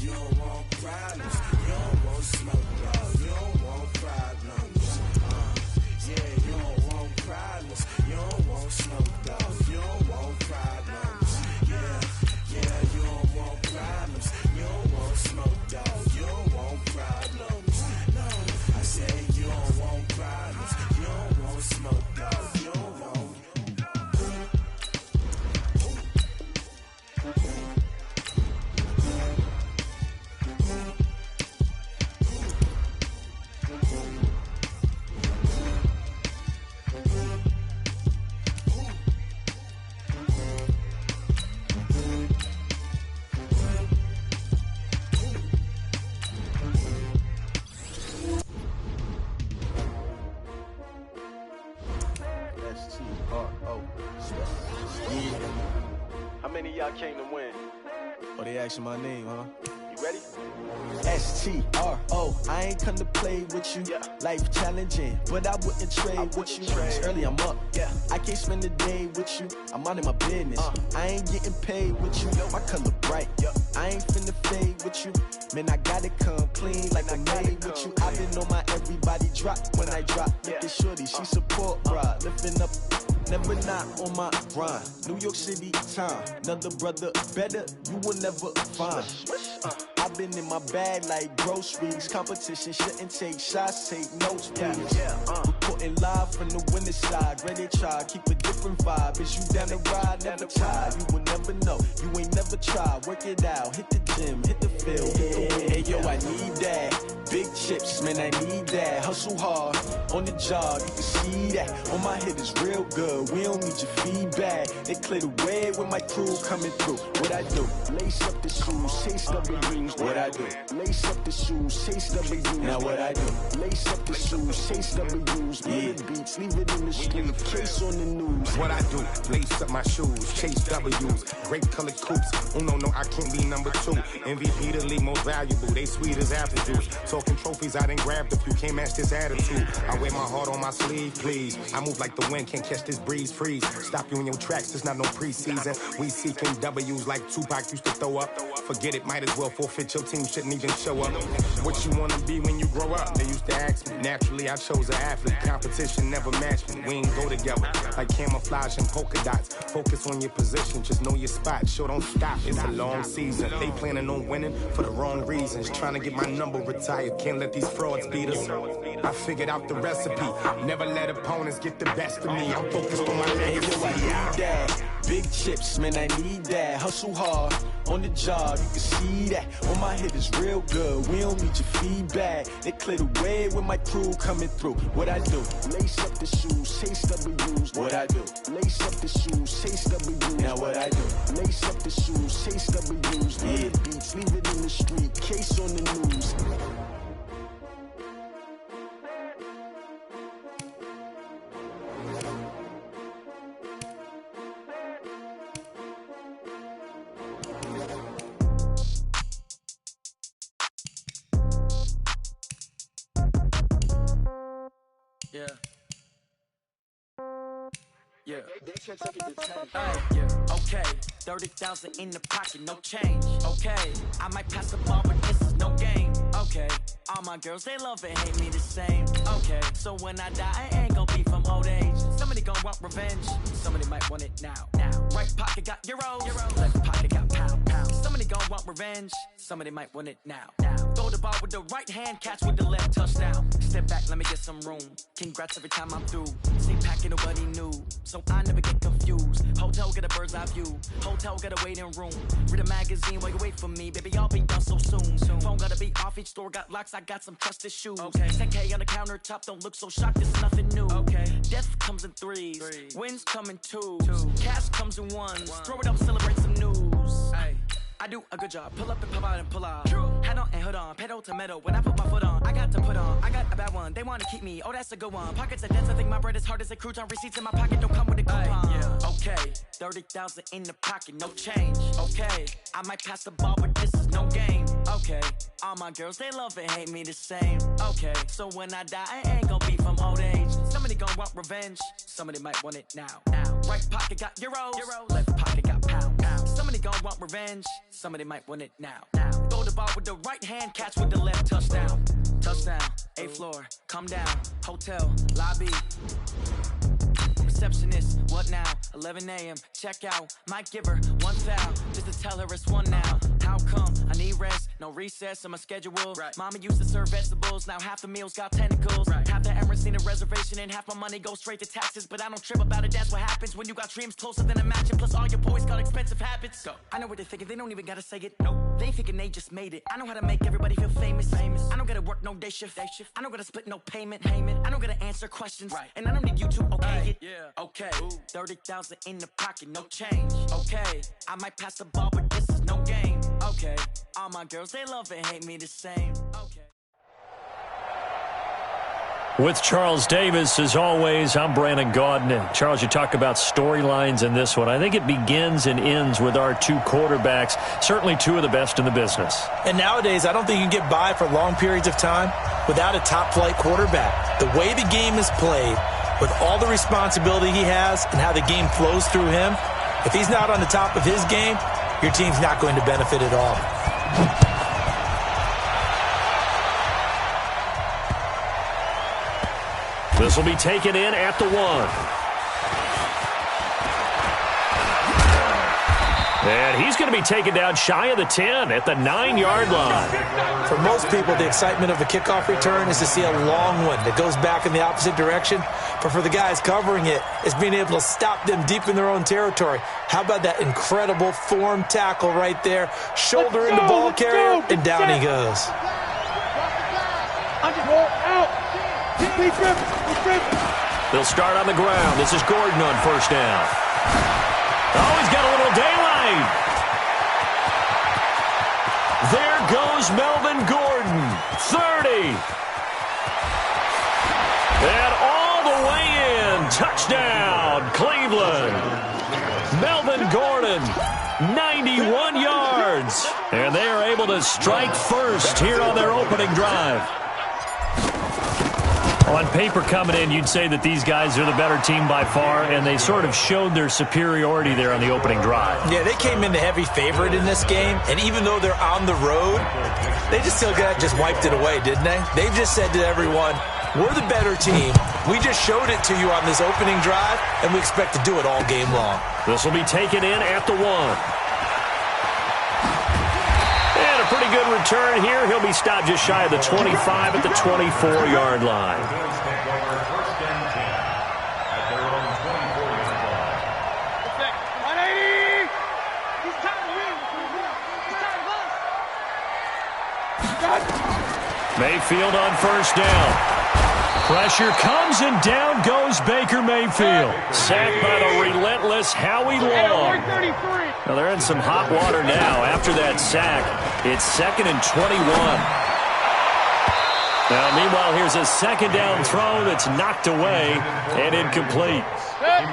You don't want problems. You don't want smoke. No, you don't want problems. Yeah, you don't want problems. You don't want smoke. No, you don't want problems. Yeah, you don't want problems. You don't want smoke. No, you don't want problems. No, I said you don't want problems. You don't want smoke. No, you don't want. How many of y'all came to win? Oh, they asking my name, huh? You ready? STRO, I ain't come to play with you. Life challenging, but I wouldn't trade with you. It's early, I'm up. I can't spend the day with you. I'm minding my business. I ain't getting paid with you. My color bright. I ain't finna fade with you. Man, I gotta come clean like I'm made with you. I've been on my everybody drop when I drop. Look at shorty, she support, bruh. Lifting up. Never not on my grind. New York City time. Another brother better, you will never find. I've been in my bag like groceries. Competition shouldn't take shots, take notes, please. Reporting live from the winning side. Ready to try, keep a different vibe. Is you down the ride, never tired. You will never know, you ain't never tried. Work it out, hit the gym, hit the field. Hey yo, I need that. Big chips, man, I need that. Hustle hard, on the job, you can see that. On my head is real good, we don't need your feedback. They clear the way with my crew coming through. What I do? Lace up the shoes, chase W's. What I do? Lace up the shoes, chase W's. Now what I do? Lace up the shoes, chase W's. Million beats, leave it in the street, case on the news. What I do? Lace up my shoes, chase W's. Great colored coops. Oh no, I can't be number 2. MVP the league most valuable. They sweet as apple juice. Talking trophies, I done grabbed a few. Can't match this attitude. I wear my heart on my sleeve, please. I move like the wind, can't catch this breeze. Freeze. Stop you in your tracks, it's not no preseason. We seeking W's like Tupac used to throw up. Forget it, might as well forfeit. Your team shouldn't even show up. What you wanna be when you grow up? They used to ask me. Naturally, I chose an athlete. Competition never matched me. We ain't go together like camouflage and polka dots. Focus on your position, just know your spot. Sure, don't stop. It's a long season. They planning on winning for the wrong reasons. Trying to get my number retired. Can't let these frauds beat us. I figured out the recipe. Never let opponents get the best of me. I'm focused on my legacy. I need that. Big chips, man, I need that. Hustle hard on the job, you can see that. On my head is real good. We don't need your feedback. They clear the way with my crew coming through. What I do? Lace up the shoes, chase W's. What I do? Lace up the shoes, chase W's. Now what I do? Lace up the shoes, chase W's. Yeah. The beats, leave it in the street. Case on the news. Yeah. Yeah. Yeah. Okay. 30,000 in the pocket, no change. Okay. I might pass the ball, but this is no game. Okay. All my girls, they love and hate me the same. Okay. So when I die, I ain't gonna be from old age. Somebody gonna want revenge. Somebody might want it now. Right pocket got euros. Left pocket got pound. Somebody gonna want revenge. Somebody might want it now. Throw the ball with the right hand, catch with the left, touchdown. Step back, let me get some room. Congrats every time I'm through. Stay packing nobody new, so I never get confused. Hotel get a bird's eye view. Hotel get a waiting room. Read a magazine while you wait for me, baby. I'll be done so soon. Phone gotta be off, each store got locks. I got some trusted shoes. Okay. 10K on the countertop, don't look so shocked. It's nothing new. Okay. Death comes in threes. Wins come in twos. Cash comes in ones. Throw it up, celebrate some news. Hey. I do a good job. Pull up and pull out and pull out. Hat on and hood on. Pedal to metal. When I put my foot on, I got to put on. I got a bad one. They want to keep me. Oh, that's a good one. Pockets are dense. I think my bread is hard as a crouton. Receipts in my pocket don't come with a coupon. Yeah. Okay. 30,000 in the pocket. No change. Okay. I might pass the ball, but this is no game. Okay. All my girls, they love and hate me the same. Okay. So when I die, I ain't gonna be from old age. Somebody gonna want revenge. Somebody might want it now. Right pocket got euros. Left pocket got pound. Somebody gonna want revenge. Somebody might want it now. Throw the ball with the right hand, catch with the left, touchdown. Touchdown, 8th floor, come down. Hotel, lobby. Receptionist, what now? 11 a.m., check out. Might give her one foul, just to tell her it's one now. How come? I need rest, no recess in my schedule. Right. Mama used to serve vegetables, now half the meals got tentacles. Right. Half the Emirates need a reservation and half my money goes straight to taxes. But I don't trip about it, that's what happens when you got dreams closer than a matching. Plus all your boys got expensive habits. Go. I know what they're thinking, they don't even gotta say it. Nope. They thinking they just made it. I know how to make everybody feel famous. I don't gotta work no day shift. I don't gotta split no payment. I don't gotta answer questions. Right. And I don't need you to okay it. Yeah. Okay. 30,000 in the pocket, no change. Okay. I might pass the ball, but this is no game. Okay. All my girls, they love and hate me the same. Okay. With Charles Davis, as always, I'm Brandon Gaudin. And Charles, you talk about storylines in this one. I think it begins and ends with our two quarterbacks, certainly two of the best in the business. And nowadays, I don't think you can get by for long periods of time without a top-flight quarterback. The way the game is played, with all the responsibility he has and how the game flows through him, if he's not on the top of his game, your team's not going to benefit at all. This will be taken in at the 1. And he's going to be taken down shy of the 10 at the 9-yard line. For most people, the excitement of a kickoff return is to see a long one that goes back in the opposite direction. But for the guys covering it, it's being able to stop them deep in their own territory. How about that incredible form tackle right there? Shoulder in the ball carrier, and down he goes. They'll start on the ground. This is Gordon on first down. Oh, he's got a little daylight. There goes Melvin Gordon, 30. And all the way in. Touchdown, Cleveland. Melvin Gordon, 91 yards. And they are able to strike first here on their opening drive. On paper coming in, you'd say that these guys are the better team by far, and they sort of showed their superiority there on the opening drive. Yeah, they came in the heavy favorite in this game, and even though they're on the road, they just wiped it away, didn't they? They've just said to everyone, we're the better team. We just showed it to you on this opening drive, and we expect to do it all game long. This will be taken in at the 1. And a pretty good return here. He'll be stopped just shy of the 25 at the 24-yard line. Mayfield on first down. Pressure comes, and down goes Baker Mayfield. Sacked by the relentless Howie Long. Now they're in some hot water now. After that sack, it's 2nd and 21. Now, meanwhile, here's a second down throw that's knocked away and incomplete.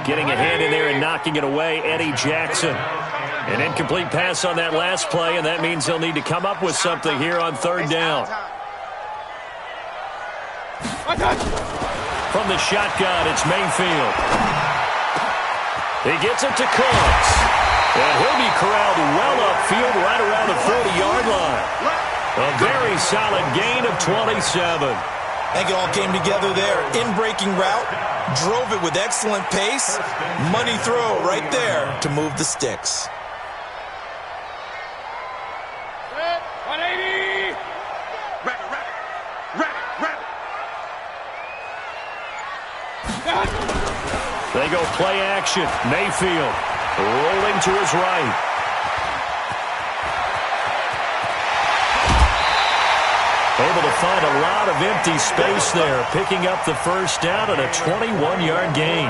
Getting a hand in there and knocking it away, Eddie Jackson. An incomplete pass on that last play, and that means he'll need to come up with something here on third down. From the shotgun, it's Mayfield. He gets it to Cooks. And he'll be corralled well upfield right around the 40-yard line. A very solid gain of 27. I think it all came together there. In-breaking route, drove it with excellent pace. Money throw right there to move the sticks. 180! They go play action. Mayfield rolling to his right. Able to find a lot of empty space there, picking up the first down and a 21-yard gain.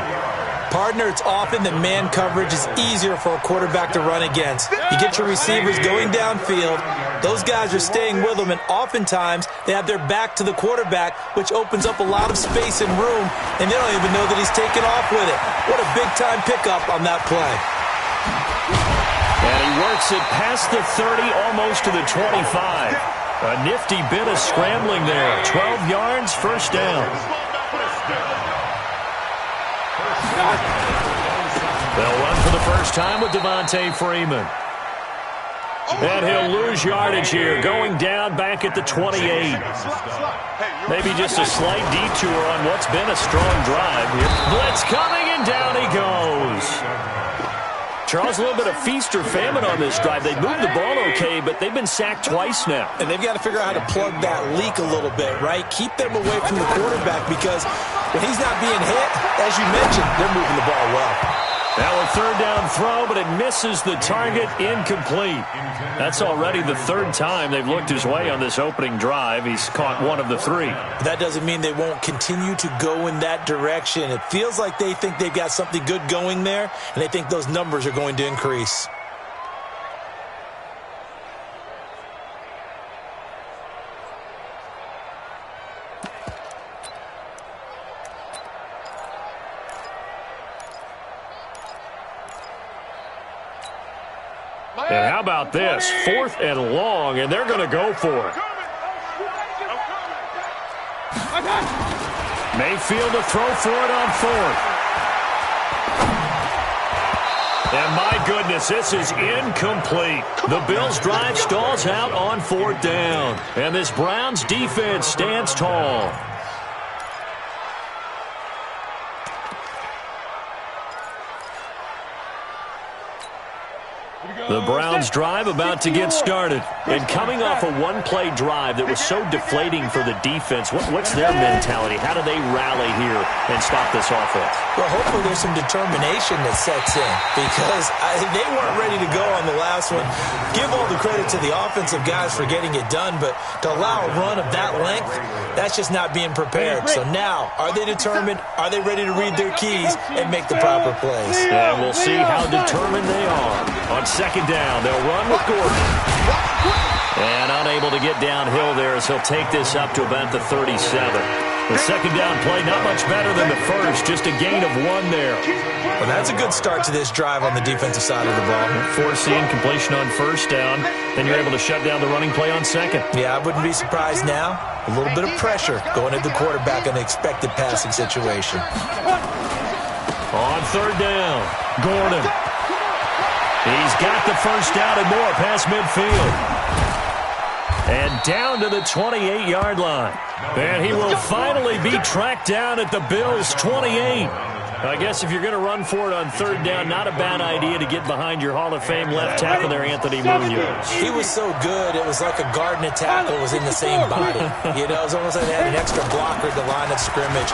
Partner, it's often that man coverage is easier for a quarterback to run against. You get your receivers going downfield. Those guys are staying with them, and oftentimes they have their back to the quarterback, which opens up a lot of space and room, and they don't even know that he's taken off with it. What a big-time pickup on that play. And he works it past the 30, almost to the 25. A nifty bit of scrambling there. 12 yards, first down. They'll run for the first time with Devontae Freeman. And he'll lose yardage here, going down back at the 28. Maybe just a slight detour on what's been a strong drive here. Blitz coming, and down he goes. Charles, a little bit of feast or famine on this drive. They moved the ball okay, but they've been sacked twice now. And they've got to figure out how to plug that leak a little bit, right? Keep them away from the quarterback, because when he's not being hit, as you mentioned, they're moving the ball well. Now a third down throw, but it misses the target, incomplete. That's already the third time they've looked his way on this opening drive. He's caught one of the three. That doesn't mean they won't continue to go in that direction. It feels like they think they've got something good going there, and they think those numbers are going to increase. And how about this? 4th and long, and they're going to go for it. Mayfield to throw for it on 4th. And my goodness, this is incomplete. The Bills' drive stalls out on 4th down. And this Browns defense stands tall. The Browns drive about to get started. And coming off a one-play drive that was so deflating for the defense, what's their mentality? How do they rally here and stop this offense? Well, hopefully there's some determination that sets in, because they weren't ready to go on the last one. Give all the credit to the offensive guys for getting it done, but to allow a run of that length, that's just not being prepared. So now, are they determined? Are they ready to read their keys and make the proper plays? And we'll see how determined they are. On second down, they'll run with Gordon. And unable to get downhill there as he'll take this up to about the 37. The second down play, not much better than the first, just a gain of 1 there. Well, that's a good start to this drive on the defensive side of the ball. Forcing completion on first down, then you're able to shut down the running play on second. Yeah, I wouldn't be surprised now. A little bit of pressure going at the quarterback in an expected passing situation. On third down, Gordon. He's got the first down and more past midfield. And down to the 28-yard line. And he will finally be tracked down at the Bills' 28. I guess if you're going to run for it on third down, not a bad idea to get behind your Hall of Fame left tackle there, Anthony Munoz. He was so good, it was like a guard and a tackle was in the same body. You know, it was almost like they had an extra blocker at the line of scrimmage.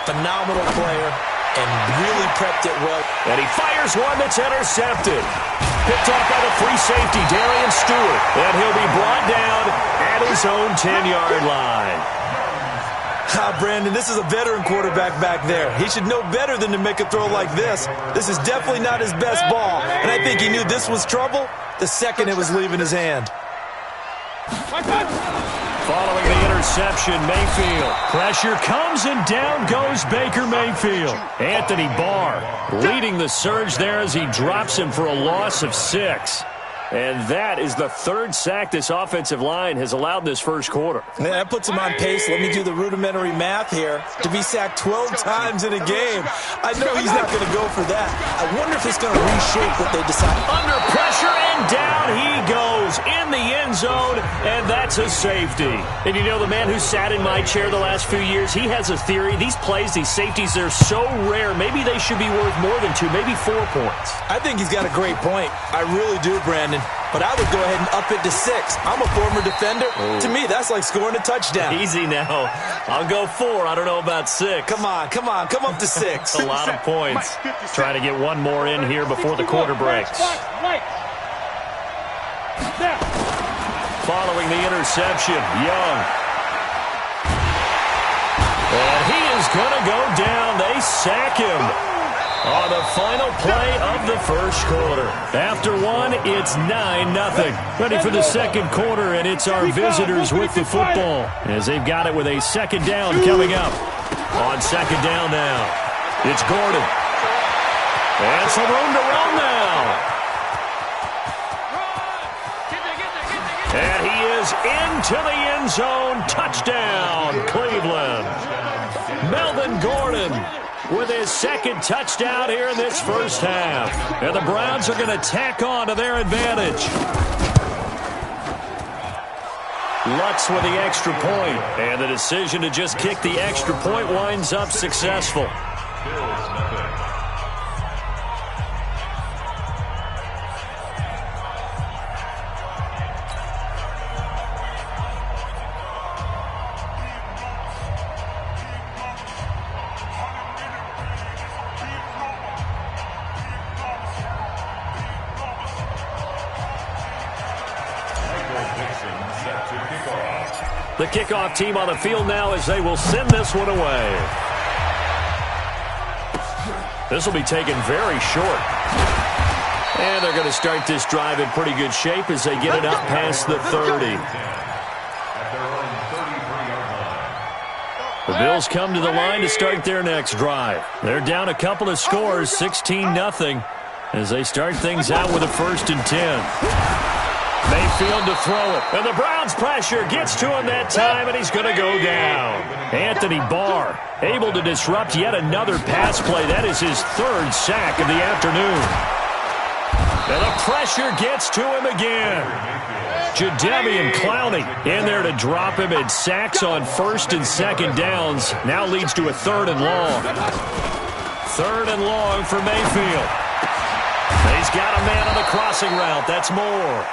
Phenomenal player and really prepped it well. And he fires one that's intercepted. Picked off by the free safety, Darian Stewart. And he'll be brought down at his own 10-yard line. Brandon, this is a veteran quarterback back there. He should know better than to make a throw like this. This is definitely not his best ball. And I think he knew this was trouble the second it was leaving his hand. Following the interception, Mayfield. Pressure comes and down goes Baker Mayfield. Anthony Barr leading the surge there as he drops him for a loss of 6. And that is the third sack this offensive line has allowed this first quarter. Yeah, that puts him on pace. Let me do the rudimentary math here. To be sacked 12 times in a game. I know he's not going to go for that. I wonder if it's going to reshape what they decide. Under pressure, and down he goes in the end zone, and that's a safety. And you know, the man who sat in my chair the last few years, he has a theory. These plays, these safeties, they're so rare. Maybe they should be worth more than 2, maybe 4 points. I think he's got a great point. I really do, Brandon. But I would go ahead and up it to 6. I'm a former defender. Ooh. To me, that's like scoring a touchdown. Easy now. I'll go 4. I don't know about 6. Come on. Come up to 6. A lot of points. Trying to get one more in here before the quarter breaks. Following the interception, Young. And he is going to go down. They sack him on the final play of the first quarter. After one, it's 9-0. Ready for the second quarter, and it's our visitors with the football as they've got it with a second down coming up. On second down now, it's Gordon. And some room to run now. And he is into the end zone. Touchdown, Cleveland. Melvin Gordon with his second touchdown here in this first half. And the Browns are going to tack on to their advantage. Lutz with the extra point. And the decision to just kick the extra point winds up successful. The kickoff team on the field now as they will send this one away. This will be taken very short. And they're going to start this drive in pretty good shape as they get it up past the 30. The Bills come to the line to start their next drive. They're down a couple of scores, 16-0, as they start things out with a 1st and 10. Mayfield to throw it. And the Browns pressure gets to him that time, and he's going to go down. Anthony Barr able to disrupt yet another pass play. That is his 3rd sack of the afternoon. And the pressure gets to him again. Jadeveon Clowney in there to drop him, and sacks on 1st and 2nd downs. Now leads to a 3rd and long. 3rd and long for Mayfield. He's got a man on the crossing route. That's more.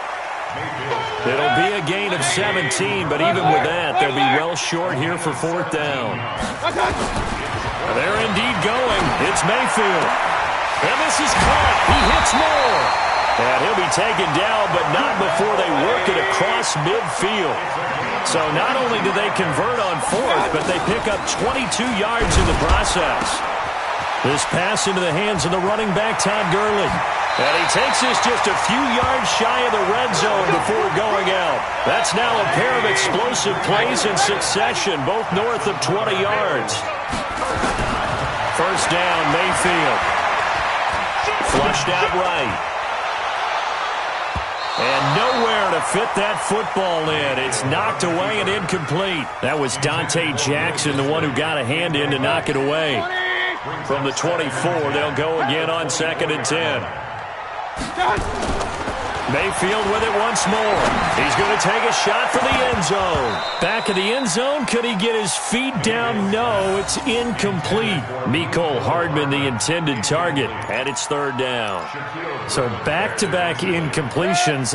It'll be a gain of 17, but even with that, they'll be well short here for 4th down. They're indeed going. It's Mayfield. And this is caught. He hits more. And he'll be taken down, but not before they work it across midfield. So not only do they convert on 4th, but they pick up 22 yards in the process. This pass into the hands of the running back, Todd Gurley. And he takes this just a few yards shy of the red zone before going out. That's now a pair of explosive plays in succession, both north of 20 yards. 1st down, Mayfield. Flushed out right. And nowhere to fit that football in. It's knocked away and incomplete. That was Dante Jackson, the one who got a hand in to knock it away. From the 24, they'll go again on 2nd and 10. Mayfield with it once more. He's going to take a shot for the end zone. Back of the end zone. Could he get his feet down? No, it's incomplete. Mecole Hardman, the intended target, and it's third down. So back-to-back incompletions.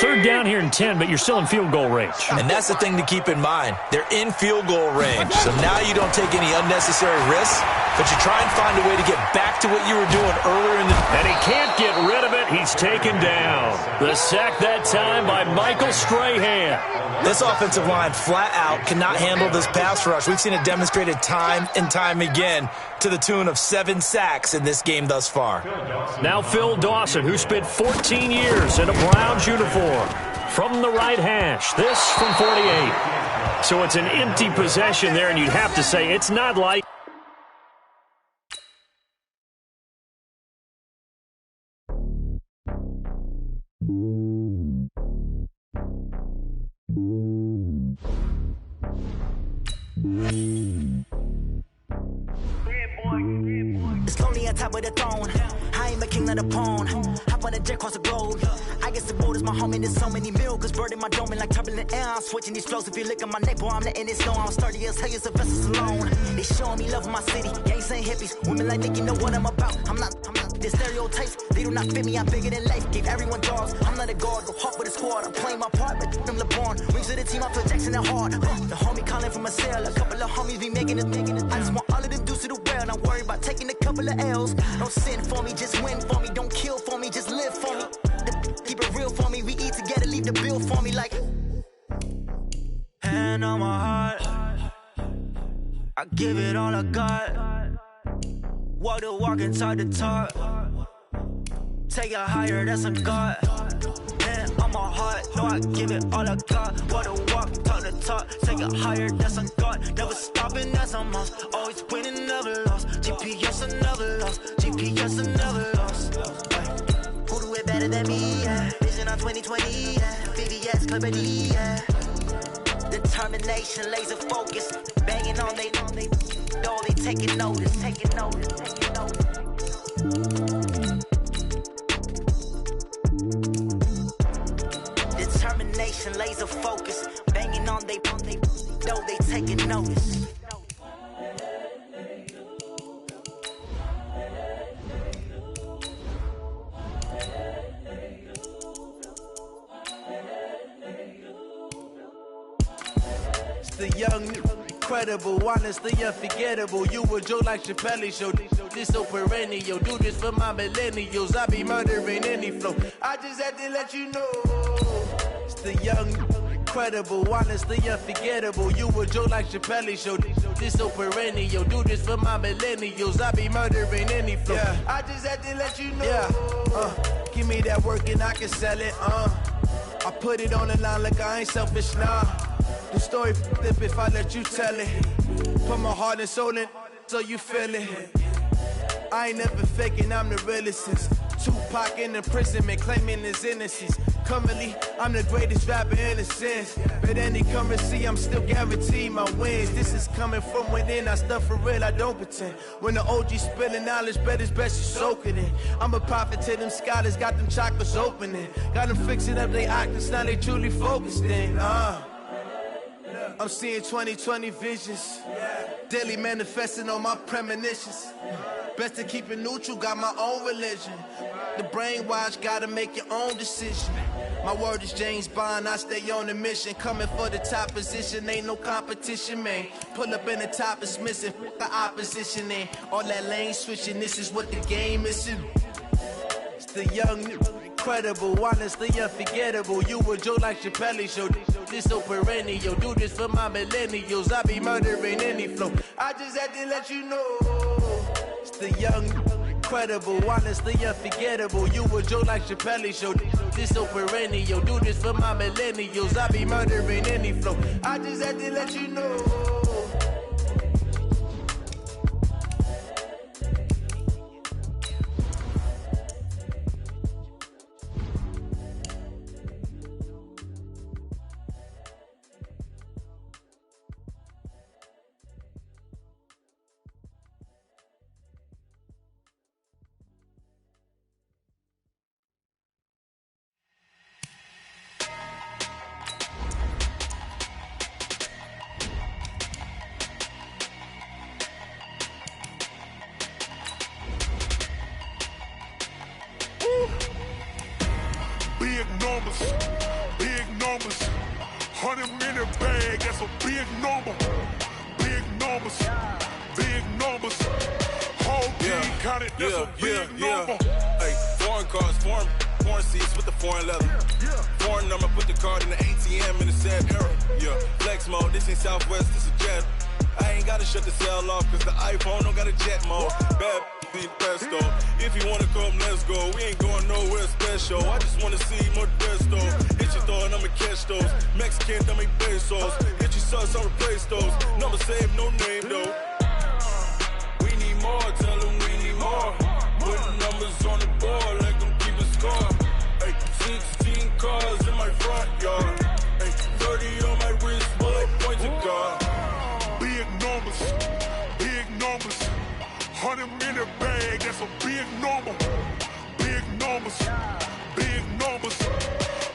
Third down here in 10, but you're still in field goal range. And that's the thing to keep in mind. They're in field goal range. So now you don't take any unnecessary risks, but you try and find a way to get back to what you were doing earlier in the... And he can't get rid of it. He's taken down. The sack that time by Michael Strahan. This offensive line flat out cannot handle this pass rush. We've seen it demonstrated time and time again to the tune of 7 sacks in this game thus far. Now Phil Dawson, who spent 14 years in a Browns uniform. From the right hash, this from 48. So it's an empty possession there, and you'd have to say it's not like... It's lonely on top of the throne. I am a king of the pawn. Hop on a jet across the globe. I guess the boat is my home and there's so many milk. Bird in my dome and like turbulent air. I'm switching these flows. If you look at my neck, boy, I'm letting it slow. I'm sturdy as hell, as a vessel alone. They showing me love in my city. Gangs and hippies. Women like Nick, you know what I'm about. I'm not the stereotypes. They do not fit me. I'm bigger than life. Gave everyone dogs. I'm not a guard. Go hawk with a squad. I'm playing my part, but them LeBron. Rings of the team, I'm Phil Jackson and hard. The homie calling from a cell. A couple of homies be making it. I just want all of them dudes to the well. Not worry about taking a couple of L's. Don't sin for me, just win for me. Don't kill for me, just live for me. Keep it real for me. We eat together, leave the bill for me like. Hand on my heart, I give it all I got. Walk the walk and talk the talk. Take it higher, that's a God. Hand on my heart, no, I give it all I got. Walk the walk, talk the talk. Take it higher, that's a God. Never stopping, that's a must. Always winning, never lost. GPS, I never lost. GPS, I never lost. Who do it better than me? Yeah. Vision on 2020. Yeah. VVS, Clipper D. Yeah. Determination, laser focus. Banging on they know they taking notice. Taking notice. Taking notice. Determination, laser focus. Banging on they know they taking notice. The young, incredible, honestly unforgettable. You a joke like Chappelle Show. This so perennial. Do this for my millennials. I be murdering any flow. I just had to let you know. It's the young, incredible, honestly unforgettable. You a joke like Chappelle Show. This so perennial. Do this for my millennials. I be murdering any flow. Yeah. I just had to let you know. Yeah. Give me that work and I can sell it. I put it on the line like I ain't selfish now. The story flip if I let you tell it. Put my heart and soul in so you feel it. I ain't never faking, I'm the realest since Tupac in imprisonment, claiming his innocence. Currently, I'm the greatest rapper in a sense. But any currency, I'm still guaranteed my wins. This is coming from within, I stuff for real, I don't pretend. When the OG spilling knowledge, bet it's best you soak it in. I'm a prophet to them scholars, got them chakras opening. Got them fixing up their octaves, now they truly focused in. I'm seeing 2020 visions. Daily manifesting on my premonitions. Best to keep it neutral, got my own religion. The brainwash, gotta make your own decision. My word is James Bond, I stay on a mission. Coming for the top position, ain't no competition, man. Pull up in the top, it's missing, the opposition, man. All that lane switching, this is what the game is. It's the young, incredible, honestly unforgettable. You a joke like Chappelle Show. This so perennial. Do this for my millennials. I be murdering any flow. I just had to let you know. It's the young, incredible, honestly unforgettable. You a joke like Chappelle Show. This so perennial. Do this for my millennials. I be murdering any flow. I just had to let you know. that's a big number. Big numbers, big numbers. Whole team counted, that's a big number. Hey, foreign cars, foreign seats with the foreign leather. Foreign number, put the card in the ATM in the sad era. Yeah, flex mode, this ain't Southwest, this is jet. I ain't gotta shut the cell off, cause the iPhone don't got a jet mode. Bad be pesto. If you wanna come, let's go. We ain't going nowhere special. I just wanna see more Modesto. Hit your thought, I'ma catch those. Mexican, dummy pesos. Hit your sauce, I'll replace those. Number saved, no name though. We need more, tell them we need more. Putting numbers on the board, like them keep a score. Hey, 16 cars in my front yard. Hey, 30 on my wrist, bullet points of God. Big numbers, big numbers. 100 minute bag, that's a big number. Big numbers, big numbers.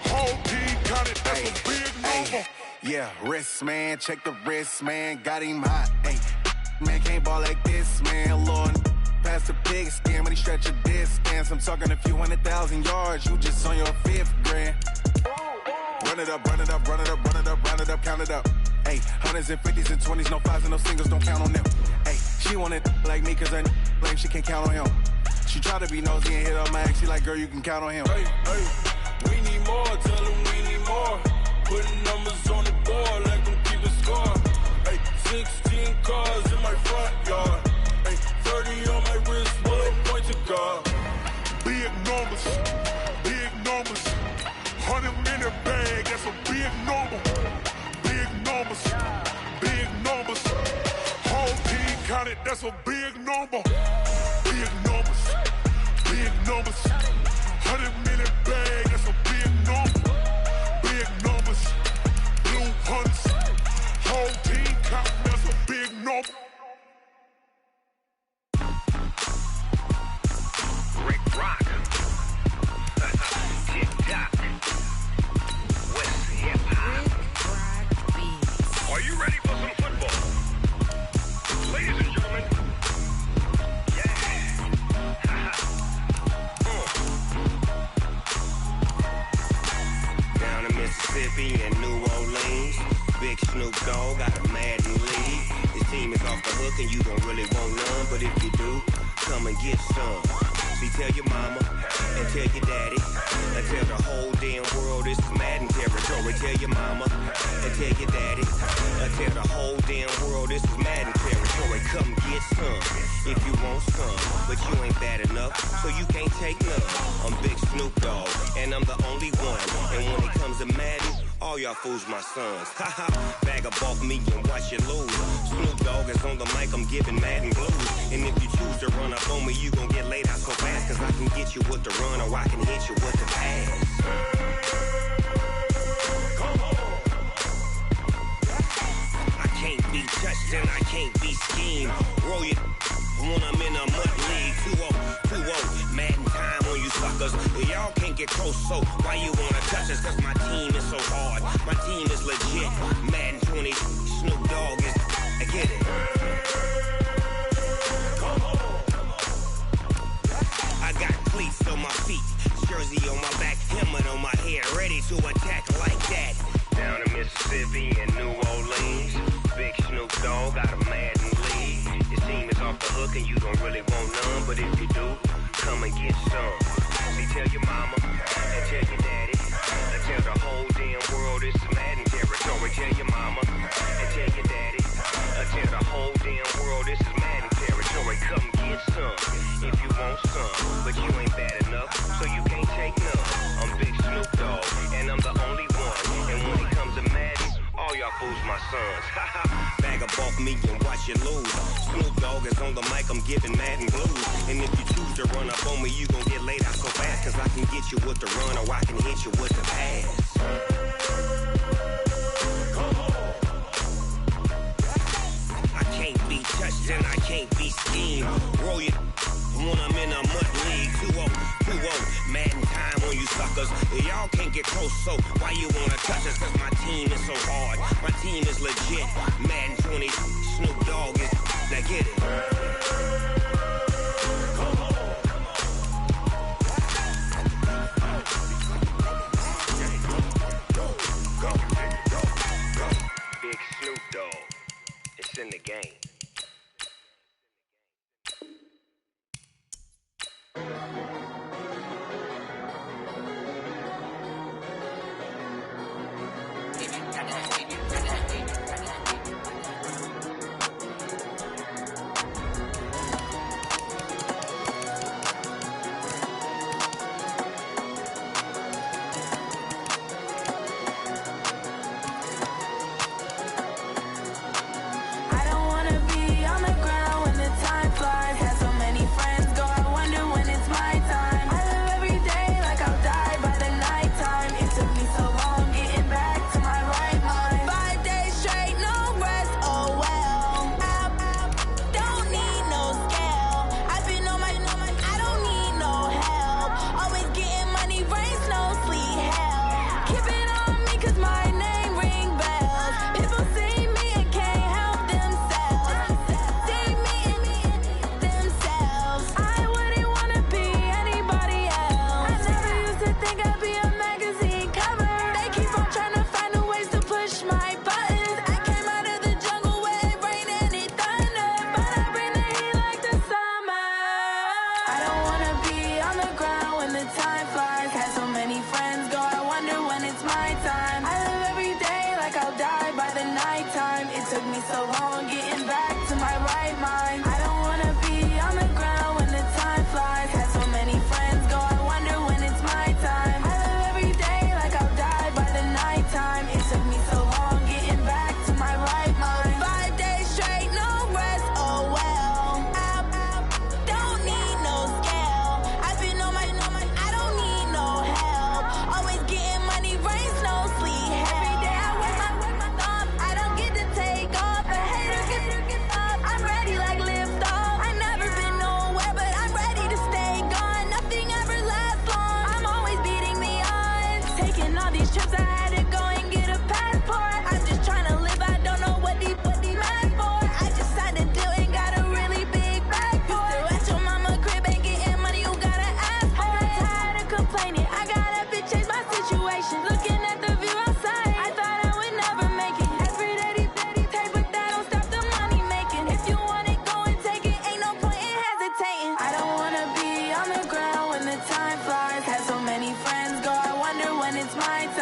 Whole team counted, that's a big number. Yeah, wrist man, check the wrist man, got him hot. Ay, man can't ball like this, man. Lord, past the pig skin when he stretch a distance. I'm talking a few 100,000 yards, you just on your 5th grand. Run it up, run it up, run it up, run it up, run it up, count it up. Ay, hundreds and 50s and 20s, no 5s and no singles, don't count on them. Ay, she want it like me cause her lame, she can't count on him. She try to be nosy and hit up my ex, she like, girl, you can count on him. Hey, we need more, tell them we need more. Putting numbers on the board, like them keep a score. Hey, 16 cars in my front yard. Hey, 30 on my wrist, bullet points of God. Big numbers, big numbers. 100 minute bag, that's a big number. Big numbers, big numbers. Whole team counted, that's a big number. Big numbers, big numbers. 100 minute bag, that's a big number. Big numbers, blue hunts. Whole team counting, that's a big number. Rick Rock. TikTok. West Hip Hop. Are you ready for some football? Ladies and gentlemen. Yeah. Down in Mississippi and New Orleans, Big Snoop Dogg got a Madden league. His team is off the hook and you don't really want none, but if you do, come and get some. See, tell your mama and tell your daddy and tell the whole damn world this is Madden territory. Tell your mama and tell your daddy and tell the whole damn world this is Madden territory. Come get some if you want some, but you ain't bad enough, so you can't take none. I'm Big Snoop Dogg and I'm the only one. And when it comes to Madden, all y'all fools my sons. Haha, bag up off me and watch you lose. Snoop Dogg is on the mic, I'm giving Madden blues. And if you choose to run up on me, you gon' get laid out so fast. Cause I can get you with the run or I can hit you with the pass. Come on. I can't be touched and I can't be schemed. Roll your when I'm in a mud league. 2-0, Madden time on you suckers. Y'all can't get close, so why you wanna touch us? Cause my team is so hard, my team is legit. Madden 20, Snoop Dogg is, I get it. Come on. I got cleats on my feet, jersey on my back, helmet on my head, ready to attack like that. Down in Mississippi and New Orleans, Big Snoop Dogg got a Madden league. His team is off the hook and you don't really want none, but if you do, come and get some. See, tell your mama and tell your daddy and tell the whole damn world this is Madden territory. Tell your mama and tell your daddy and tell the whole damn world this is Madden territory. Come get some if you want some, but you ain't bad enough, so you can't take none. I'm Big Snoop Dogg and I'm the only one. And when it comes to Madden, all y'all fools my sons. Bag up off me and watch you lose. Snoop Dogg is on the mic, I'm giving Madden blues. And if you choose to run up on me, you gon' get laid out so fast. Cause I can get you with the run or I can hit you with the pass. Come on. I can't be touched and I can't be schemed. Roll your when I'm in a mud league. 2-0, Madden time on you suckers. Y'all can't get close, so why you wanna touch us? Cause my team is so hard, my team is legit. Madden 20, Snoop Dogg is, now get it. Come on. Big Snoop Dogg. It's in the game. Time flies, had so many friends go, I wonder when it's my